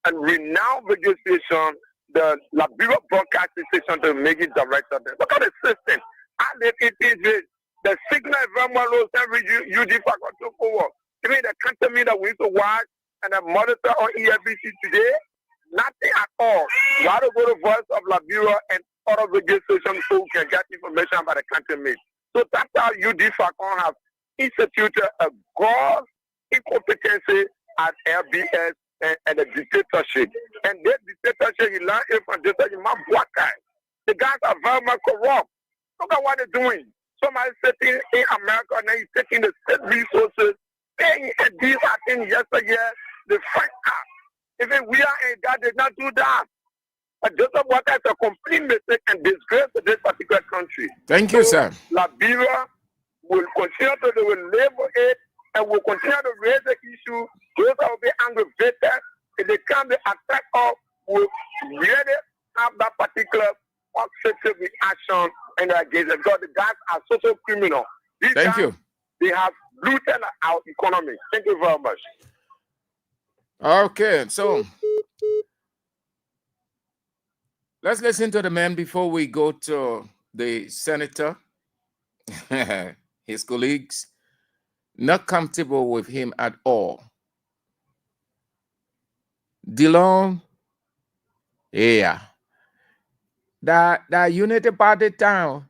and renowned legislation, the Liberia Broadcasting Station to make it director. Look at the system. And it is the signal very low, Eugene Fagon took over. Even the country that we used to watch and the monitor on EFBC today, nothing at all. We have to go to Voice of Liberia and other radio stations so we can get information about the country. So that's how Eugene Fagon have instituted a gross incompetency at LBS and the dictatorship. And this dictatorship, he learned it from dictatorship. The guys are very much corrupt. Look at what they're doing. Somebody sitting in America and then he's taking the state resources, paying a peace happened yesterday, they find out. Even we are in God did not do that. But Joseph Walker is a complete mistake and disgrace to this particular country. Thank you, sir. Liberia will continue to they will label it and will continue to raise the issue. Those that will be aggravated if they come the attack of will really have that particular positive reaction and against them because the guys are social criminal. These Thank guys, you. They have looted our economy. Thank you very much. Okay, so let's listen to the man before we go to the senator. His colleagues, not comfortable with him at all. DeLong, yeah. That Unity Party town,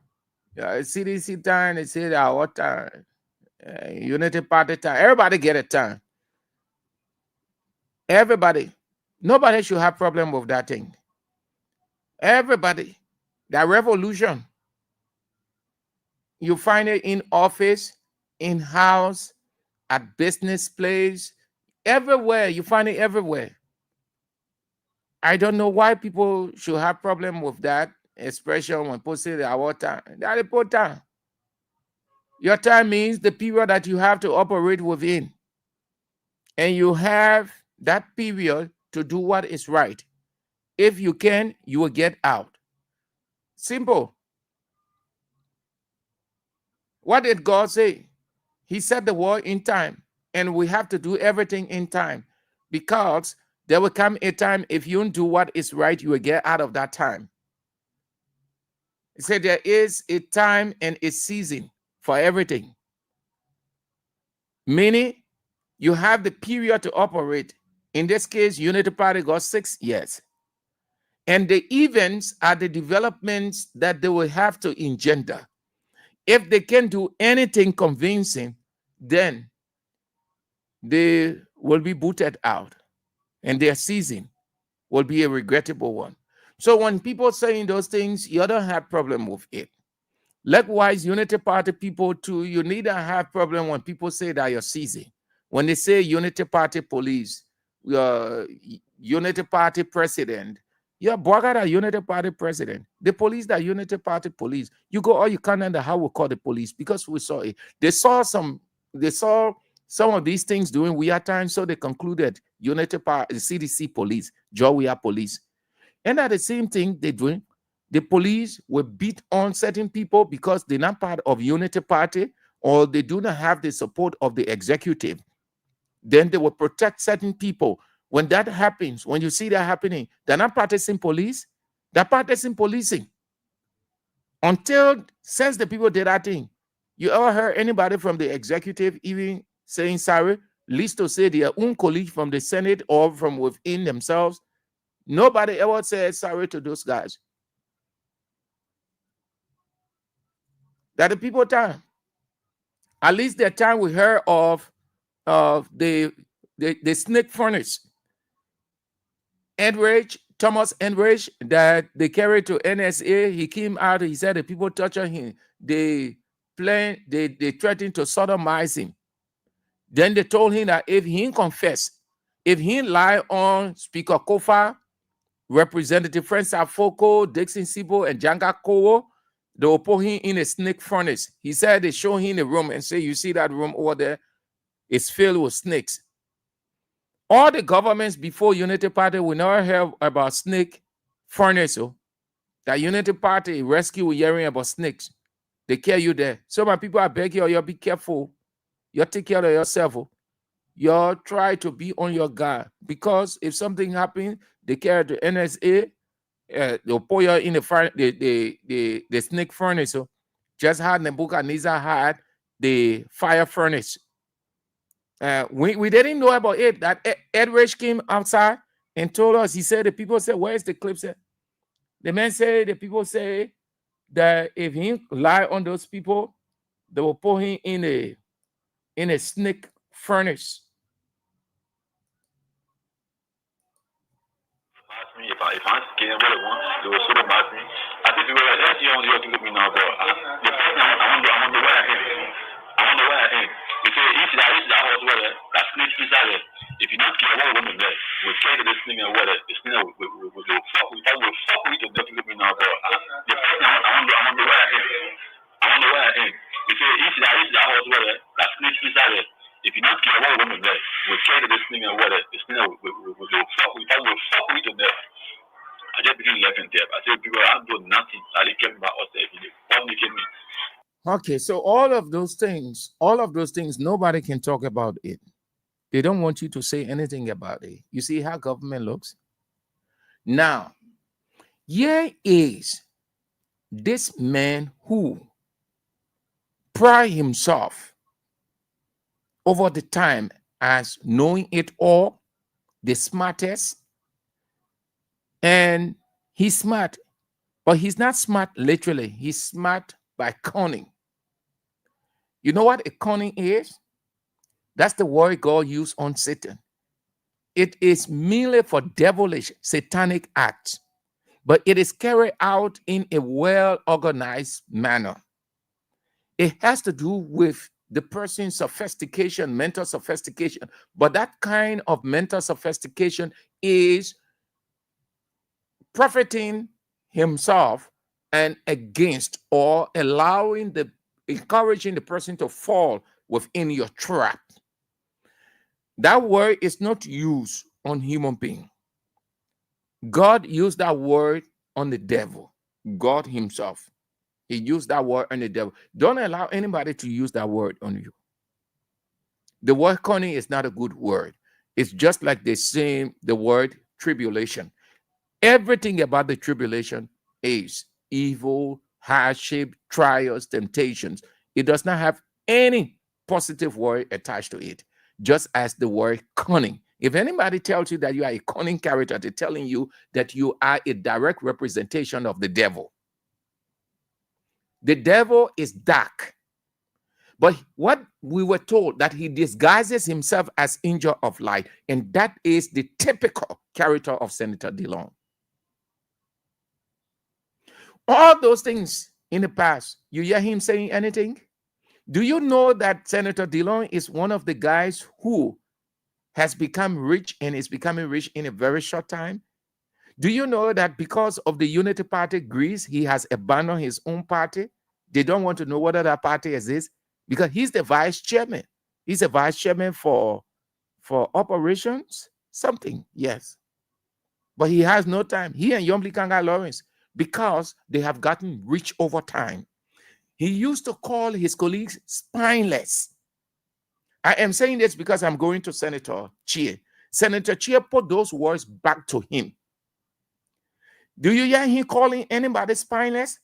CDC town, they say that what time? Unity Party town. Everybody get a town. Everybody. Nobody should have problem with that thing. Everybody. That revolution. You find it in office, in house, at business place, everywhere. You find it everywhere. I don't know why people should have problem with that expression when people say our time. That is poor time. Your time means the period that you have to operate within. And you have that period to do what is right. If you can, you will get out. Simple. What did God say? He set the world in time, and we have to do everything in time because there will come a time if you don't do what is right, you will get out of that time. He said there is a time and a season for everything. Meaning, you have the period to operate. In this case, Unity Party got 6 years. And the events are the developments that they will have to engender. If they can do anything convincing, then they will be booted out. And their season will be a regrettable one. So when people saying those things, you don't have problem with it. Likewise, Unity Party people too, you need to have problem when people say that you're seizing. When they say Unity Party police, Unity Party president, you're Bogata Unity Party president. The police that Unity Party police. You go all you can under how we call the police because we saw it. They saw some of these things during Weah time, so they concluded Unity Party, CDC police, Weah police. And at the same thing they're doing, the police will beat on certain people because they're not part of Unity Party or they do not have the support of the executive. Then they will protect certain people. When that happens, when you see that happening, they're not practicing police, they're practicing policing. Since the people did that thing, you ever heard anybody from the executive even saying sorry, at least to say their own colleague from the Senate or from within themselves? Nobody ever said sorry to those guys. That the people time. At least the time we heard of the snake furnace. Thomas Enrich, that they carried to NSA. He came out, he said the people torture him. They threatened to sodomize him. Then they told him that if he confess, if he lie on Speaker Kofa, Representative Francis Afoko, Dixon Sibo, and Janga Kowo, they will put him in a snake furnace. He said they show him the room and say, you see that room over there? It's filled with snakes. All the governments before Unity Party will never hear about snake furnace. That Unity Party rescue hearing about snakes. They carry you there. So my people, I beg you, you be careful. You take care of yourself. You try to be on your guard. Because if something happens, they carry the NSA, they'll pour you in the snake furnace. Just how Nebuchadnezzar had the fire furnace. We didn't know about it. That Ed Rich came outside and told us. He said the people said, "Where's the clip?" Said the man said the people say that if he lie on those people, they will put him in a snake furnace. If I'm scared, what it wants, they will sort of about me. I think people are like, that's the only way to look me now, but I wonder where I am. I wonder where I am. Because each that house where that snake what woman like. We carry this thing and what this thing we fuck with the death. I just begin laughing there. I said, people, I'm doing nothing. I came back only came me. Okay, so all of those things, nobody can talk about it. They don't want you to say anything about it. You see how government looks? Now, here is this man who pride himself over the time as knowing it all, the smartest, and he's smart, but he's not smart literally. He's smart by cunning. You know what a cunning is? That's the word God used on Satan. It is merely for devilish, satanic acts, but it is carried out in a well-organized manner. It has to do with the person's sophistication, mental sophistication, but that kind of mental sophistication is profiting himself and against, or encouraging the person to fall within your trap. That word is not used on human being. God used that word on the devil. God himself. He used that word on the devil. Don't allow anybody to use that word on you. The word cunning is not a good word. It's just like the word tribulation. Everything about the tribulation is evil, hardship, trials, temptations. It does not have any positive word attached to it, just as the word cunning. If anybody tells you that you are a cunning character, they're telling you that you are a direct representation of the devil. The devil is dark. But what we were told, that he disguises himself as angel of light, and that is the typical character of Senator Dillon. All those things in the past, you hear him saying anything? Do you know that Senator Dillon is one of the guys who has become rich and is becoming rich in a very short time? Do you know that because of the Unity Party Greece, he has abandoned his own party? They don't want to know whether that party exists because he's the vice chairman. He's a vice chairman for operations, something, yes. But he has no time. He and Yomli Kanga Lawrence, because they have gotten rich over time. He used to call his colleagues spineless. I am saying this because I'm going to Senator Chia. Senator Chia put those words back to him. Do you hear him calling anybody spineless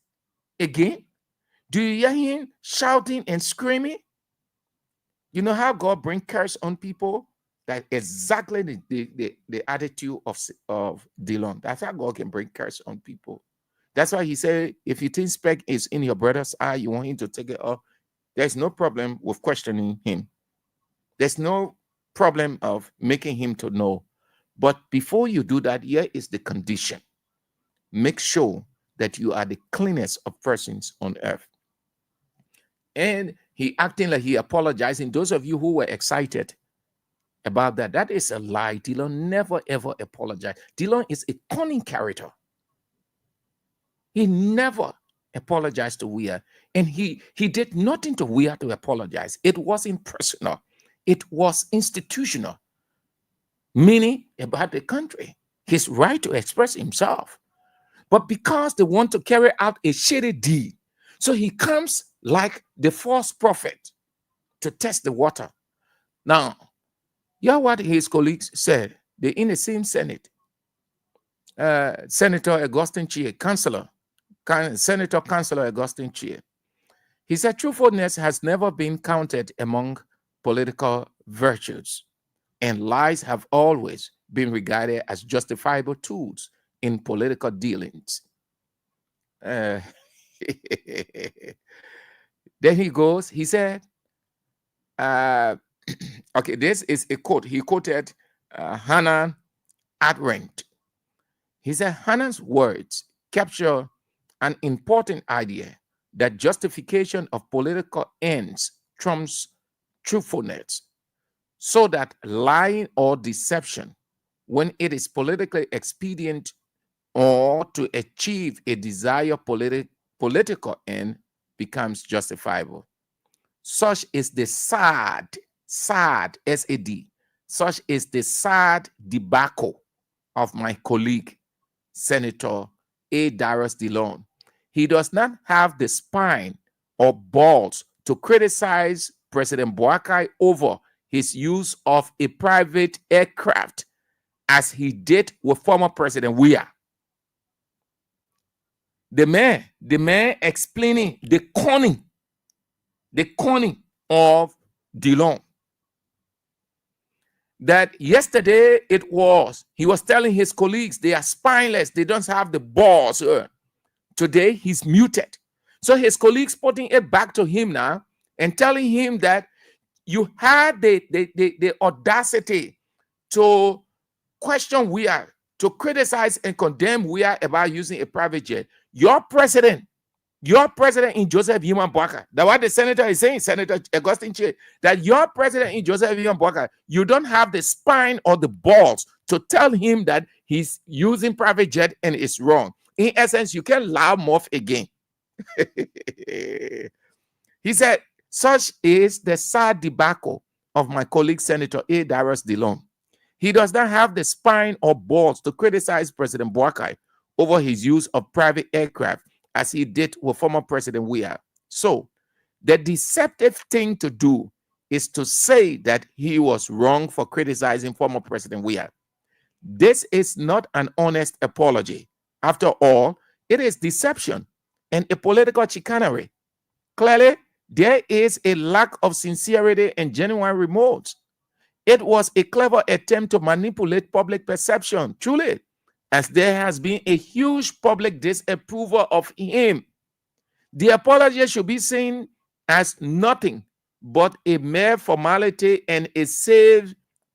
again? Do you hear him shouting and screaming? You know how God brings curse on people? That's exactly the attitude of Dillon. That's how God can bring curse on people. That's why he said, if you think speck is in your brother's eye, you want him to take it off. There's no problem with questioning him. There's no problem of making him to know. But before you do that, here is the condition. Make sure that you are the cleanest of persons on earth. And he acting like he apologizing. Those of you who were excited about that, that is a lie. Dillon never ever apologized. Dillon is a cunning character. He never apologized to Weah. And he did nothing to Weah to apologize. It wasn't personal. It was institutional. Meaning about the country. His right to express himself. But because they want to carry out a shady deed, so he comes like the false prophet to test the water. Now, hear what his colleagues said. They're in the same Senate. Senator Augustine Chia, Senator Councilor Augustine Chia. He said truthfulness has never been counted among political virtues, and lies have always been regarded as justifiable tools in political dealings. Then he goes, he said, okay, this is a quote. He quoted Hannah Arendt. He said, Hannah's words capture an important idea that justification of political ends trumps truthfulness, so that lying or deception, when it is politically expedient or to achieve a desired political end, becomes justifiable. Such is the sad sad, S-A-D. Such is the sad debacle of my colleague, Senator A. Darius DeLong. He does not have the spine or balls to criticize President Boakai over his use of a private aircraft as he did with former President Weah. The man explaining the conning of DeLong. That yesterday he was telling his colleagues they are spineless, they don't have the balls. Today he's muted. So his colleagues putting it back to him now and telling him that you had the audacity to question Weah, to criticize and condemn Weah about using a private jet. Your president in Joseph Human Boakai, that's what the senator is saying, Senator Augustine Che, that your president in Joseph Human Boakai, you don't have the spine or the balls to tell him that he's using private jet and it's wrong. In essence, you can loud mouth again. He said, such is the sad debacle of my colleague, Senator A. Darius DeLong. He does not have the spine or balls to criticize President Boakai over his use of private aircraft as he did with former President Weah. So, the deceptive thing to do is to say that he was wrong for criticizing former President Weah. This is not an honest apology. After all, it is deception and a political chicanery. Clearly, there is a lack of sincerity and genuine remorse. It was a clever attempt to manipulate public perception, truly, as there has been a huge public disapproval of him. The apology should be seen as nothing but a mere formality and a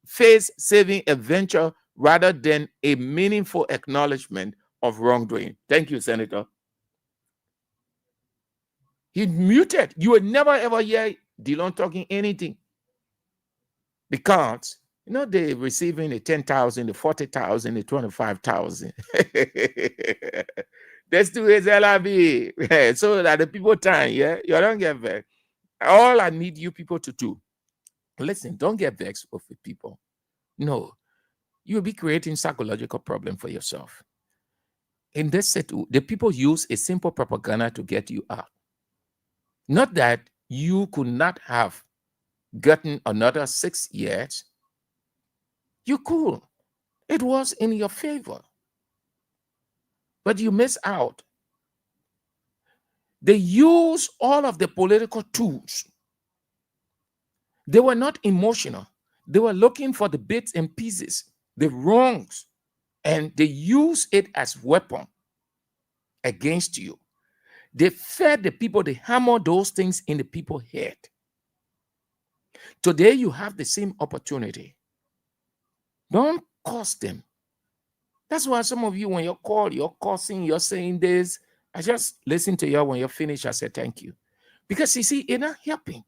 face-saving adventure rather than a meaningful acknowledgement of wrongdoing. Thank you, Senator. He muted. You would never ever hear DeLong talking anything. Because, you know, they're receiving the 10,000, the 40,000, the 25,000. Let's do his LRB so that the people time, yeah? You don't get vexed. All I need you people to do, listen, don't get vexed with the people. No, you'll be creating psychological problem for yourself. In this set, the people use a simple propaganda to get you out. Not that you could not have gotten another 6 years. You could. It was in your favor. But you miss out. They use all of the political tools. They were not emotional. They were looking for the bits and pieces, the wrongs, and they use it as weapon against you. They fed the people, they hammered those things in the people's head. Today, you have the same opportunity. Don't curse them. That's why some of you, when you call, you're cursing, you're saying this. I just listen to you when you're finished. I say thank you. Because you see, you're not helping.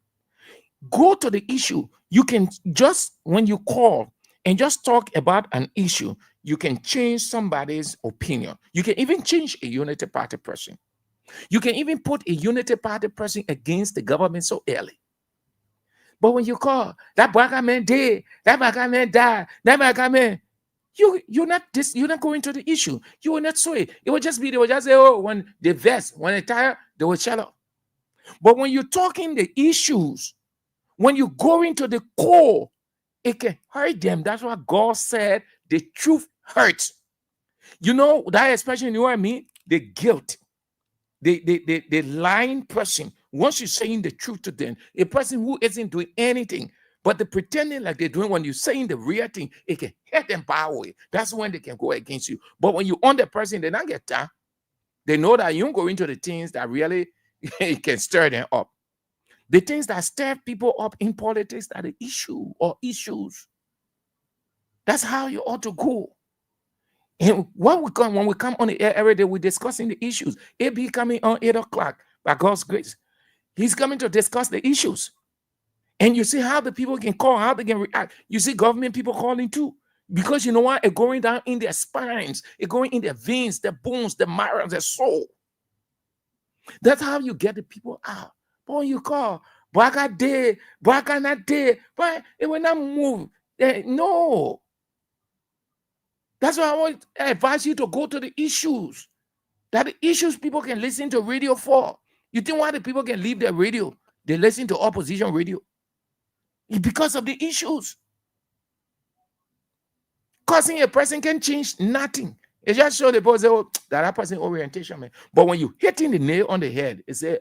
Go to the issue. You can just, when you call and just talk about an issue, you can change somebody's opinion. You can even change a Unity Party person. You can even put a Unity Party person against the government so early. But when you call, that black man did, that black man died, that black man, you're not going to the issue. You will not say it. It will just be, they will just say, oh, when they vest, when they tire, they will shut up. But when you're talking the issues, when you go into the core, it can hurt them. That's what God said, the truth hurts. You know that expression, you know what I mean? The guilt. The lying person, once you're saying the truth to them, a person who isn't doing anything, but the pretending like they're doing, when you're saying the real thing, it can hurt them powerfully. That's when they can go against you. But when you own the person, they don't get that. They know that you don't go into the things that really can stir them up. The things that stir people up in politics are the issue or issues. That's how you ought to go. And when we come on the air every day, we're discussing the issues. It be coming on 8 o'clock by God's grace. He's coming to discuss the issues. And you see how the people can call, how they can react. You see government people calling too. Because you know what? It's going down in their spines. It's going in their veins, their bones, their marrow, their soul. That's how you get the people out. But when you call, Baka day, Baka not day, but it will not move. No. That's why I advise you to go to the issues. That the issues people can listen to radio for. You think why the people can leave their radio? They listen to opposition radio. It's because of the issues. Causing a person can change nothing. It just shows the person, oh, that person orientation, man. But when you hitting the nail on the head, it say,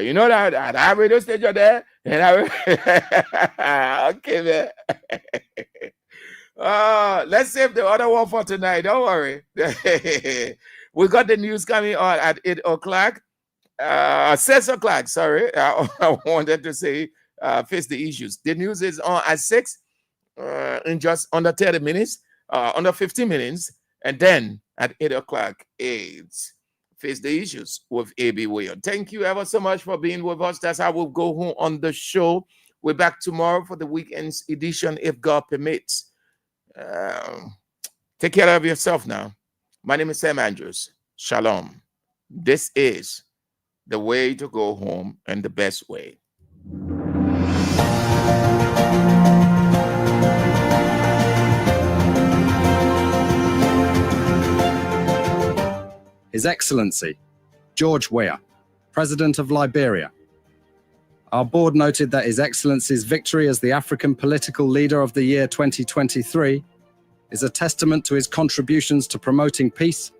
you know that radio station there? And okay, man. Let's save the other one for tonight. Don't worry. We got the news coming on at 8 o'clock. 6 o'clock, sorry. I wanted to say face the issues. The news is on at 6 in just under 30 minutes, under 15 minutes. And then at 8 o'clock, it's face the issues with A.B. Weah. Thank you ever so much for being with us. That's how we'll go home on the show. We're back tomorrow for the weekend's edition, if God permits. Take care of yourself now. My name is Sam Andrews. Shalom. This is the way to go home and the best way. His Excellency, George Weah, President of Liberia. Our board noted that His Excellency's victory as the African Political Leader of the Year 2023 is a testament to his contributions to promoting peace,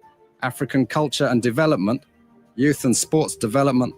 African culture and development, youth and sports development,